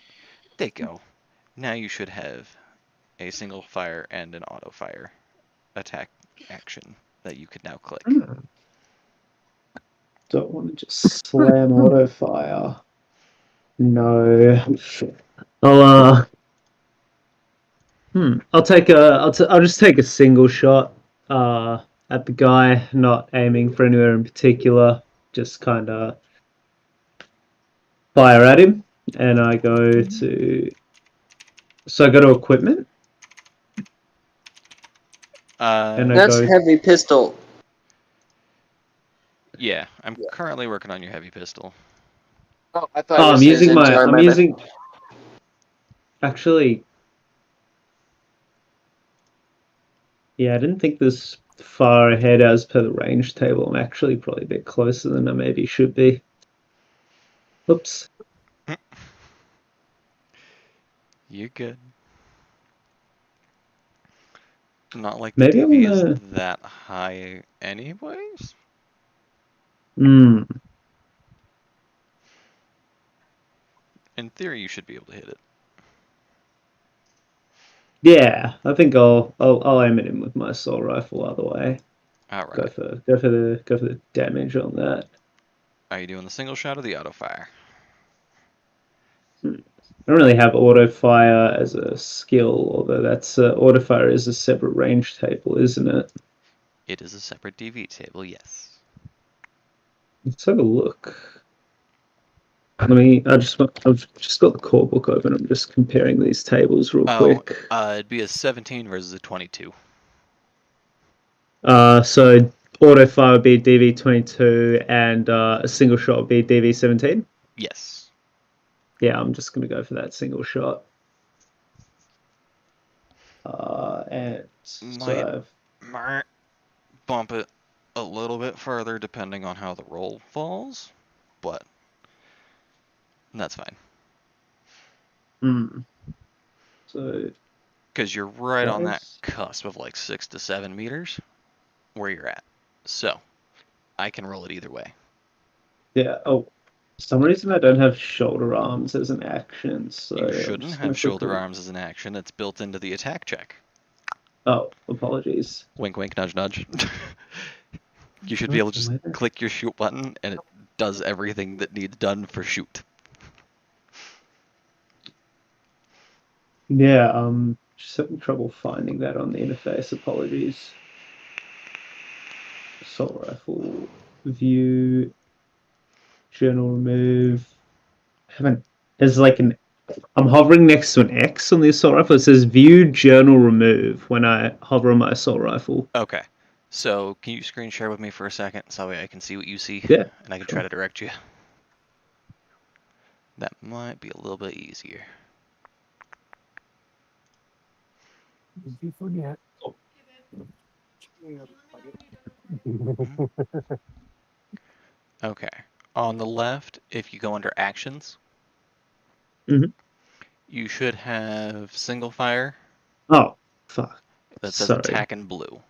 There you go. Now you should have a single fire and an auto fire attack action that you could now click. Don't want to just slam auto fire. No. I'll I'll just take a single shot at the guy, not aiming for anywhere in particular, just kind of fire at him, and I go to. So I go to equipment, and I That's go. heavy pistol. Yeah, I'm currently working on your heavy pistol. Oh, I thought Oh, you I'm said using my. time, I'm my bad. using. Actually, yeah, I didn't think this far ahead as per the range table. I'm actually probably a bit closer than I maybe should be. Oops. You're good. Not like the Maybe I'm DV is gonna. that high anyways. Hmm. In theory, you should be able to hit it. Yeah, I think I'll aim at him with my assault rifle either way. All Go right. for the damage on that. Are you doing the single shot or the auto fire? I don't really have auto fire as a skill, although that's auto fire is a separate range table, isn't it? It is a separate DV table, yes. Let's have a look. I've just got the core book open. I'm just comparing these tables real quick. It'd be a 17 versus a 22. So auto fire would be DV22, and a single shot would be DV17. Yes. Yeah, I'm just gonna go for that single shot. And so Might bump it a little bit further depending on how the roll falls, but that's fine. So because you're right on that is... cusp of like 6 to 7 meters where you're at. So I can roll it either way. Yeah. Oh, for some reason I don't have shoulder arms as an action. So you shouldn't have shoulder arms as an action. It's built into the attack check. Oh, apologies. Wink, wink, nudge, nudge. You should be able to just click your shoot button and it does everything that needs done for shoot. Yeah, just having trouble finding that on the interface. Apologies. Assault rifle view, journal remove. There's like an. I'm hovering next to an X on the assault rifle. It says view journal remove when I hover on my assault rifle. Okay. So can you screen share with me for a second so that way I can see what you see? Yeah. And I can try to direct you. That might be a little bit easier. You forget. Okay. On the left, if you go under actions, you should have single fire. Oh, fuck. That says attack in blue.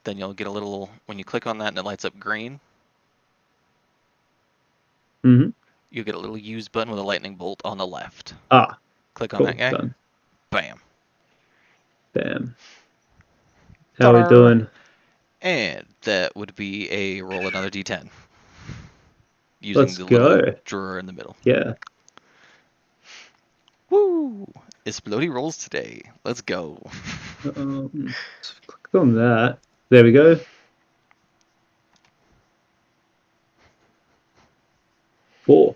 Then you'll get a little, when you click on that and it lights up green, you'll get a little use button with a lightning bolt on the left. Click on that guy. Done. Bam. Bam. How are we doing? And that would be a roll another d10. Using Let's the go. little drawer in the middle. Yeah. Woo! Explodey rolls today. Let's go. Let's click on that. There we go. Four.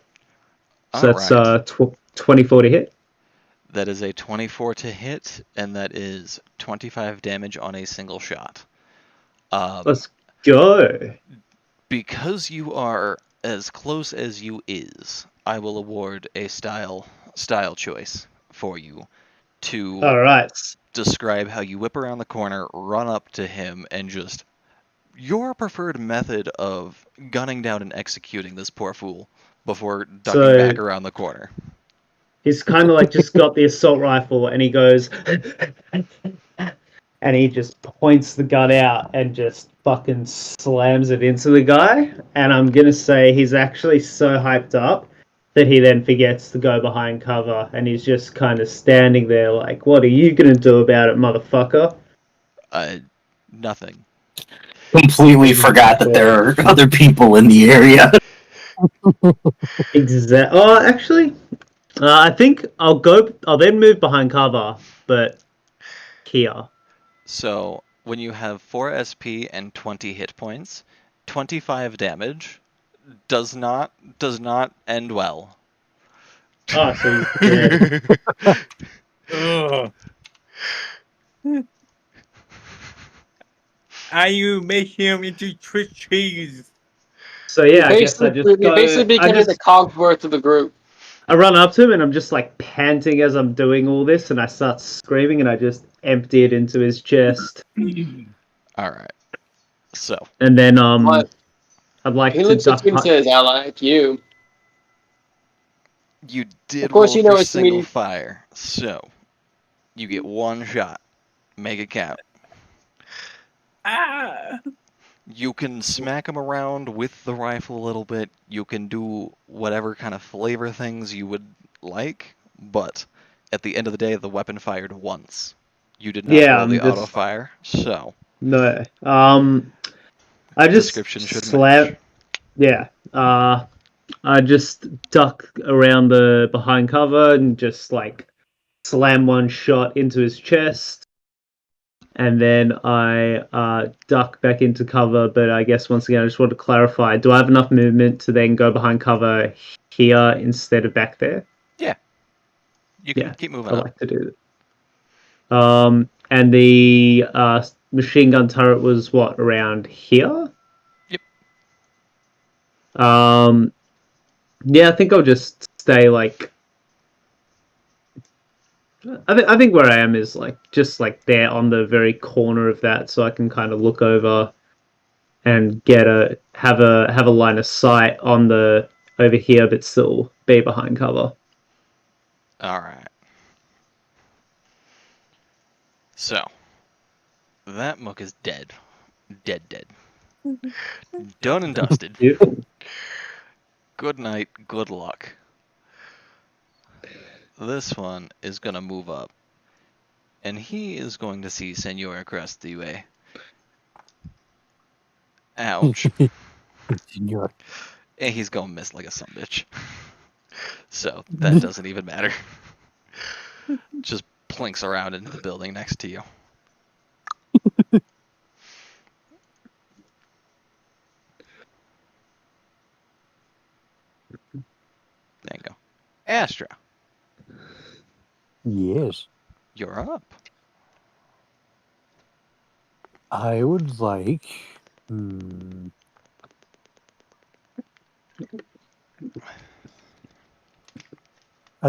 So that's 24 to hit. That is a 24 to hit, and that is 25 damage on a single shot. Let's go. Because you are as close as you is, I will award a style choice for you to describe how you whip around the corner, run up to him, and just your preferred method of gunning down and executing this poor fool before ducking back around the corner. He's kind of like just got the assault rifle and he goes and he just points the gun out and just fucking slams it into the guy. And I'm going to say he's actually so hyped up that he then forgets to go behind cover and he's just kind of standing there like, what are you going to do about it, motherfucker? Nothing. Completely forgot that there are other people in the area. Exactly. Oh, actually, I think I'll then move behind cover, but Kia. So when you have 4 SP and 20 hit points, 25 damage does not end well. Oh, so he's dead. Ugh. And you make him into Swiss cheese. So yeah, I guess I just You're go. basically becoming the Cogsworth of the group. I run up to him and I'm just like panting as I'm doing all this, and I start screaming and I just empty it into his chest. All right. So. And then But I'd like he to looks at duck. you and says, "I like you." You did Of course, roll you know for it's single me. fire, so you get 1 shot. Make it count. Ah. You can smack him around with the rifle a little bit. You can do whatever kind of flavor things you would like, but at the end of the day, the weapon fired once. You did not roll the auto fire, so no. I just description should match. Yeah. I just duck around the behind cover and just like slam 1 shot into his chest. And then I duck back into cover, but I guess once again I just want to clarify: do I have enough movement to then go behind cover here instead of back there? Yeah. You can keep moving I up. like to do that. And the machine gun turret was what, around here? Yep. Yeah, I think I'll just stay like. I think where I am is like just like there on the very corner of that, so I can kind of look over and have a line of sight on the over here, but still be behind cover. All right. So that mook is dead. Dead. Done and dusted. Good night, good luck. This one is gonna move up, and he is going to see Senor across the way. Ouch. Senor. And he's gonna miss like a sumbitch. So that doesn't even matter. Just plinks around into the building next to you. There you go. Astra. Yes. You're up. I would like. I'd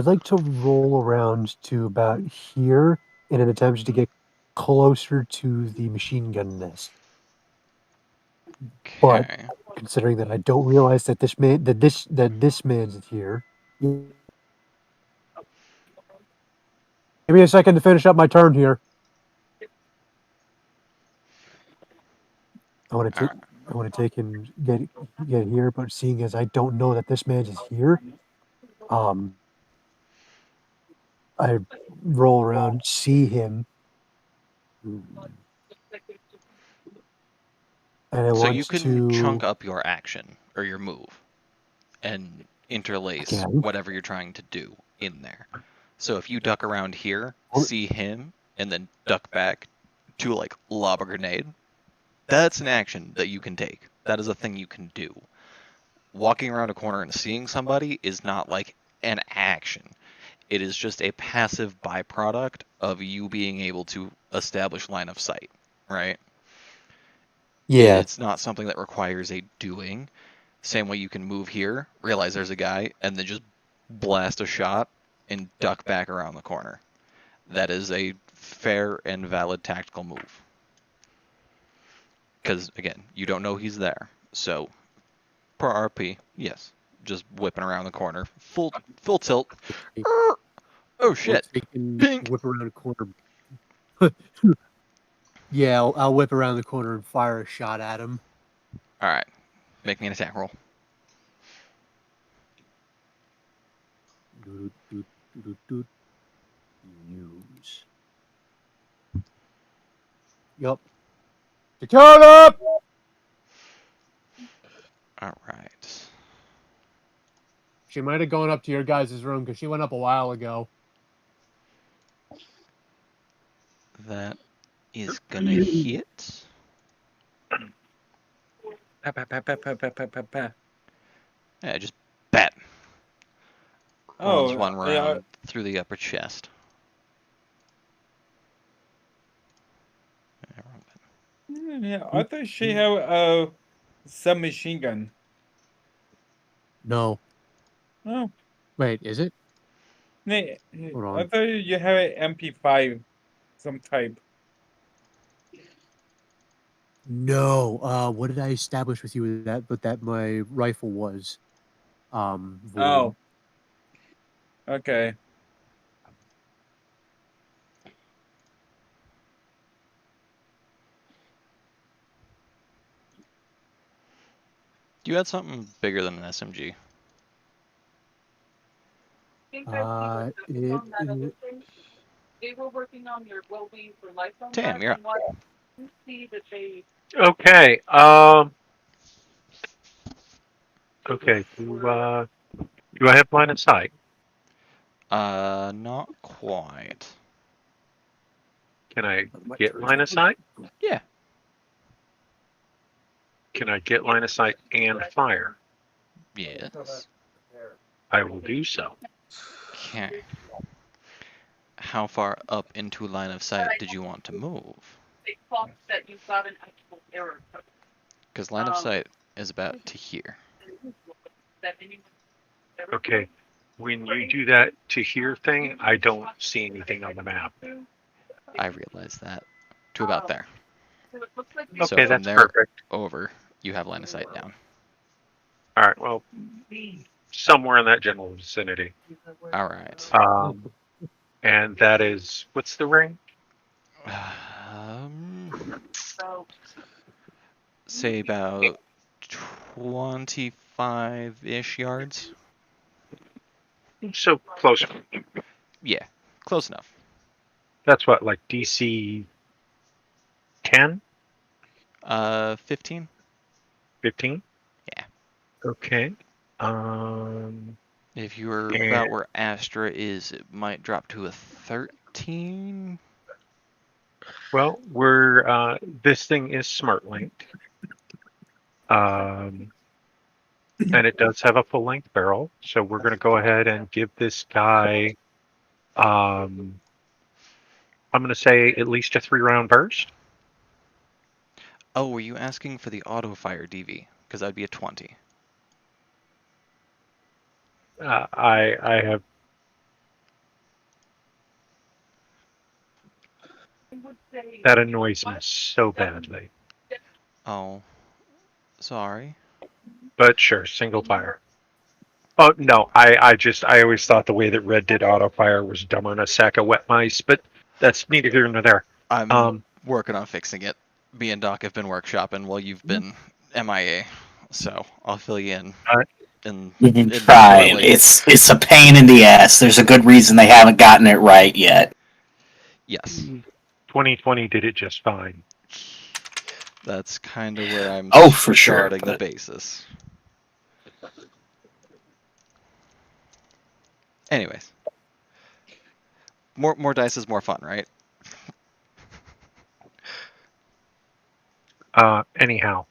like to roll around to about here in an attempt to get closer to the machine gun nest. But Okay. considering that I don't realize that this man's here. Give me a second to finish up my turn here. I want to take and get here, but seeing as I don't know that this man is here, I roll around, see him, and I So want you can chunk up your action or your move and interlace whatever you're trying to do in there. So if you duck around here, see him, and then duck back to like lob a grenade, that's an action that you can take. That is a thing you can do. Walking around a corner and seeing somebody is not like an action. It is just a passive byproduct of you being able to establish line of sight, right? Yeah. It's not something that requires a doing. Same way you can move here, realize there's a guy, and then just blast a shot and duck back around the corner. That is a fair and valid tactical move. Because, again, you don't know he's there. So, per RP, yes. Just whipping around the corner. Full tilt. Oh, shit. Pink. Whip around the corner. Yeah, I'll whip around the corner and fire a shot at him. All right. Make me an attack roll. Use. Yup. Secure up! All right. She might have gone up to your guys' room because she went up a while ago. That is gonna hit. Pa, pa, pa, pa, pa, pa, pa, pa, pa. Yeah, just bat. Runs Oh, one yeah. round through the upper chest. Yeah, I thought she had a submachine gun. No. Oh, Wait, is it? nee, Hold I on. thought you have an MP5, some type. No. What did I establish with you with that? But that my rifle was void. Oh, okay. You had something bigger than an SMG. They were working on your well-being for life on Damn, that, you're and what you see that they Okay. Okay. Do I have line of sight? Not quite. Can I get line of sight? Yeah. Can I get line of sight and fire? Yes. I will do so. Okay. How far up into line of sight did you want to move? clock that you've got an actual error code. Because line of sight is about to here. That anyone ever Okay. When you do that to here thing, I don't see anything on the map. I realize that. To about there. So it looks like So Okay, from that's there perfect. over, you have line of sight down. All right. Well, somewhere in that general vicinity. All right. And that is what's the ring? Say about 25-ish yards. So close. Yeah, close enough. That's what, like DC 10? 15? 15? Yeah. Okay. If you were about where Astra is, it might drop to a 13. Well, we're this thing is smart linked. And it does have a full length barrel, so we're going to go ahead and give this guy I'm going to say at least a 3-round burst. Oh, were you asking for the auto fire DV? Because that'd be a 20. I have. That annoys me so badly. Oh, sorry. But sure, single fire. Oh no, I always thought the way that Red did auto fire was dumber than a sack of wet mice, but that's neither here nor there. I'm working on fixing it. Me and Doc have been workshopping while you've been MIA, so I'll fill you in. You can try. It's a pain in the ass. There's a good reason they haven't gotten it right yet. Yes. 2020 did it just fine. That's kind of where I'm for sure, starting the but- basis. Anyways. More dice is more fun, right? Anyhow.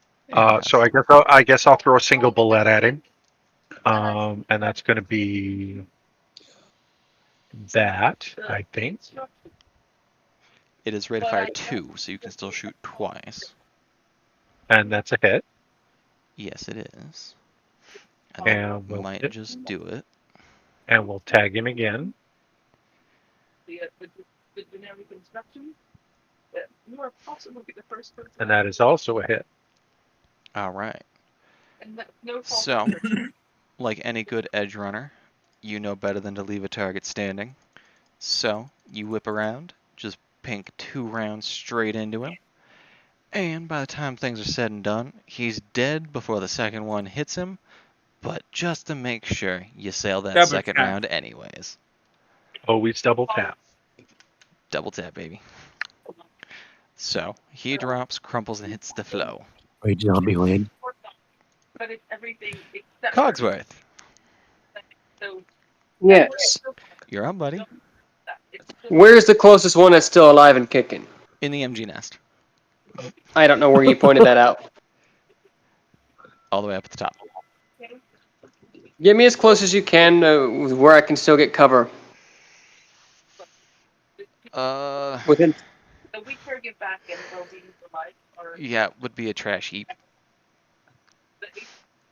So I guess I'll throw a single bullet at him. And that's going to be that, I think. It is rate of fire 2, so you can still shoot twice. And that's a hit. Yes, it is. And we might just do it. And we'll tag him again. The generic instructions. You are possibly the first person. And that is also a hit. All right. And no So, like any good edge runner, you know better than to leave a target standing. So, you whip around, just pink 2 rounds straight into him. And by the time things are said and done, he's dead before the second one hits him. But just to make sure, you sail that Double second tap. round anyways. Always double tap. Double tap, baby. So, he drops, crumples, and hits the flow. Wait, Zombieland. But it's everything except Cogsworth. So Yes. You're on, buddy. Where's the closest one that's still alive and kicking? In the MG nest. I don't know where you pointed that out. All the way up at the top. Get me as close as you can where I can still get cover. Within. So we can get back and we'll be the light or Yeah, it would be a trash heap.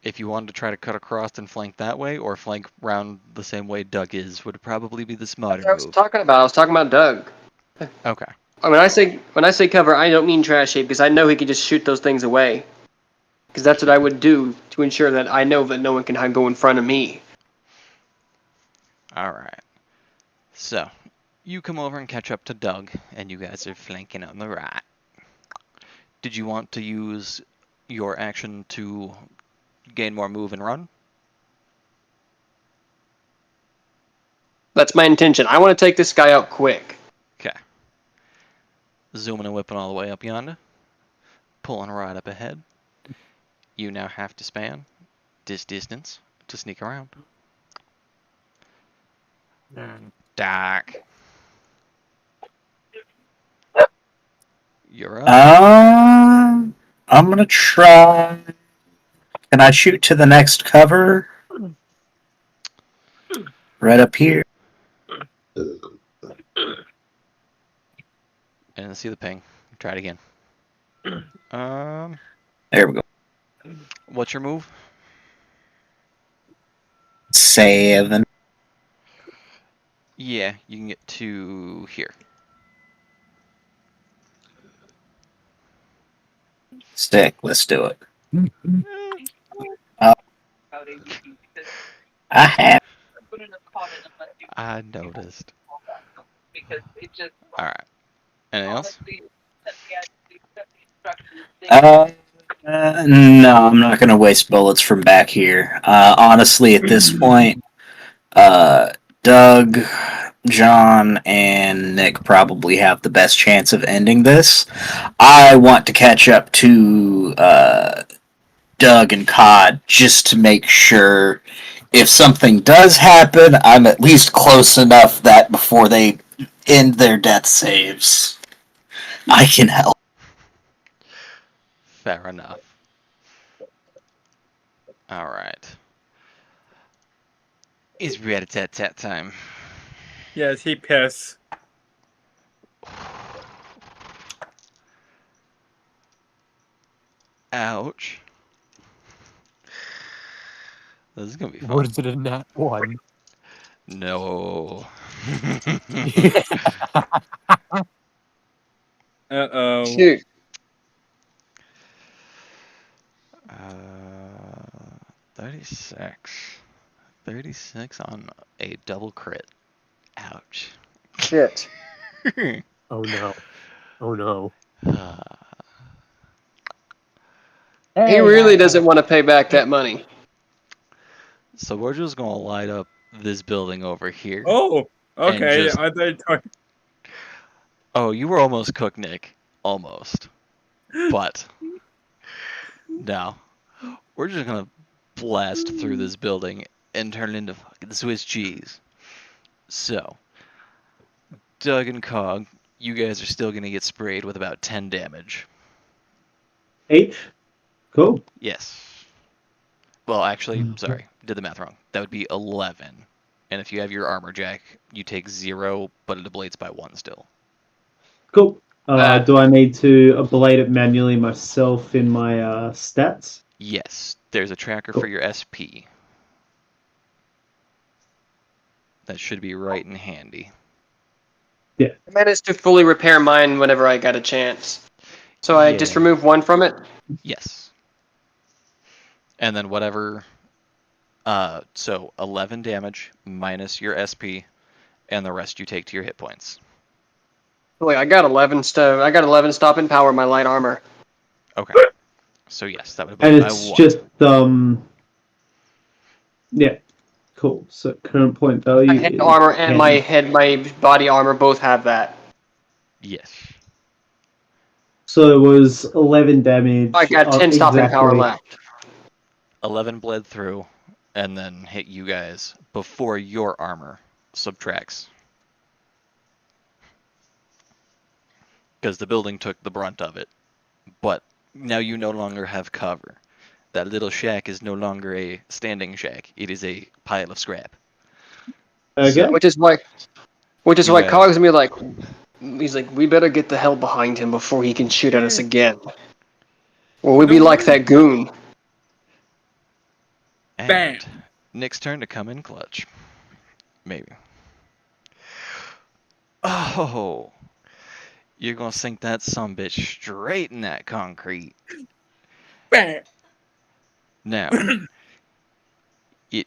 If you wanted to try to cut across and flank that way, or flank round the same way Doug is, would probably be the smarter That's what I was move. talking about. I was talking about Doug. Okay. When I say cover, I don't mean trash heap because I know he can just shoot those things away. Because that's what I would do to ensure that I know that no one can go in front of me. Alright. So, you come over and catch up to Doug, and you guys are flanking on the right. Did you want to use your action to gain more move and run? That's my intention. I want to take this guy out quick. Okay. Zooming and whipping all the way up yonder. Pulling right up ahead. You now have to span this distance to sneak around. Dark. You're up. I'm gonna try. Can I shoot to the next cover? Right up here. And see the ping. Try it again. There we go. What's your move? 7. Yeah, you can get to here. Stick. Let's do it. I have. I noticed. Alright. Anything else? No, I'm not going to waste bullets from back here. Honestly, at this point, Doug, John, and Nick probably have the best chance of ending this. I want to catch up to Doug and Cod just to make sure if something does happen, I'm at least close enough that before they end their death saves, I can help. Fair enough. Alright. It's rat-a-tat-tat time. Yes, he pissed. Ouch. This is gonna be fun. What is it in that one? No. Uh-oh. Shoot. 36. 36 on a double crit. Ouch. Shit. Oh no. Oh no. He really doesn't want to pay back that money. So we're just gonna light up this building over here. Oh, okay. Just... I thought Oh, you were almost cooked, Nick. Almost. But no. We're just gonna blast through this building and turn it into fucking Swiss cheese. So, Doug and Cog, you guys are still gonna get sprayed with about 10 damage. Each? Cool. Yes. Well, actually, sorry, did the math wrong. That would be 11. And if you have your armor jack, you take 0, but it ablates by 1 still. Cool. Do I need to ablate it manually myself in my stats? Yes, there's a tracker for your SP. That should be right and handy. Yeah. I managed to fully repair mine whenever I got a chance. So I just removed 1 from it? Yes. And then whatever... so 11 damage minus your SP, and the rest you take to your hit points. Wait, I got 11 stop and power my light armor. Okay. So yes, that would And be by it's 1. just yeah. Cool. So current point value. My head armor and my body armor both have that. Yes. So it was 11 damage. I got 10 stopping power left. 11 bled through, and then hit you guys before your armor subtracts. because the building took the brunt of it. But now you no longer have cover. That little shack is no longer a standing shack. It is a pile of scrap. Okay. So, Which is why You have- Cog's gonna be like, he's like, we better get the hell behind him before he can shoot at us again. Or we'd be like that goon. and Bam. Nick's turn to come in clutch. Maybe. Oh, you're gonna sink that sumbitch straight in that concrete. Bam. Now, it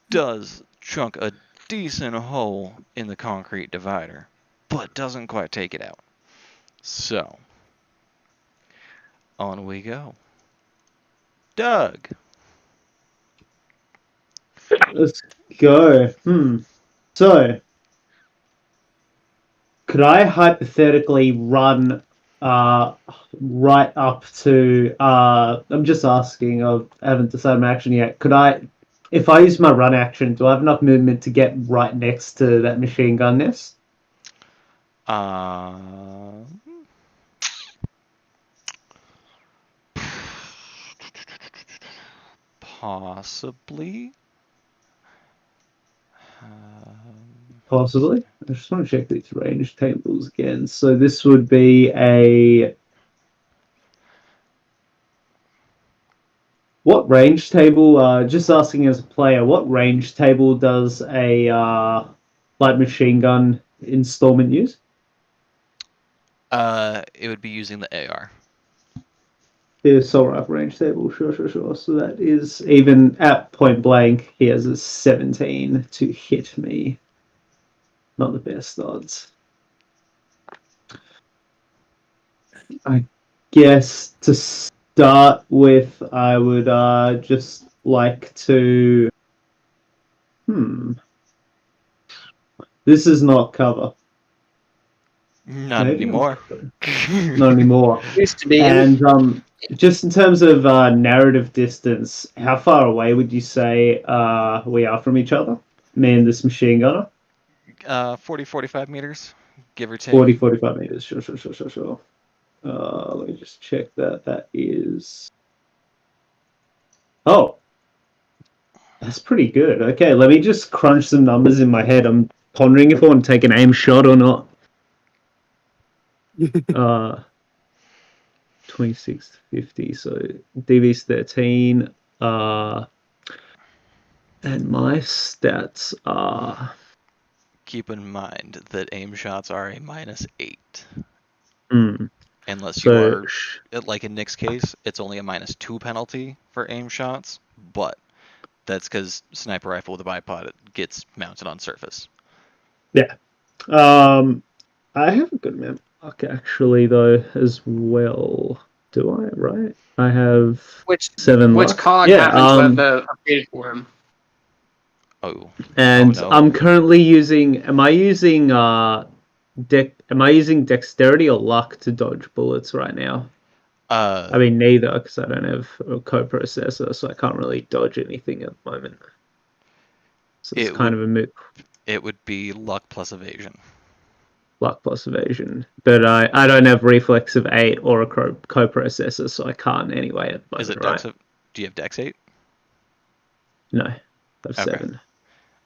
does chunk a decent hole in the concrete divider, but doesn't quite take it out. So, on we go. Doug. Let's go. So, could I hypothetically run right up to? I'm just asking. I haven't decided my action yet. Could I, if I use my run action, do I have enough movement to get right next to that machine gun nest? Possibly. Possibly. I just want to check these range tables again. So this would be a... What range table, just asking as a player, what range table does a light machine gun installment use? It would be using the AR. The assault rifle range table, sure. So that is, even at point blank, he has a 17 to hit me. Not the best odds. I guess to start with, I would just like to... This is not cover. Not Maybe anymore. Not anymore. Used to be. And just in terms of narrative distance, how far away would you say we are from each other? Me and this machine gunner? 40-45 meters, give or take. 40-45 meters. Sure. Let me just check that. That is... Oh! That's pretty good. Okay, let me just crunch some numbers in my head. I'm pondering if I want to take an aim shot or not. 26 50, so DV's 13. And my stats are... Keep in mind that aim shots are a -8. Unless you are, like in Nick's case, it's only a -2 penalty for aim shots, but that's because sniper rifle with a bipod gets mounted on surface. Yeah. I have a good amount of luck actually though as well. Do I? Right? I have 7 luck. Which cog happens to have updated for him. Oh. And no. I'm currently using... Am I using dexterity or luck to dodge bullets right now? I mean, neither, because I don't have a coprocessor, so I can't really dodge anything at the moment. So it's kind of a moot. It would be luck plus evasion. Luck plus evasion. But I don't have reflex of 8 or a coprocessor, so I can't anyway at the moment. Is it right? Dex? Do you have Dex 8? No, I have 7.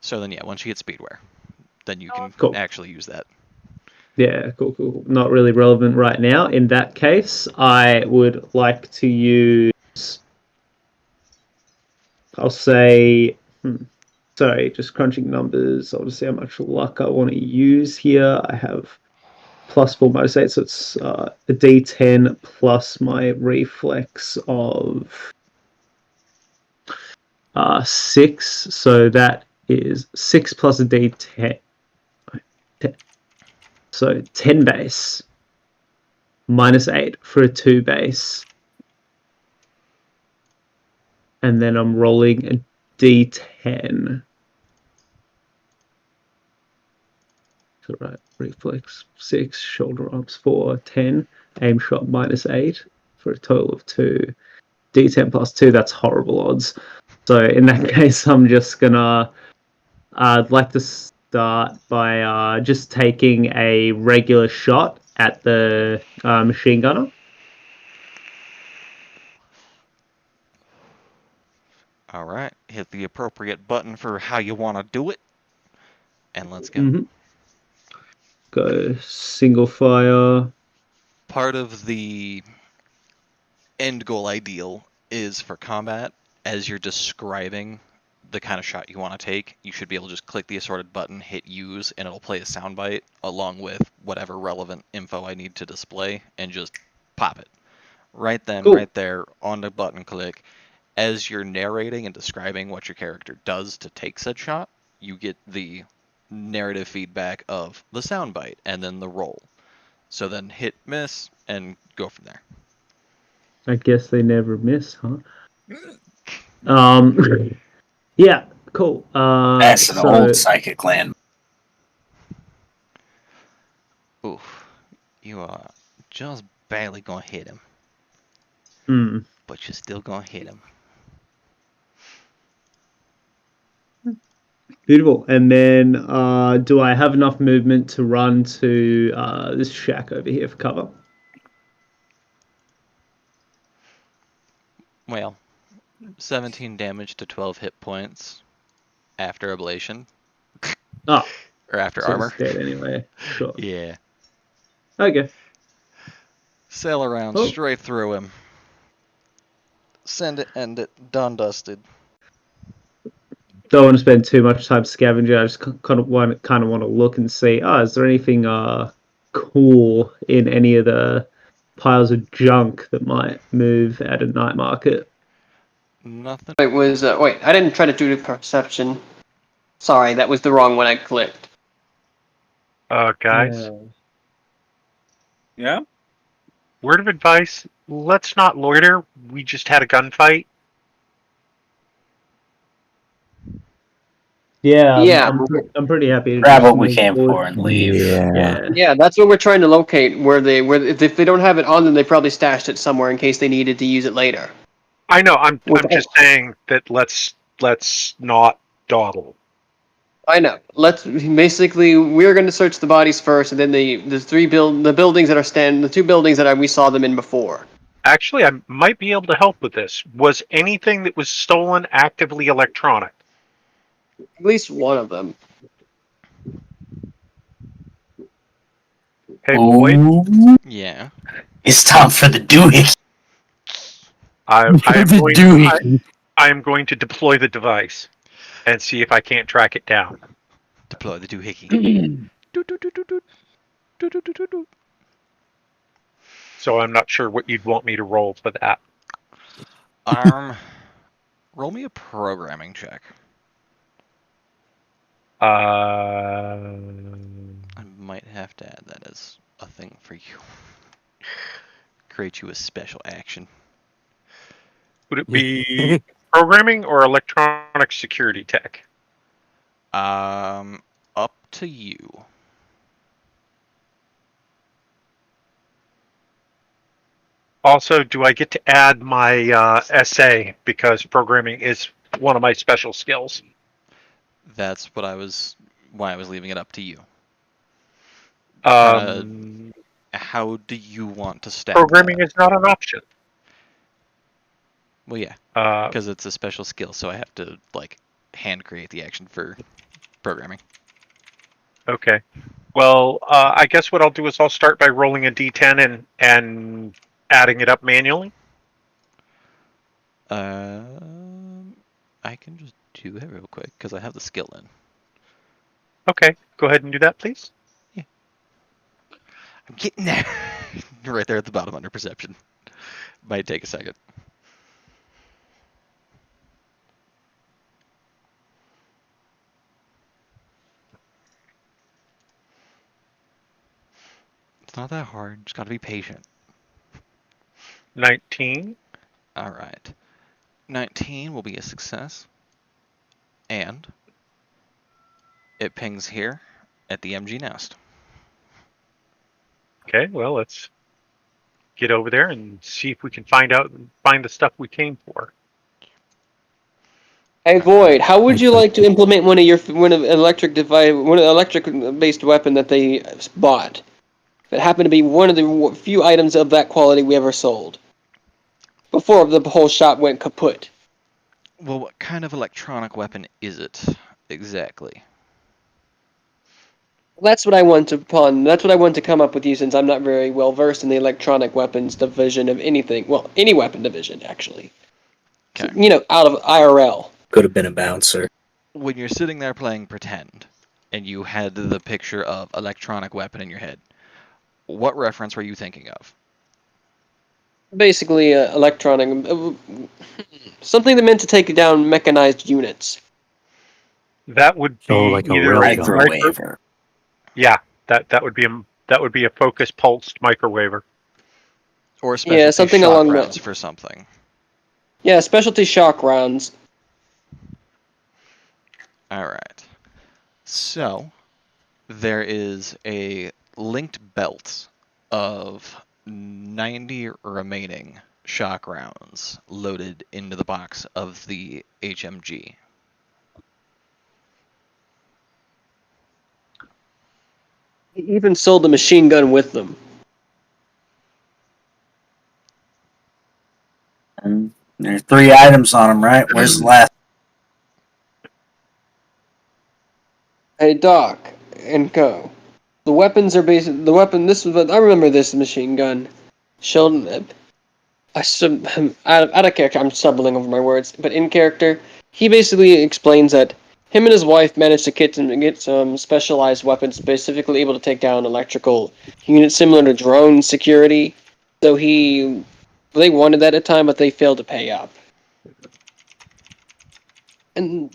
So then, yeah, once you get speedwear, then you can actually use that. Yeah, cool. Not really relevant right now. In that case, I would like to use... I'll say... Sorry, just crunching numbers. I'll just see how much luck I want to use here. I have +4 minus 8, so it's a D10 plus my reflex of 6. So that is 6 plus a D10. 10. So 10 base. -8 for a 2 base. And then I'm rolling a D10. So right, reflex 6, shoulder arms 4, 10, aim shot -8 for a total of 2. D10 plus 2, that's horrible odds. So in that case, I'm just gonna... I'd like to start by just taking a regular shot at the machine gunner. All right, hit the appropriate button for how you want to do it, and let's go. Mm-hmm. Go single fire. Part of the end goal ideal is for combat, as you're describing the kind of shot you want to take, you should be able to just click the assorted button, hit use, and it'll play a soundbite along with whatever relevant info I need to display, and just pop it. Right then, Cool. right there, on the button click. As you're narrating and describing what your character does to take said shot, you get the narrative feedback of the soundbite and then the roll. So then hit miss and go from there. I guess they never miss, huh? Yeah, cool. That's an old psychic land. Oof. You are just barely gonna hit him. But you're still gonna hit him. Beautiful. And then do I have enough movement to run to this shack over here for cover? Well, 17 damage to 12 hit points after ablation. Oh. Or after So armor. it's dead anyway. Sure. Yeah. Okay. Sail around straight through him. Send it, end it, done dusted. Don't want to spend too much time scavenging. I just kind of want to look and see. Is there anything cool in any of the piles of junk that might move at a night market? Nothing. It was wait. I didn't try to do the perception. Sorry, that was the wrong one I clicked. Guys. Yeah? Word of advice, let's not loiter. We just had a gunfight. Yeah, I'm pretty happy to grab what we came for and leave. Yeah, that's what we're trying to locate. Where if they don't have it on them, they probably stashed it somewhere in case they needed to use it later. I know. I'm just saying that let's not dawdle. I know. Basically we're going to search the bodies first, and then the buildings that are the two buildings that we saw them in before. Actually, I might be able to help with this. Was anything that was stolen actively electronic? At least one of them. Hey, boy. Yeah. It's time for the doohickey. I am going to deploy the device and see if I can't track it down. Deploy the doohickey. So I'm not sure what you'd want me to roll for that. Roll me a programming check. I might have to add that as a thing for you. Create you a special action. Would it be programming or electronic security tech? Up to you. Also, do I get to add my SA because programming is one of my special skills? That's why I was leaving it up to you. How do you want to stack programming that? is not an option. Well, yeah, because it's a special skill, so I have to hand create the action for programming. Okay. Well, I guess what I'll do is I'll start by rolling a d10 and adding it up manually. I can just do that real quick because I have the skill in. Okay, go ahead and do that, please. Yeah. I'm getting there. Right there at the bottom under perception. Might take a second. It's not that hard. Just gotta be patient. 19. All right. 19 will be a success. And it pings here at the MG nest. Okay, well, let's get over there and see if we can find the stuff we came for. Hey Void, how would you like to implement one of electric based weapon that they bought? that happened to be one of the few items of that quality we ever sold. Before the whole shop went kaput. Well, what kind of electronic weapon is it exactly? That's what I want to pawn. That's what I want to come up with you, since I'm not very well versed in the electronic weapons division of anything. Well, any weapon division, actually. Okay. You know, out of IRL. Could have been a bouncer. When you're sitting there playing pretend, and you had the picture of electronic weapon in your head, what reference were you thinking of? Basically, electronic. Something that meant to take down mechanized units. That would be So, like a either railgun. Microwaver. Yeah, that would be a focus pulsed microwaver. Or specialty something shock along rounds the- for something. Yeah, specialty shock rounds. Alright. So, there is a linked belt of 90 remaining shock rounds loaded into the box of the HMG. He even sold the machine gun with them. And there's 3 items on them, right? Where's the last? Hey, Doc and Co. The weapons are based. The weapon. This was. I remember this machine gun. Sheldon. Out of character. I'm stumbling over my words, but in character, he basically explains that him and his wife managed to get some specialized weapons, specifically able to take down electrical units similar to drone security. So they wanted that at the time, but they failed to pay up. And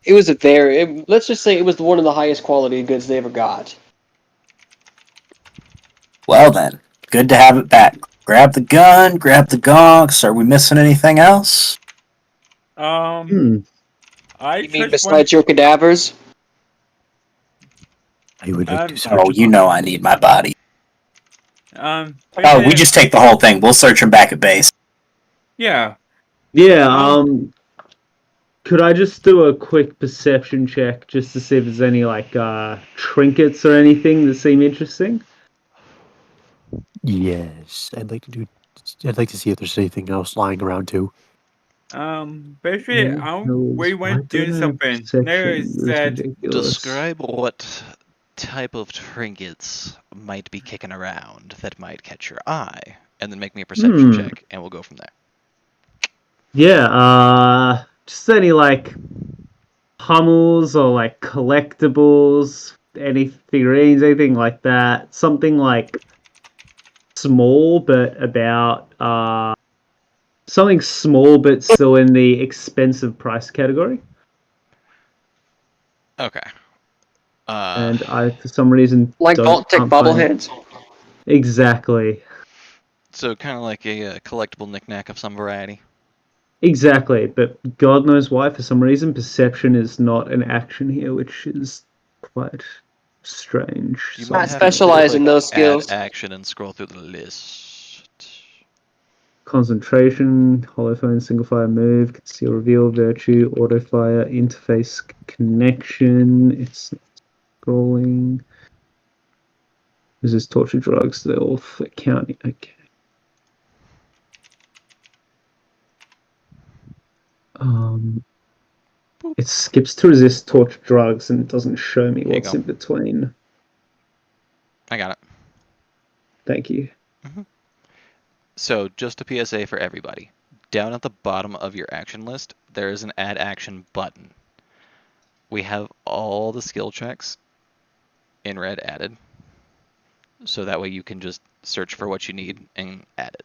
it was let's just say it was one of the highest quality goods they ever got. Well then, good to have it back. Grab the gun, grab the gonks. Are we missing anything else? I You mean just besides your cadavers? I would like to search. Oh, you know I need my body. want. Oh, we just take the whole thing. We'll search him back at base. Yeah. Yeah, could I just do a quick perception check just to see if there's any like trinkets or anything that seem interesting? Yes, I'd like to do. I'd like to see if there's anything else lying around too. Basically, we went doing something. There said, Describe what type of trinkets might be kicking around that might catch your eye, and then make me a perception check, and we'll go from there. Yeah, just any like pummels or like collectibles, any figurines, anything like that. Something like small, but about something small, but still in the expensive price category. Okay. And I, for some reason, Like Vault Tech can't find- bobbleheads? Exactly. So kind of like a collectible knickknack of some variety. Exactly, but God knows why, for some reason, perception is not an action here, which is quite strange. You So- might Not have to specialize in click those skills. Add action and scroll through the list. Concentration, holophone, single fire move, conceal reveal, virtue, auto fire, interface connection, it's scrolling. This is torture drugs, they're all counting. Okay. It skips to resist torture drugs and it doesn't show me Here you what's go. in between. I got it. Thank you. So just a PSA for everybody. Down at the bottom of your action list, there is an add action button. We have all the skill checks in red added. So that way you can just search for what you need and add it.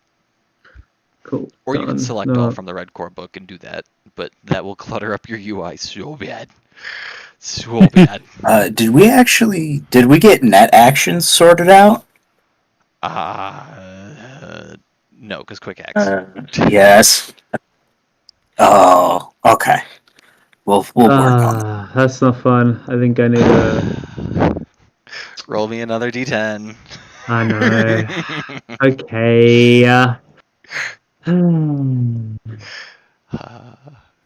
Cool. Or you can Done. select No. all from the red core book and do that, but that will clutter up your UI so bad. So bad. Did we get net actions sorted out? No, because quick acts. Yes. Oh, okay. We'll work on it. That's not fun. I think I need a... Roll me another d10. I know. Okay.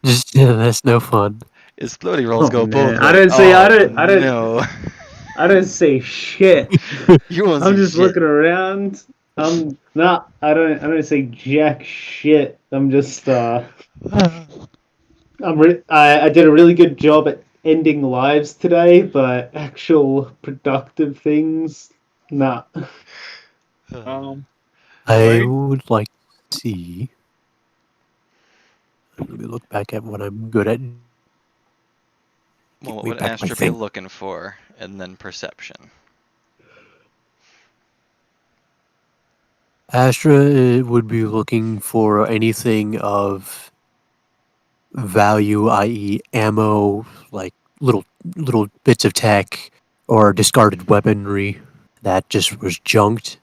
Just that's no fun. Exploding rolls Oh, go man. both I ways. don't see. Oh, I don't. No. I don't see shit. You won't I'm see just shit. looking around. I'm not. I don't see jack shit. I'm just. I did a really good job at ending lives today, but actual productive things, nah. I Wait. would like to see. Let me look back at what I'm good at. Well, what Me would back my Astra be thing. looking for? And then perception. Astra would be looking for anything of value, i.e., ammo, like little bits of tech or discarded weaponry that just was junked.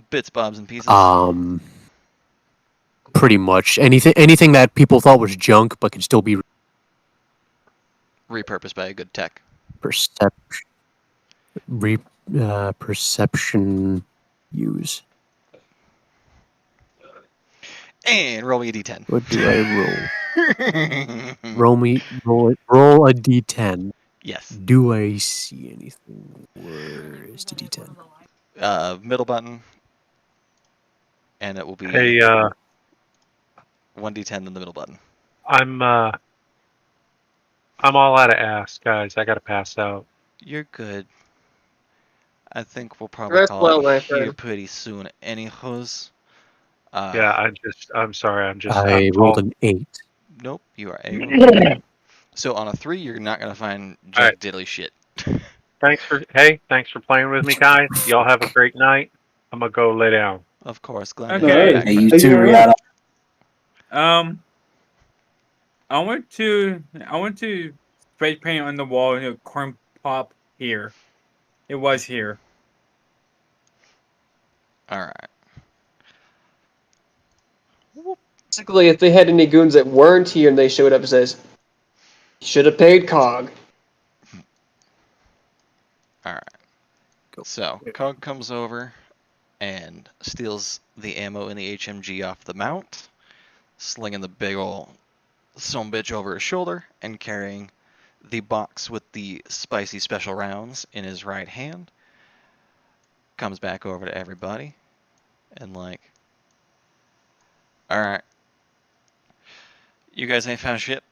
Bits, bobs, and pieces. Pretty much anything that people thought was junk but can still be Repurposed by a good tech. perception use. And roll me a d10. What do I roll? Roll a d10. Yes. Do I see anything? Where is the d10? Middle button. And it will be Hey, 1d10 in the middle button. I'm all out of ass, guys. I gotta pass out. You're good. I think we'll probably Rest call well, it my here friend. pretty soon anyhows. Yeah, I'm sorry. I I'm rolled all. an 8. Nope, you are A1. So on a 3, you're not going to find All jack right. diddly shit. Thanks for playing with me, guys. Y'all have a great night. I'm gonna go lay down. Of course, glad to have you Okay. back, Hey, you friend. too, Rihanna. I want to spray paint on the wall, corn pop here. It was here. Alright. Basically, if they had any goons that weren't here and they showed up, it says, should have paid Cog. Alright. So, Cog comes over and steals the ammo in the HMG off the mount, slinging the big ol' sumbitch over his shoulder and carrying the box with the spicy special rounds in his right hand. Comes back over to everybody and like, alright, you guys ain't found shit.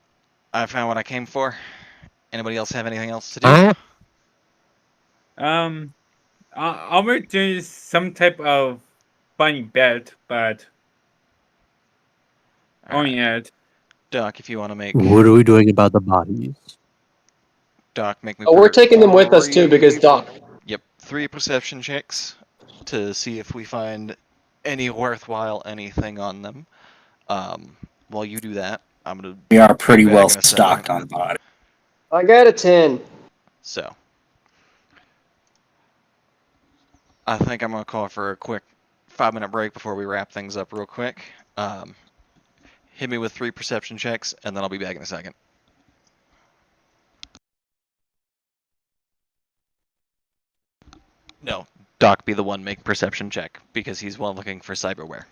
I found what I came for. Anybody else have anything else to do? I'm gonna do some type of funny bet, but only it. Doc, if you want to make What are we doing about the bodies? Doc, make me Oh, we're taking them with us too because Doc. Yep, 3 perception checks to see if we find any worthwhile anything on them. While you do that, I'm gonna We are pretty be back well in a stocked second. on bodies. I got a 10. So, I think I'm gonna call for a quick 5-minute break before we wrap things up real quick. Hit me with 3 perception checks, and then I'll be back in a second. No, Doc be the one make perception check because he's one looking for cyberware.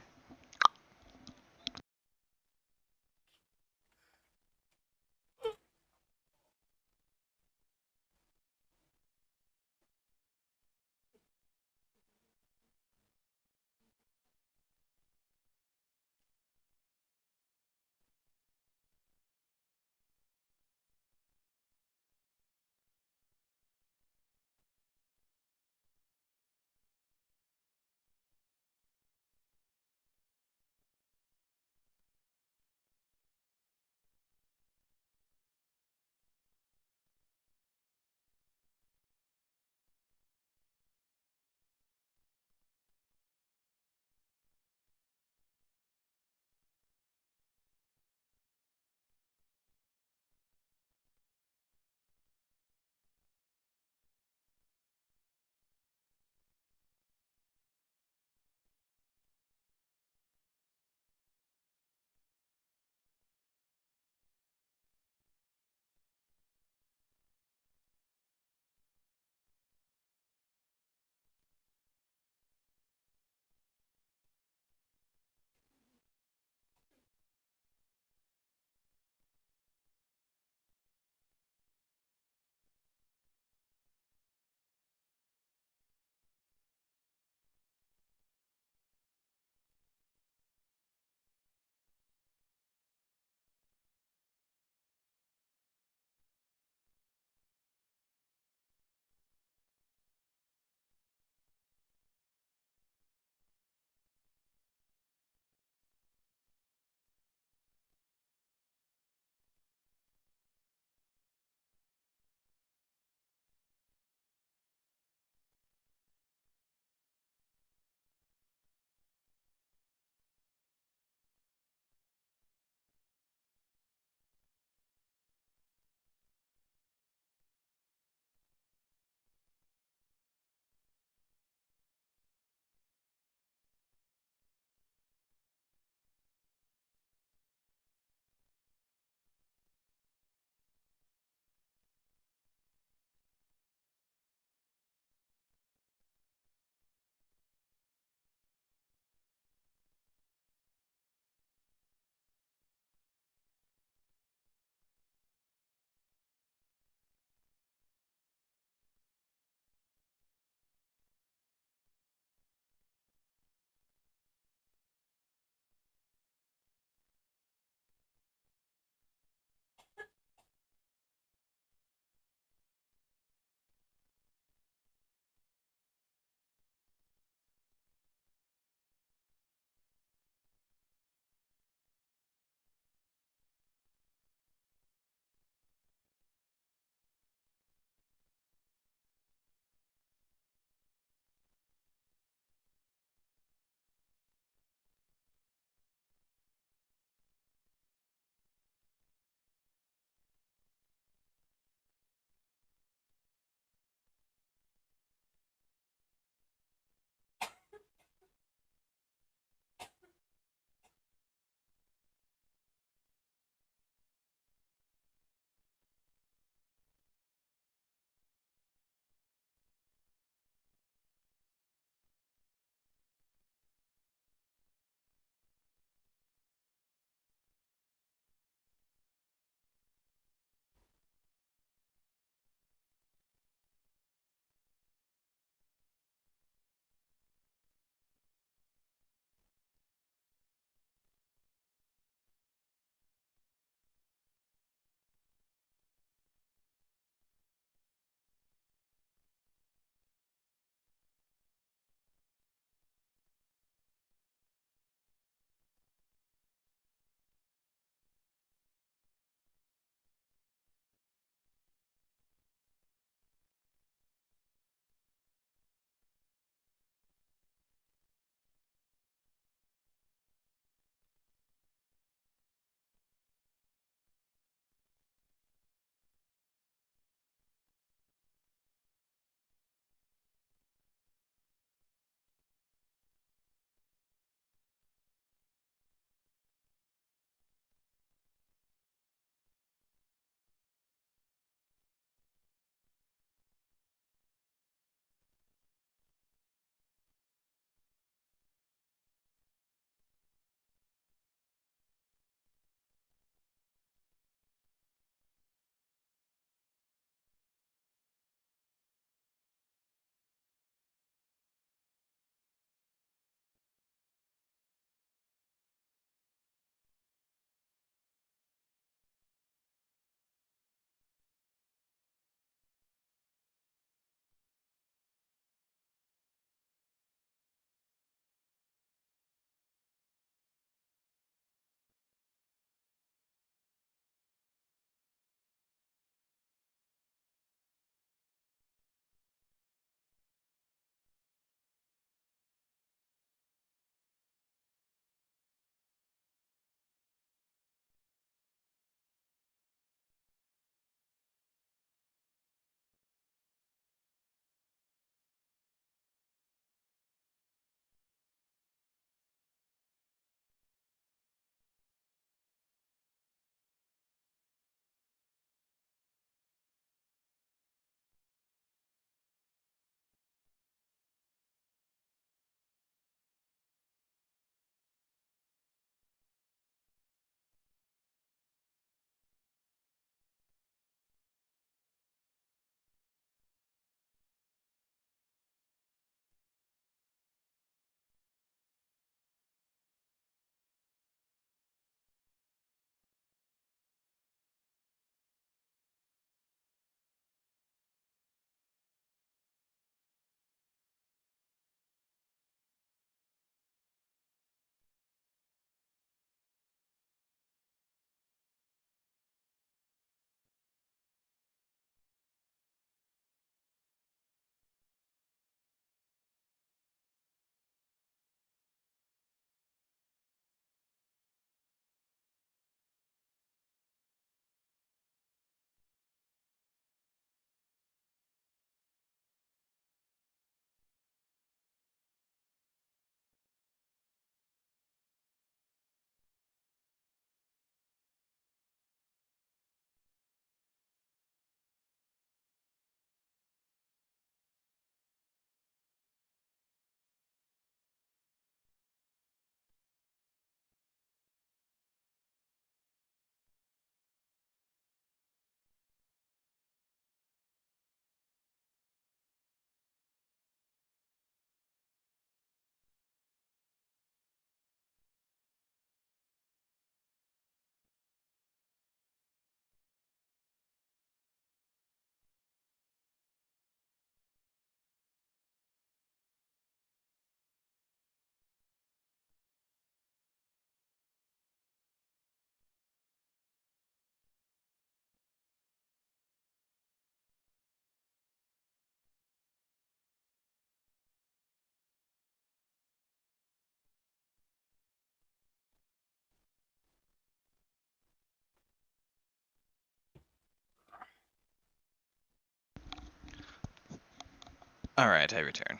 All right, I return.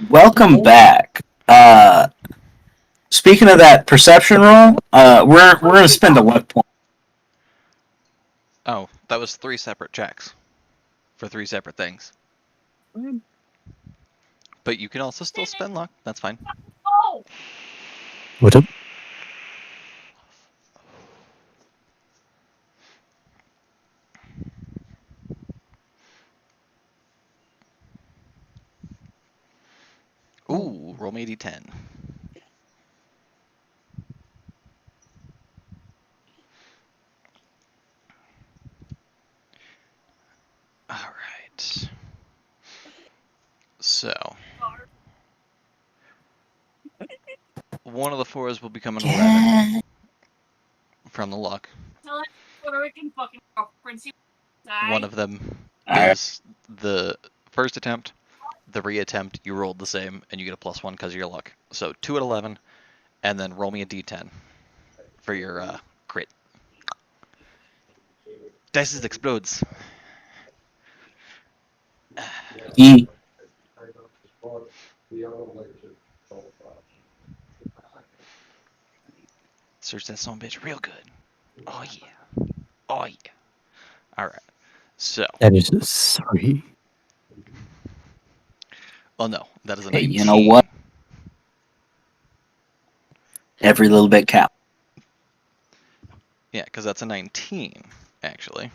Welcome back. Speaking of that perception roll, we're gonna spend a luck point. Oh, that was 3 separate checks for 3 separate things. But you can also still spend luck. That's fine. Oh, What's up? Ooh, roll me a d10. All right. So, one of the 4s will become an 11 from the luck. tell that Puerto Rican fucking girlfriend she One die. of them Alright. is the first attempt. The reattempt, you rolled the same, and you get a +1 because of your luck. So 2 at 11, and then roll me a d10 for your crit. Dice explodes. E. Search that son bitch real good. Oh yeah. Oh yeah. All right. So. That is a 3. Oh no, that is a Hey, 19. you know what? Every little bit counts. Yeah, because that's a 19, actually.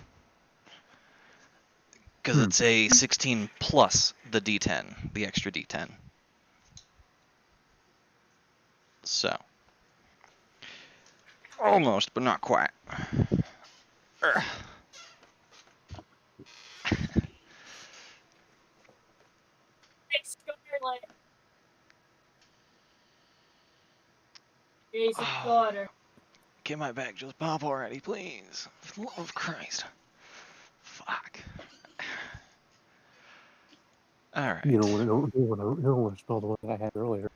Because it's a 16 plus the d10, the extra d10. So. Almost, but not quite. Urgh. Scarlet. She's a Oh, daughter. get my bag just pop already, please. For the love of Christ. Fuck. Alright. You don't want to smell the one that I had earlier.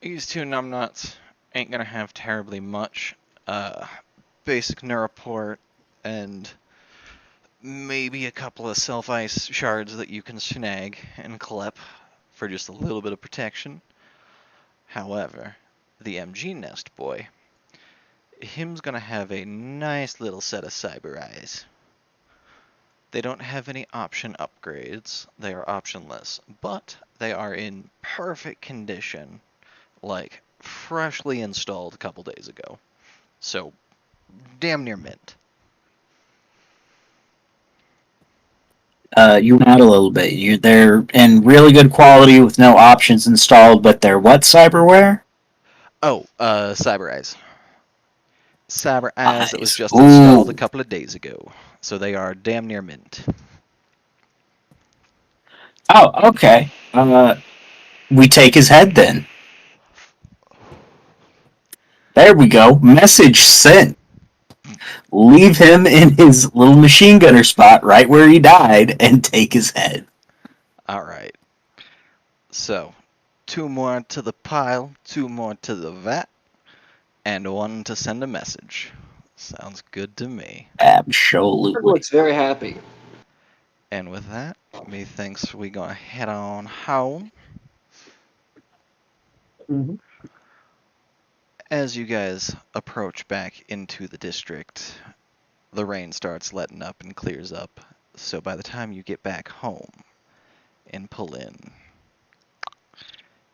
These 2 numbnuts ain't gonna have terribly much. Basic neuroport and maybe a couple of self-ice shards that you can snag and collect for just a little bit of protection. However, the MG Nest boy, him's gonna have a nice little set of cyber eyes. They don't have any option upgrades, they are optionless, but they are in perfect condition, like freshly installed a couple days ago. So, damn near mint. You went out a little bit. They're in really good quality with no options installed, but they're what cyberware? Oh, Cyber Eyes. Cyber Eyes that was Eyes. just installed a Ooh. couple of days ago. So they are damn near mint. Oh, okay. We take his head then. There we go. Message sent. Leave him in his little machine gunner spot right where he died and take his head. Alright. So, 2 more to the pile, 2 more to the vat, and 1 to send a message. Sounds good to me. Absolutely. Looks very happy. And with that, methinks we gonna head on home. Mm-hmm. As you guys approach back into the district, the rain starts letting up and clears up. So by the time you get back home and pull in,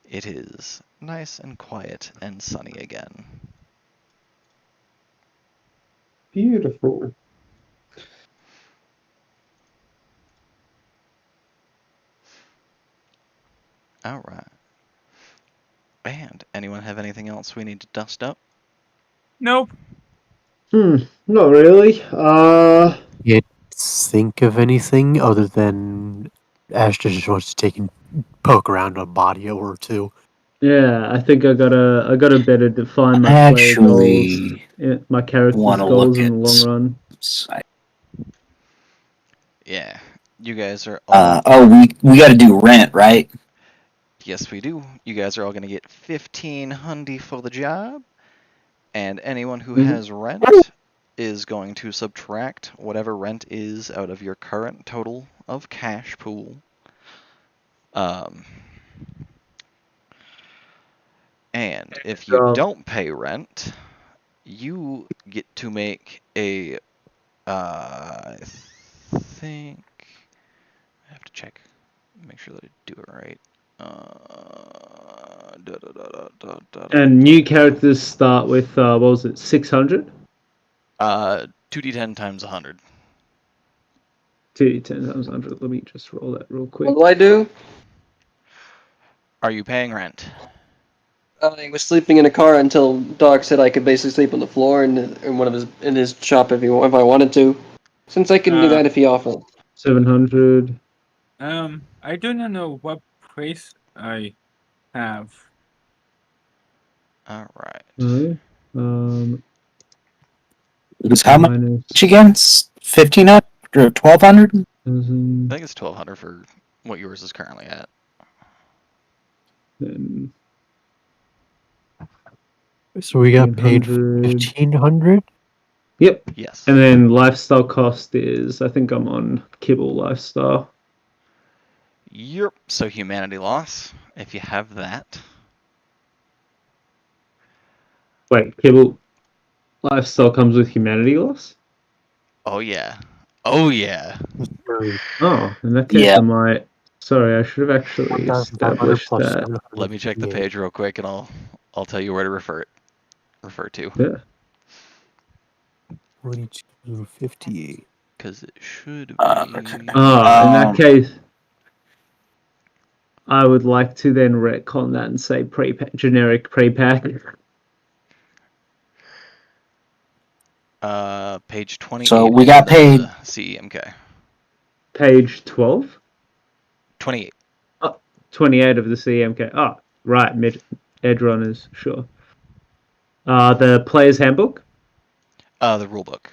it is nice and quiet and sunny again. Beautiful. Alright. And anyone have anything else we need to dust up? Nope. Not really. Can't think of anything other than Ashton just wants to take and poke around a body or two. Yeah, I think I gotta better define my player Actually, goals, my character's wanna goals look in the long at run. Yeah. You guys are all... we gotta do rent, right? Yes, we do. You guys are all gonna get 15 hundy for the job. And anyone who has rent is going to subtract whatever rent is out of your current total of cash pool. And if you don't pay rent, you get to make a, I think, I have to check, make sure that I do it right. And new characters start with, what was it, 600? 2d10 times 100. 2d10 times 100. Let me just roll that real quick. What do I do? Are you paying rent? I was sleeping in a car until Doc said I could basically sleep on the floor in his shop if I wanted to. Since I can do that if he offered. 700. I do not know what price I have. All right. It was how much again? 1,500 or 1,200? I think it's 1,200 for what yours is currently at. So we got paid 1,500. Yep. Yes. And then lifestyle cost is, I think I'm on Kibble lifestyle. Yep. So humanity loss, if you have that. Wait, Kibble lifestyle comes with humanity loss? Oh yeah. Oh yeah. Oh, in that case I might. Sorry, I should have actually established that. Let me check the page real quick, and I'll tell you where to refer to. Yeah. 42.58. Because it should be. In that case, I would like to then retcon that and say generic pre-pack. Page 28. So we got paid. CEMK. Page 12? 28. 28 of the CMK. Oh, right, edge runners, sure. The player's handbook? The rulebook.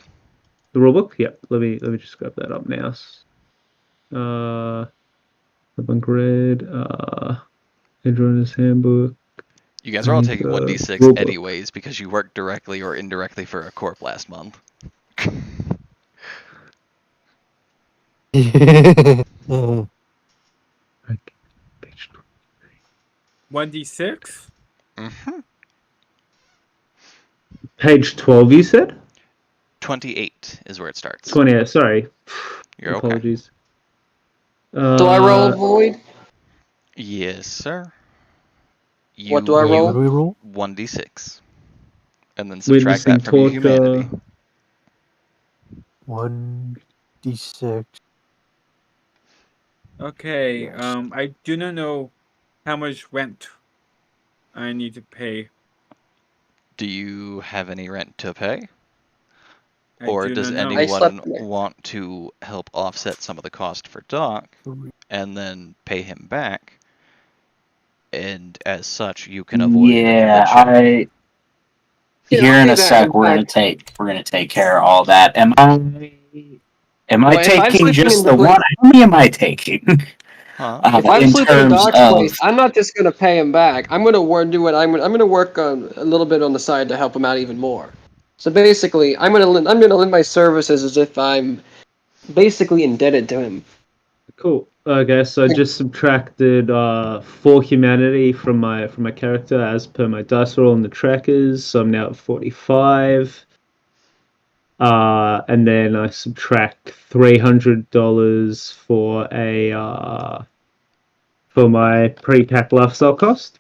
The rulebook? Yep. Let me just grab that up now. The bunk red, edge runner's handbook. You guys are all taking 1d6 anyways because you worked directly or indirectly for a corp last month. 1d6? Mm-hmm. Page 12, you said? 28 is where it starts. 28, sorry. You're Apologies. Okay. Do I roll a void? Yes, sir. What do I roll? What do we roll? 1d6. And then subtract that from your humanity. 1d6. Okay, I do not know how much rent I need to pay. Do you have any rent to pay? I Or do does not know. anyone want to help offset some of the cost for Doc and then pay him back? And as such, you can avoid eviction. Here in a sec, we're gonna take care of all that. Am I taking just the one? How many am I taking? If I'm sleeping in Doc's place, I'm not just gonna pay him back. I'm gonna I'm gonna work on a little bit on the side to help him out even more. So basically, I'm gonna lend my services as if I'm basically indebted to him. Cool. Okay, so I just subtracted 4 humanity from my character as per my dice roll on the trackers, so I'm now at 45. And then I subtract $300 for my pre-pack lifestyle cost.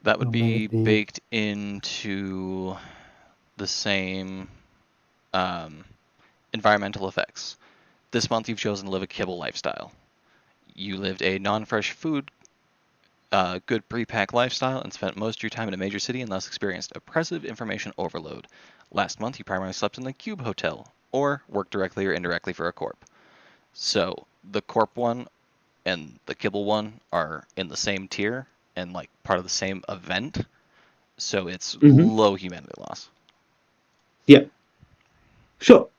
That would be baked into the same environmental effects. This month you've chosen to live a kibble lifestyle. You lived a non-fresh food, good pre-pack lifestyle and spent most of your time in a major city and thus experienced oppressive information overload. Last month you primarily slept in the Cube Hotel or worked directly or indirectly for a corp. So the corp one and the kibble one are in the same tier and like part of the same event. So it's low humanity loss. Yeah. Sure.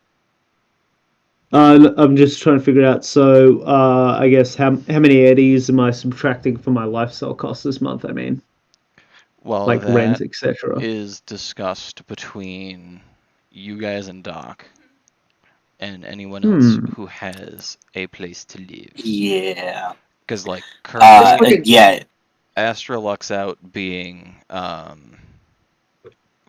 I'm just trying to figure out. So, I guess how many eddies am I subtracting for my lifestyle cost this month? I mean, Well, like that rent, etc. is discussed between you guys and Doc and anyone else who has a place to live. Yeah. Because, like, currently, yeah. Astra lucks out being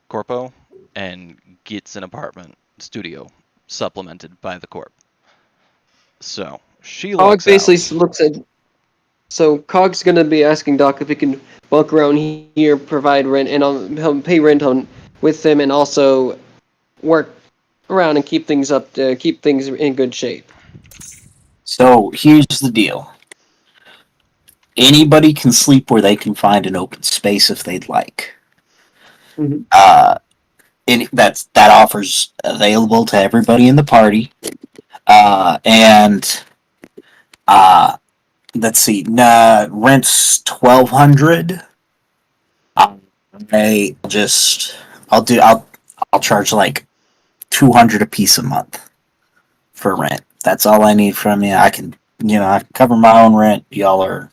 Corpo and gets an apartment studio supplemented by the Corp. So, she Cog lucks basically out. looks at. So Cog's gonna be asking Doc if he can walk around here, provide rent, and help pay rent on with them, and also work around and keep things keep things in good shape. So here's the deal. Anybody can sleep where they can find an open space if they'd like. Mhm. That offers available to everybody in the party. And let's see, rent's 1,200. I'll charge like 200 a piece a month for rent. That's all I need from you. I can cover my own rent. Y'all are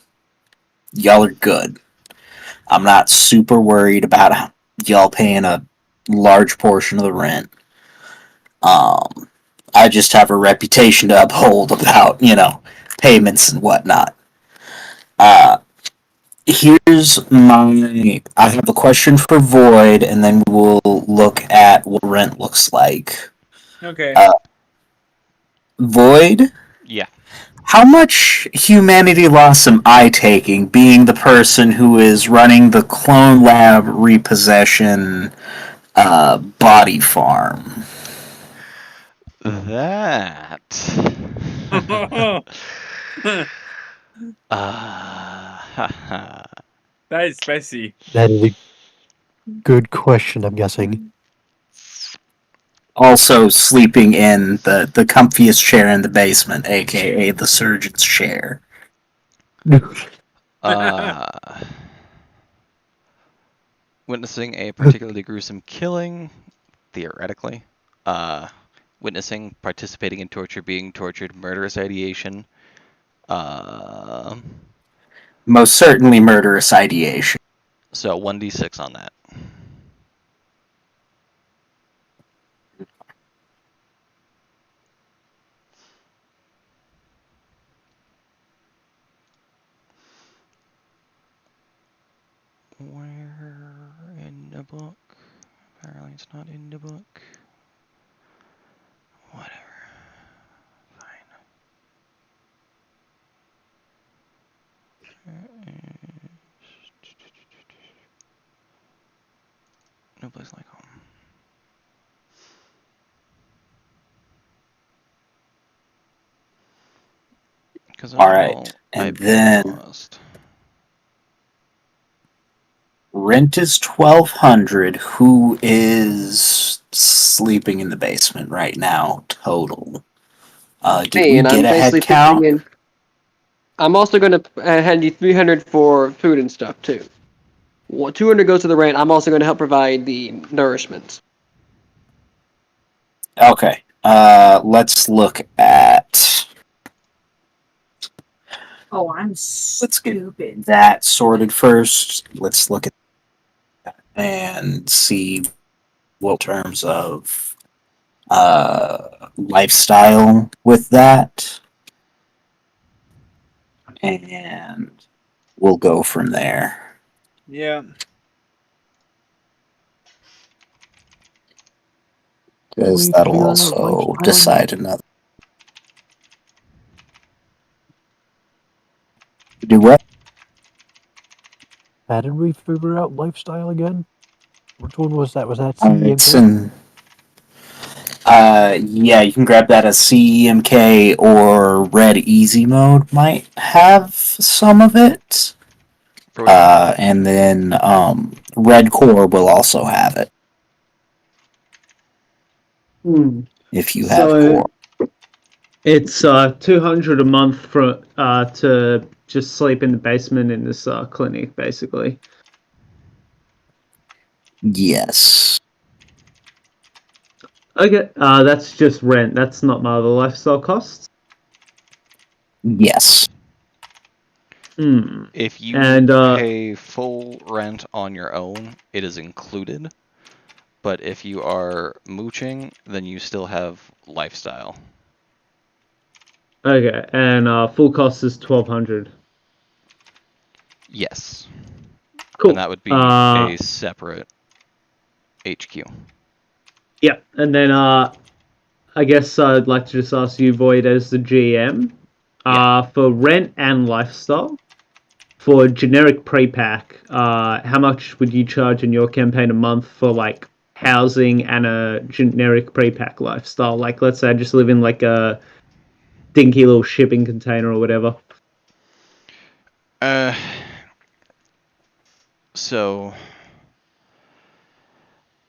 good. I'm not super worried about y'all paying a large portion of the rent. I just have a reputation to uphold about payments and whatnot. Uh, I have a question for Void, and then we'll look at what rent looks like. Okay. Void? Yeah. How much humanity loss am I taking being the person who is running the clone lab repossession body farm? That. That is spicy. That is a good question, I'm guessing. Also sleeping in the comfiest chair in the basement, aka the surgeon's chair. Witnessing a particularly gruesome killing, theoretically. Witnessing, participating in torture, being tortured, murderous ideation. Most certainly murderous ideation. So 1d6 on that. Where in the book? Apparently it's not in the book. Whatever. Fine. No place like home. Because All right, and then lost. Rent is 1,200. Who is sleeping in the basement right now? Total. Did we and get I'm a head basically count? pitching in. I'm also going to hand you 300 for food and stuff too. 200 goes to the rent. I'm also going to help provide the nourishment. Okay. Let's look at. Oh, I'm Let's get that sorted first. Let's look at that and see what terms of lifestyle with that, and we'll go from there. Yeah. Because that'll also decide another. Do what? How did we figure out lifestyle again? Which one was that? Was that It's CEMK? in. Yeah, you can grab that as CEMK or Red Easy Mode might have some of it. And then Red Core will also have it. If you have Core. It's 200 a month for to just sleep in the basement in this clinic, basically. Yes. Okay, that's just rent. That's not my other lifestyle costs. Yes. If you And pay full rent on your own, it is included. But if you are mooching, then you still have lifestyle. okay, and full cost is 1,200. Yes. Cool. And that would be a separate HQ. Yeah, and then I guess I'd like to just ask you, Void, as the GM, for rent and lifestyle, for generic pre-pack, how much would you charge in your campaign a month for like housing and a generic pre-pack lifestyle? Like, let's say I just live in like a dinky little shipping container or whatever. So,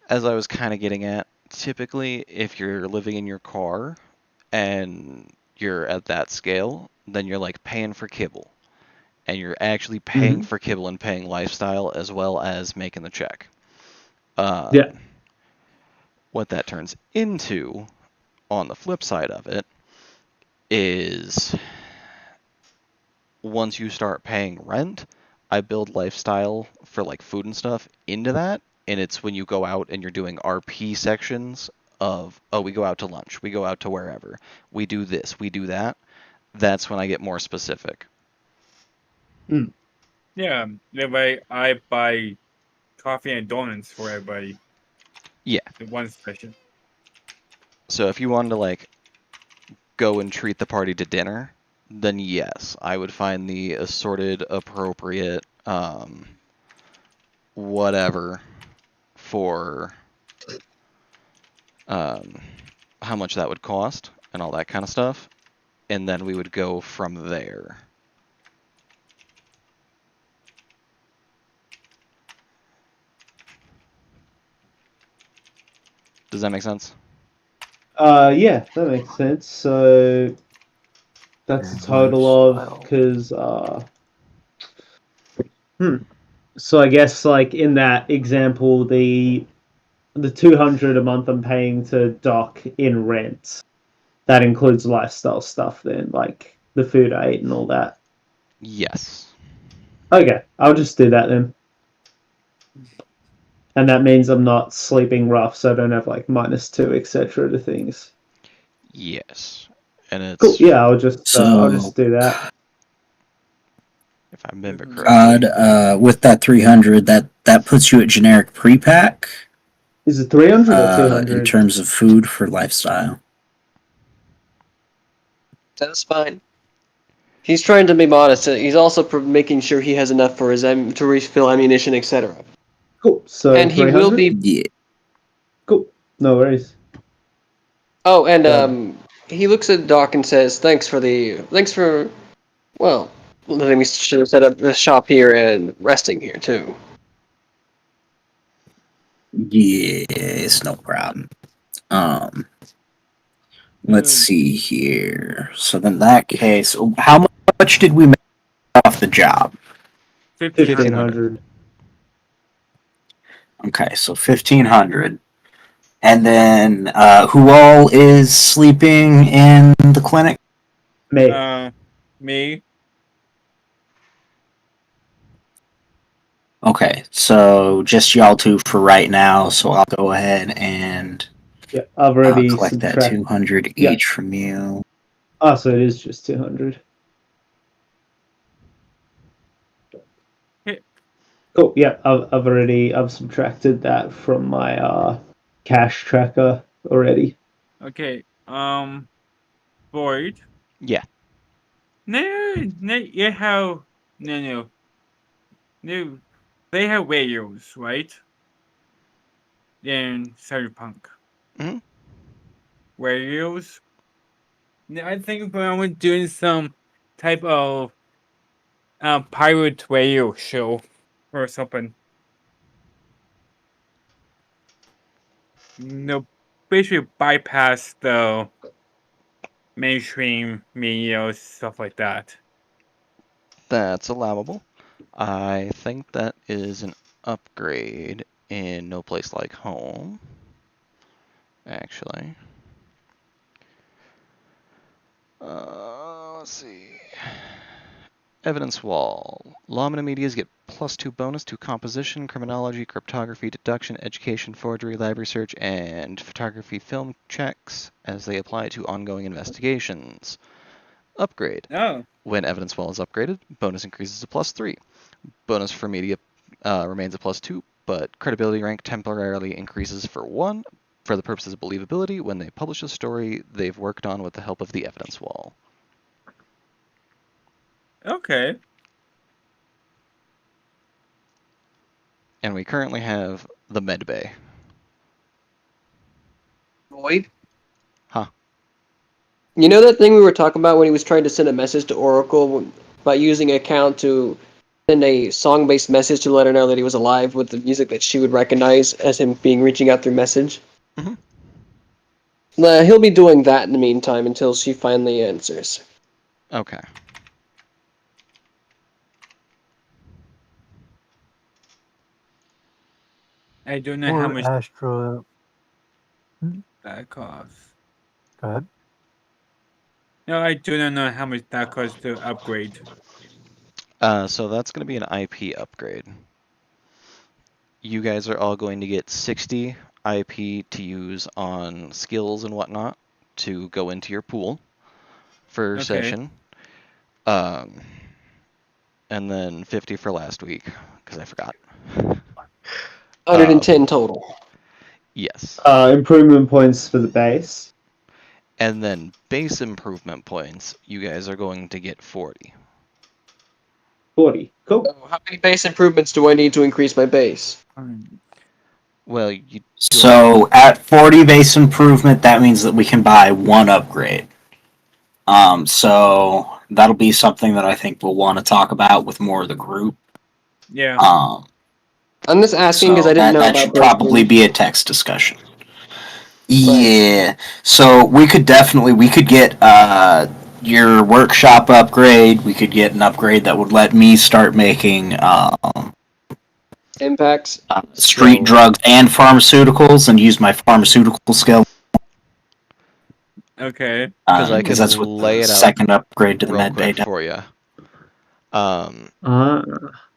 as I was kind of getting at, typically if you're living in your car and you're at that scale, then you're like paying for kibble. And you're actually paying for kibble and paying lifestyle as well as making the check. Yeah. What that turns into, on the flip side of it, is once you start paying rent, I build lifestyle for like food and stuff into that, and it's when you go out and you're doing RP sections of, oh, we go out to lunch, we go out to wherever, we do this, we do that. That's when I get more specific. Yeah, that way I buy coffee and donuts for everybody. Yeah. In one session. So if you wanted to like go and treat the party to dinner, then yes, I would find the assorted, appropriate, whatever for how much that would cost and all that kind of stuff, and then we would go from there. Does that make sense? Yeah, that makes sense. So that's a total of, because so I guess like in that example, the 200 a month I'm paying to Doc in rent, that includes lifestyle stuff then, like the food I ate and all that. Yes. Okay, I'll just do that then. And that means I'm not sleeping rough, so I don't have like -2, etc. to things. Yes. And it's cool. Yeah, I'll just do that. If I remember correctly. With that 300, that puts you at generic pre-pack. Is it 300 or 200? In terms of food for lifestyle. That's fine. He's trying to be modest. He's also making sure he has enough for his to refill ammunition, etc. Cool. So and he 300? will be. Yeah. Cool. No worries. Oh, and he looks at Doc and says, "Thanks for well, letting me set up the shop here and resting here too." Yeah, it's no problem. Let's see here. So in that case, how much did we make off the job? 1,500. Okay, so 1,500. And then who all is sleeping in the clinic? Me. Me. Okay, so just y'all two for right now. So I'll go ahead and Yeah, I've already collect that 200 each from you. Oh, so it is just 200. Cool. Yeah, I've subtracted that from my cash tracker already. Okay. Void. Yeah. No, you have no. They have radios, right? In Cyberpunk. Radios. I think when we're doing some type of pirate radio show or something. No, basically bypass the mainstream media stuff like that. That's allowable. I think that is an upgrade in No Place Like Home. Actually. Let's see. Evidence wall. Lawmen and medias get +2 bonus to composition, criminology, cryptography, deduction, education, forgery, lab research, and photography film checks as they apply to ongoing investigations. Upgrade. Oh. When evidence wall is upgraded, bonus increases to +3. Bonus for media remains a +2, but credibility rank temporarily increases for 1 for the purposes of believability when they publish a story they've worked on with the help of the evidence wall. Okay. And we currently have the med bay. Void? Huh. You know that thing we were talking about when he was trying to send a message to Oracle by using an account to send a song-based message to let her know that he was alive with the music that she would recognize as him being reaching out through message? Mhm. He'll be doing that in the meantime until she finally answers. Okay. I don't know how Or much Astra. that costs. Go ahead. No, I do not know how much that costs to upgrade. So that's going to be an IP upgrade. You guys are all going to get 60 IP to use on skills and whatnot to go into your pool for Okay. session. And then 50 for last week, because I forgot. 110 total. Yes. Improvement points for the base. And then base improvement points, you guys are going to get 40. 40. Cool. So how many base improvements do I need to increase my base? Well, you So at 40 base improvement, that means that we can buy 1 upgrade. So that'll be something that I think we'll want to talk about with more of the group. Yeah. I'm just asking because I didn't know that about should those probably things. be a text discussion. Yeah. So we could get your workshop upgrade. We could get an upgrade that would let me start making Impacts. street drugs and pharmaceuticals and use my pharmaceutical skill. Okay. Because I can that's what lay the it out second upgrade to the real med bay quick does. for you.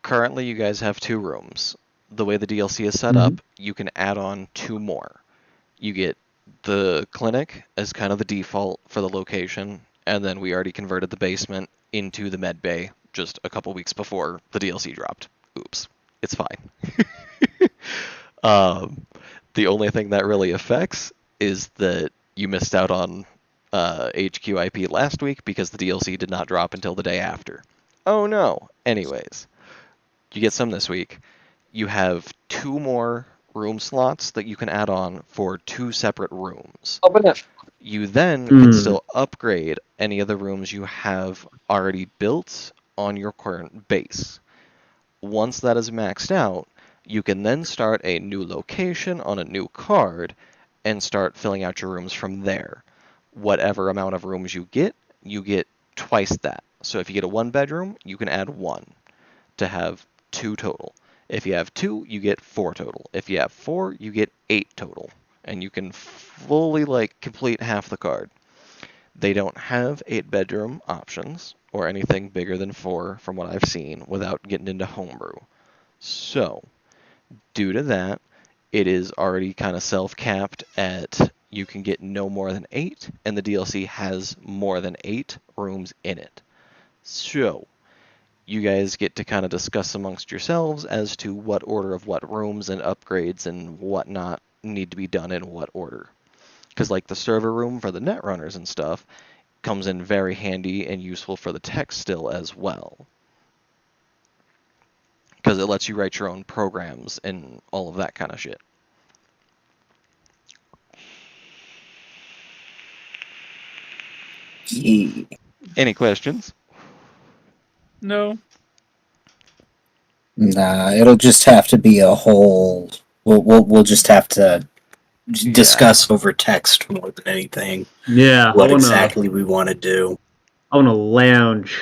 Currently, you guys have 2 rooms. The way the DLC is set up, you can add on 2 more. You get the clinic as kind of the default for the location, and then we already converted the basement into the med bay just a couple weeks before the DLC dropped. Oops. It's fine. The only thing that really affects is that you missed out on HQIP last week because the DLC did not drop until the day after. Oh no. Anyways, you get some this week. You have 2 more room slots that you can add on for 2 separate rooms. Open up. You then can still upgrade any of the rooms you have already built on your current base. Once that is maxed out, you can then start a new location on a new card and start filling out your rooms from there. Whatever amount of rooms you get twice that. So if you get a 1 bedroom, you can add 1 to have 2 total. If you have 2, you get 4 total. If you have 4, you get 8 total. And you can fully complete half the card. They don't have 8-bedroom options or anything bigger than 4 from what I've seen without getting into homebrew. So, due to that, it is already kind of self-capped at you can get no more than 8, and the DLC has more than 8 rooms in it. So, you guys get to kind of discuss amongst yourselves as to what order of what rooms and upgrades and whatnot need to be done in what order. Because the server room for the netrunners and stuff comes in very handy and useful for the tech still as well. Because it lets you write your own programs and all of that kind of shit. Any questions? No. Nah, it'll just have to be a whole. We'll just have to discuss over text more than anything. Yeah. What exactly we want to do. I want to lounge.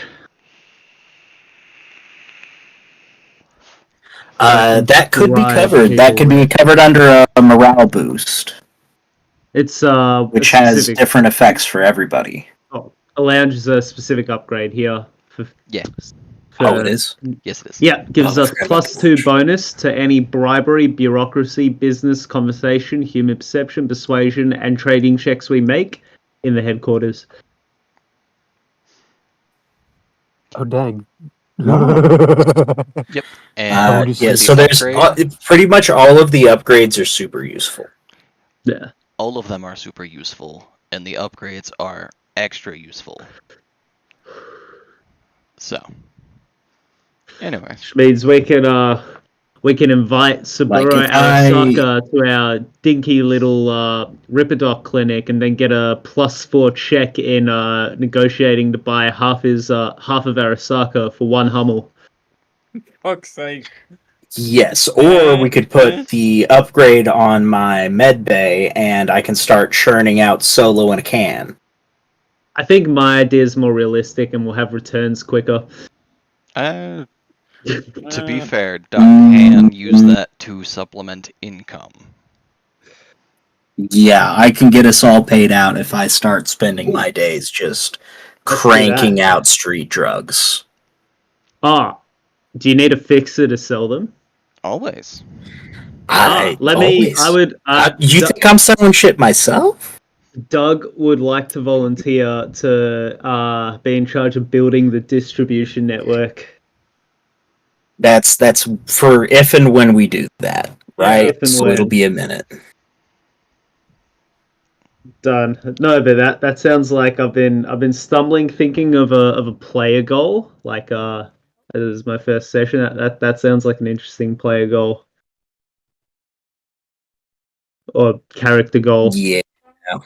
That could be covered. That could be covered under a morale boost. It's which has different effects for everybody. Oh, a lounge is a specific upgrade here. Yeah. Oh, it is? Yes, it is. Yeah, gives Oh, I us forgot about +2 bonus to any bribery, bureaucracy, business, conversation, human perception, persuasion, and trading checks we make in the headquarters. Oh dang. Yep. And yeah, the so there's upgrade, pretty much all of the upgrades are super useful. Yeah. all of them are super useful, and the upgrades are extra useful. So, anyway, Which means we can invite Saburo Like, if I- Arasaka to our dinky little Ripperdoc clinic and then get a +4 check in negotiating to buy half of Arasaka for 1 Hummel. Fuck's sake. Yes, or we could put the upgrade on my med bay, and I can start churning out solo in a can. I think my idea is more realistic and we'll have returns quicker. to be fair, Doc can use that to supplement income. Yeah, I can get us all paid out if I start spending my days just Let's do cranking that. out street drugs. Do you need a fixer to sell them? Always. I would. you think I'm selling shit myself? Doug would like to volunteer to be in charge of building the distribution network. That's for if and when we do that, right? if and So when. it'll be a minute. Done. No, but that sounds like I've been stumbling thinking of a player goal. Like this is my first session. That sounds like an interesting player goal. Or character goal. Yeah.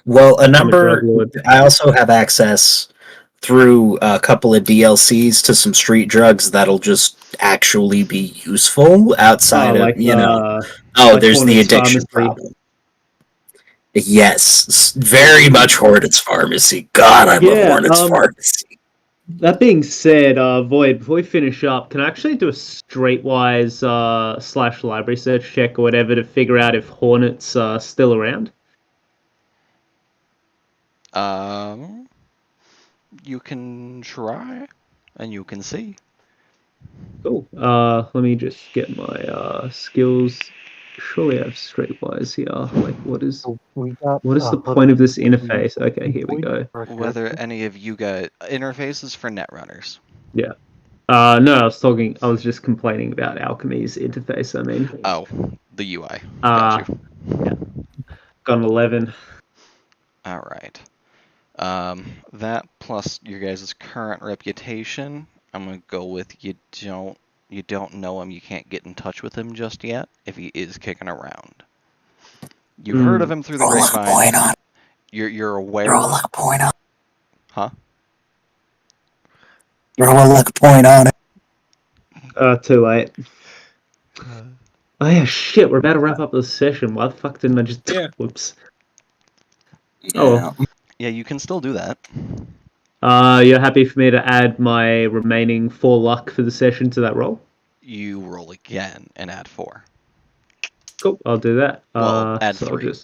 Well, drug lord. I also have access through a couple of DLCs to some street drugs that'll just actually be useful outside like of, you know. like There's the Hornet's addiction Pharmacy. problem. Yes, very much Hornet's Pharmacy. God, I love Hornet's Pharmacy. That being said, Void, before we finish up, can I actually do a streetwise / library search check or whatever to figure out if Hornet's still around? You can try, and you can see. Cool. Let me just get my skills. Surely I have streetwise here. Like, what is the point of this interface? Okay, here we go. Whether any of you got interfaces for netrunners. Yeah. No, I was just complaining about Alchemy's interface, I mean. Oh, the UI. Got you. Yeah. Got an 11. Alright. That plus your guys' current reputation, I'm gonna go with you don't know him, you can't get in touch with him just yet, if he is kicking around. You've heard of him through the grapevine. You're aware. Throw a luck point on. Huh? Throw a luck point on it. Too late. Oh yeah, shit, we're about to wrap up the session. Why the fuck didn't I just... Yeah. Whoops. Yeah. Oh. Yeah, you can still do that. You're happy for me to add my remaining 4 luck for the session to that roll? You roll again and add 4. Cool, I'll do that. Well, add so 3.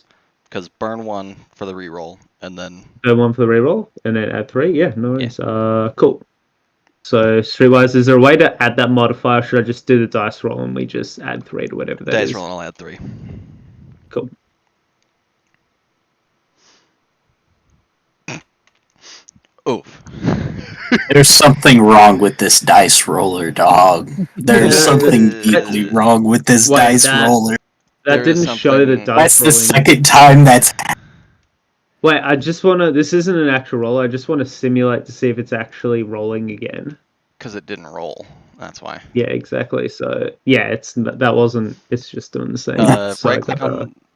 Because burn 1 for the reroll, and then... Burn 1 for the reroll, and then add 3? Yeah, no worries. Yeah. Cool. So, streetwise, is there a way to add that modifier? Should I just do the dice roll and we just add 3 to whatever that is? Dice roll and I'll add 3. Cool. Oof. There's something wrong with this dice roller, dog. There's something deeply wrong with this dice roller. That didn't show the dice That's rolling. the second time that's happened. Wait, I just want to... This isn't an actual roll. I just want to simulate to see if it's actually rolling again. Because it didn't roll. That's why. Yeah, exactly. So, yeah, that wasn't... It's just doing the same.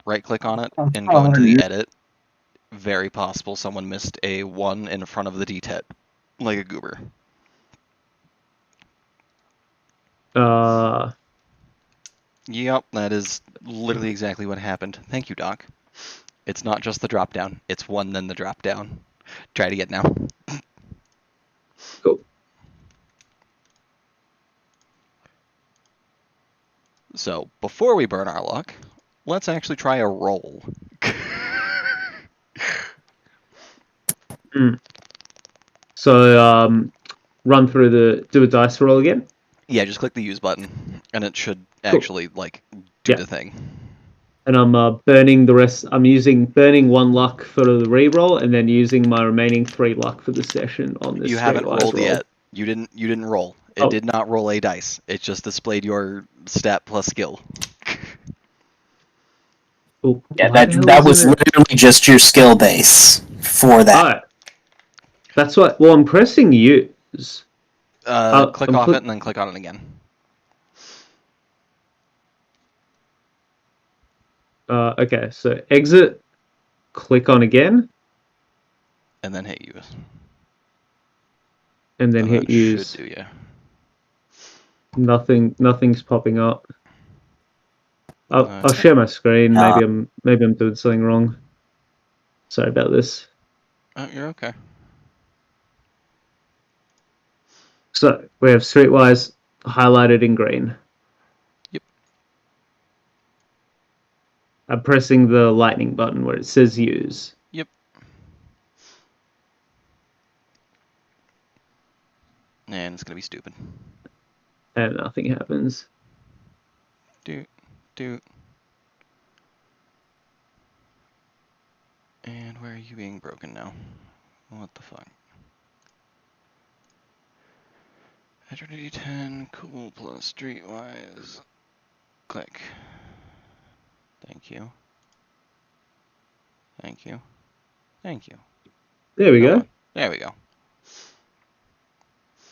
Right-click on it and go into the edit. Very possible someone missed a 1 in front of the D10. Like a goober. Yep, that is literally exactly what happened. Thank you, Doc. It's not just the drop down. It's 1 then the drop down. Try it again now. Cool. So, before we burn our luck, let's actually try a roll. So, do a dice roll again? Yeah, just click the use button, and it should actually like do the thing. And I'm burning the rest. I'm burning 1 luck for the reroll, and then using my remaining 3 luck for the session on this. You haven't rolled roll. yet. You didn't roll. It did not roll a dice. It just displayed your stat plus skill. Yeah, that was literally just your skill base for that. That's what. Well, I'm pressing use. Click off it and then click on it again. Okay, so exit, click on again, and then hit use. And then hit use. Should do, yeah. Nothing's popping up. I'll share my screen. Maybe I'm doing something wrong. Sorry about this. Oh, you're okay. So we have Streetwise highlighted in green. Yep. I'm pressing the lightning button where it says use. Yep. And it's gonna be stupid. And nothing happens. Do. And where are you being broken now? What the fuck? Eternity 10, cool, plus Streetwise. Click. Thank you. Thank you. Thank you. There we go. There we go.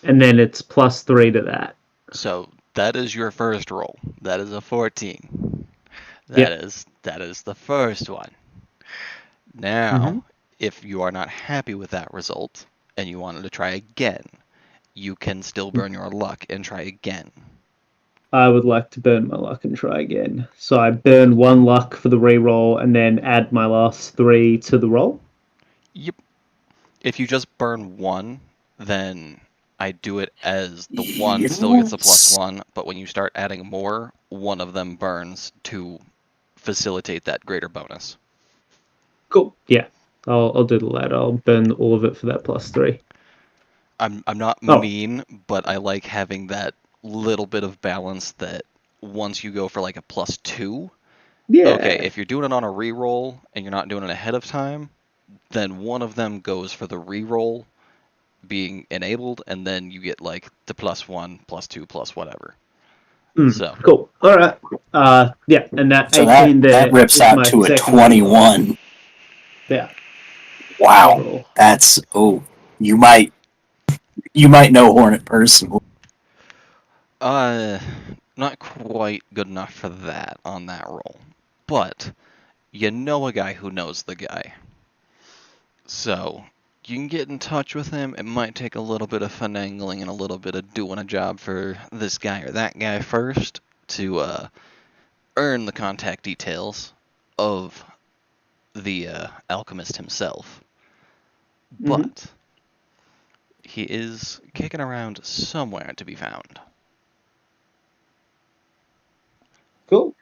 And then it's +3 to that. So that is your first roll. That is a 14. That is the first one. Now, if you are not happy with that result and you wanted to try again, you can still burn your luck and try again. I would like to burn my luck and try again. So I burn 1 luck for the reroll and then add my last 3 to the roll? Yep. If you just burn 1, then I do it as the 1 still gets a +1, but when you start adding more, one of them burns to facilitate that greater bonus. Cool. Yeah. I'll do the latter. I'll burn all of it for that +3. I'm not mean, but I like having that little bit of balance that once you go for like a +2. Yeah. Okay, if you're doing it on a reroll and you're not doing it ahead of time, then one of them goes for the reroll being enabled, and then you get like the +1, +2, plus whatever. So cool. All right. Yeah, and that So 18 that rips out to a 21. Yeah. Wow. Overall. That's you might know Hornet personally. Not quite good enough for that on that roll, but you know a guy who knows the guy. So you can get in touch with him. It might take a little bit of finagling and a little bit of doing a job for this guy or that guy first to earn the contact details of the alchemist himself. But he is kicking around somewhere to be found. Cool.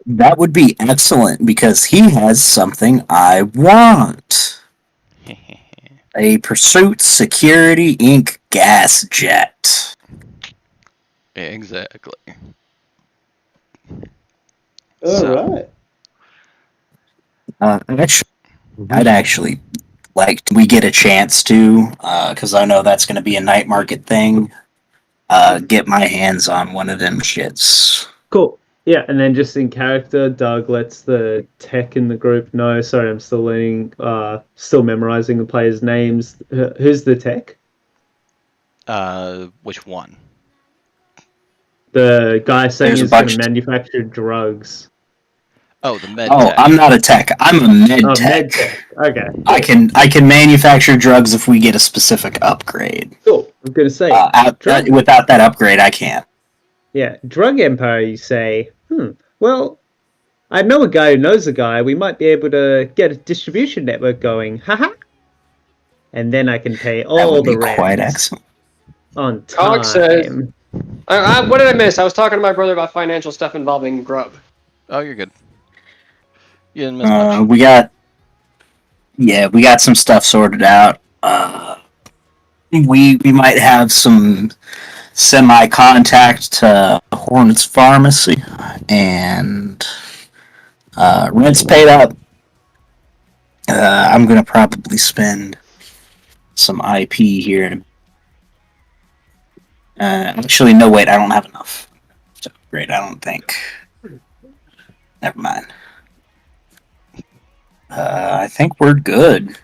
That would be excellent because he has something I want. A Pursuit Security Inc. gas jet. Exactly. All right. I'd actually like we get a chance to, because I know that's going to be a night market thing. Get my hands on one of them shits. Cool. Yeah, and then just in character, Doug lets the tech in the group know. Sorry, I'm still learning, still memorizing the players' names. Who's the tech? Which one? The guy saying he's going to manufacture drugs. Oh, the med tech. I'm not a tech. I'm a med tech. Med tech. Okay. I can manufacture drugs if we get a specific upgrade. Cool. I'm going to say without that upgrade, I can't. Yeah, drug empire. You say, well, I know a guy who knows a guy. We might be able to get a distribution network going. Haha. And then I can pay all the rent. Quite excellent. On time. Cog says, what did I miss? I was talking to my brother about financial stuff involving grub. Oh, you're good. You didn't miss much. We got some stuff sorted out. we might have some semi-contact to Hornets Pharmacy, and rent's paid up. I'm gonna probably spend some IP here. Actually, no, wait, I don't have enough to upgrade. I don't think. Never mind. I think we're good.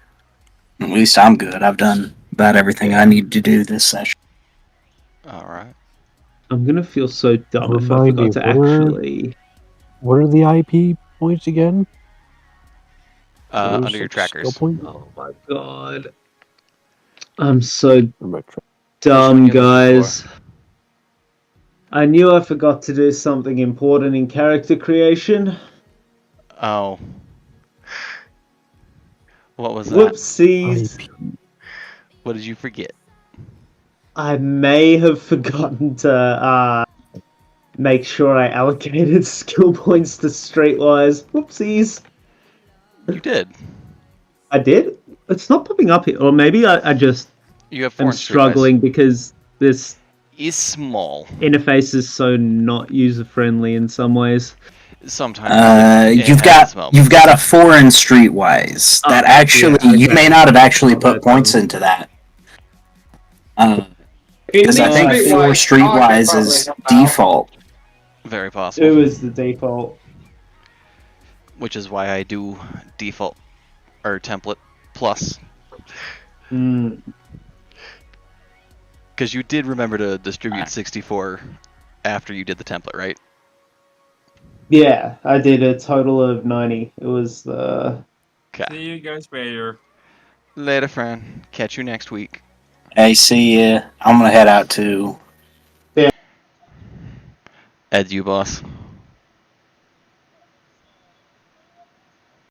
At least I'm good. I've done about everything I need to do this session. All right. I'm gonna feel so dumb if I Remind me, forgot to actually. What are the IP points again? Under Those, your like, skill trackers. point? Oh my god. I'm so Remember, dumb, you're looking guys. I knew I forgot to do something important in character creation. Oh. What was that? Whoopsies. IP. What did you forget? I may have forgotten to make sure I allocated skill points to Streetwise. Whoopsies. You did. I did? It's not popping up here. Or maybe I just You have 4 am in Streetwise. struggling because this Is small. interface is so not user-friendly in some ways. Sometimes. You've got a 4 in Streetwise. That actually, yeah, you okay. may not have actually Not put that points dumb. into that. Because I think 4 Streetwise is default. Very possible. It was the default. Which is why I do default or template plus. Mm. Because you did remember to distribute 64 after you did the template, right? Yeah, I did a total of 90. It was the... See you guys later. Later, friend. Catch you next week. Hey, see ya. I'm gonna head out too. Ed, you boss.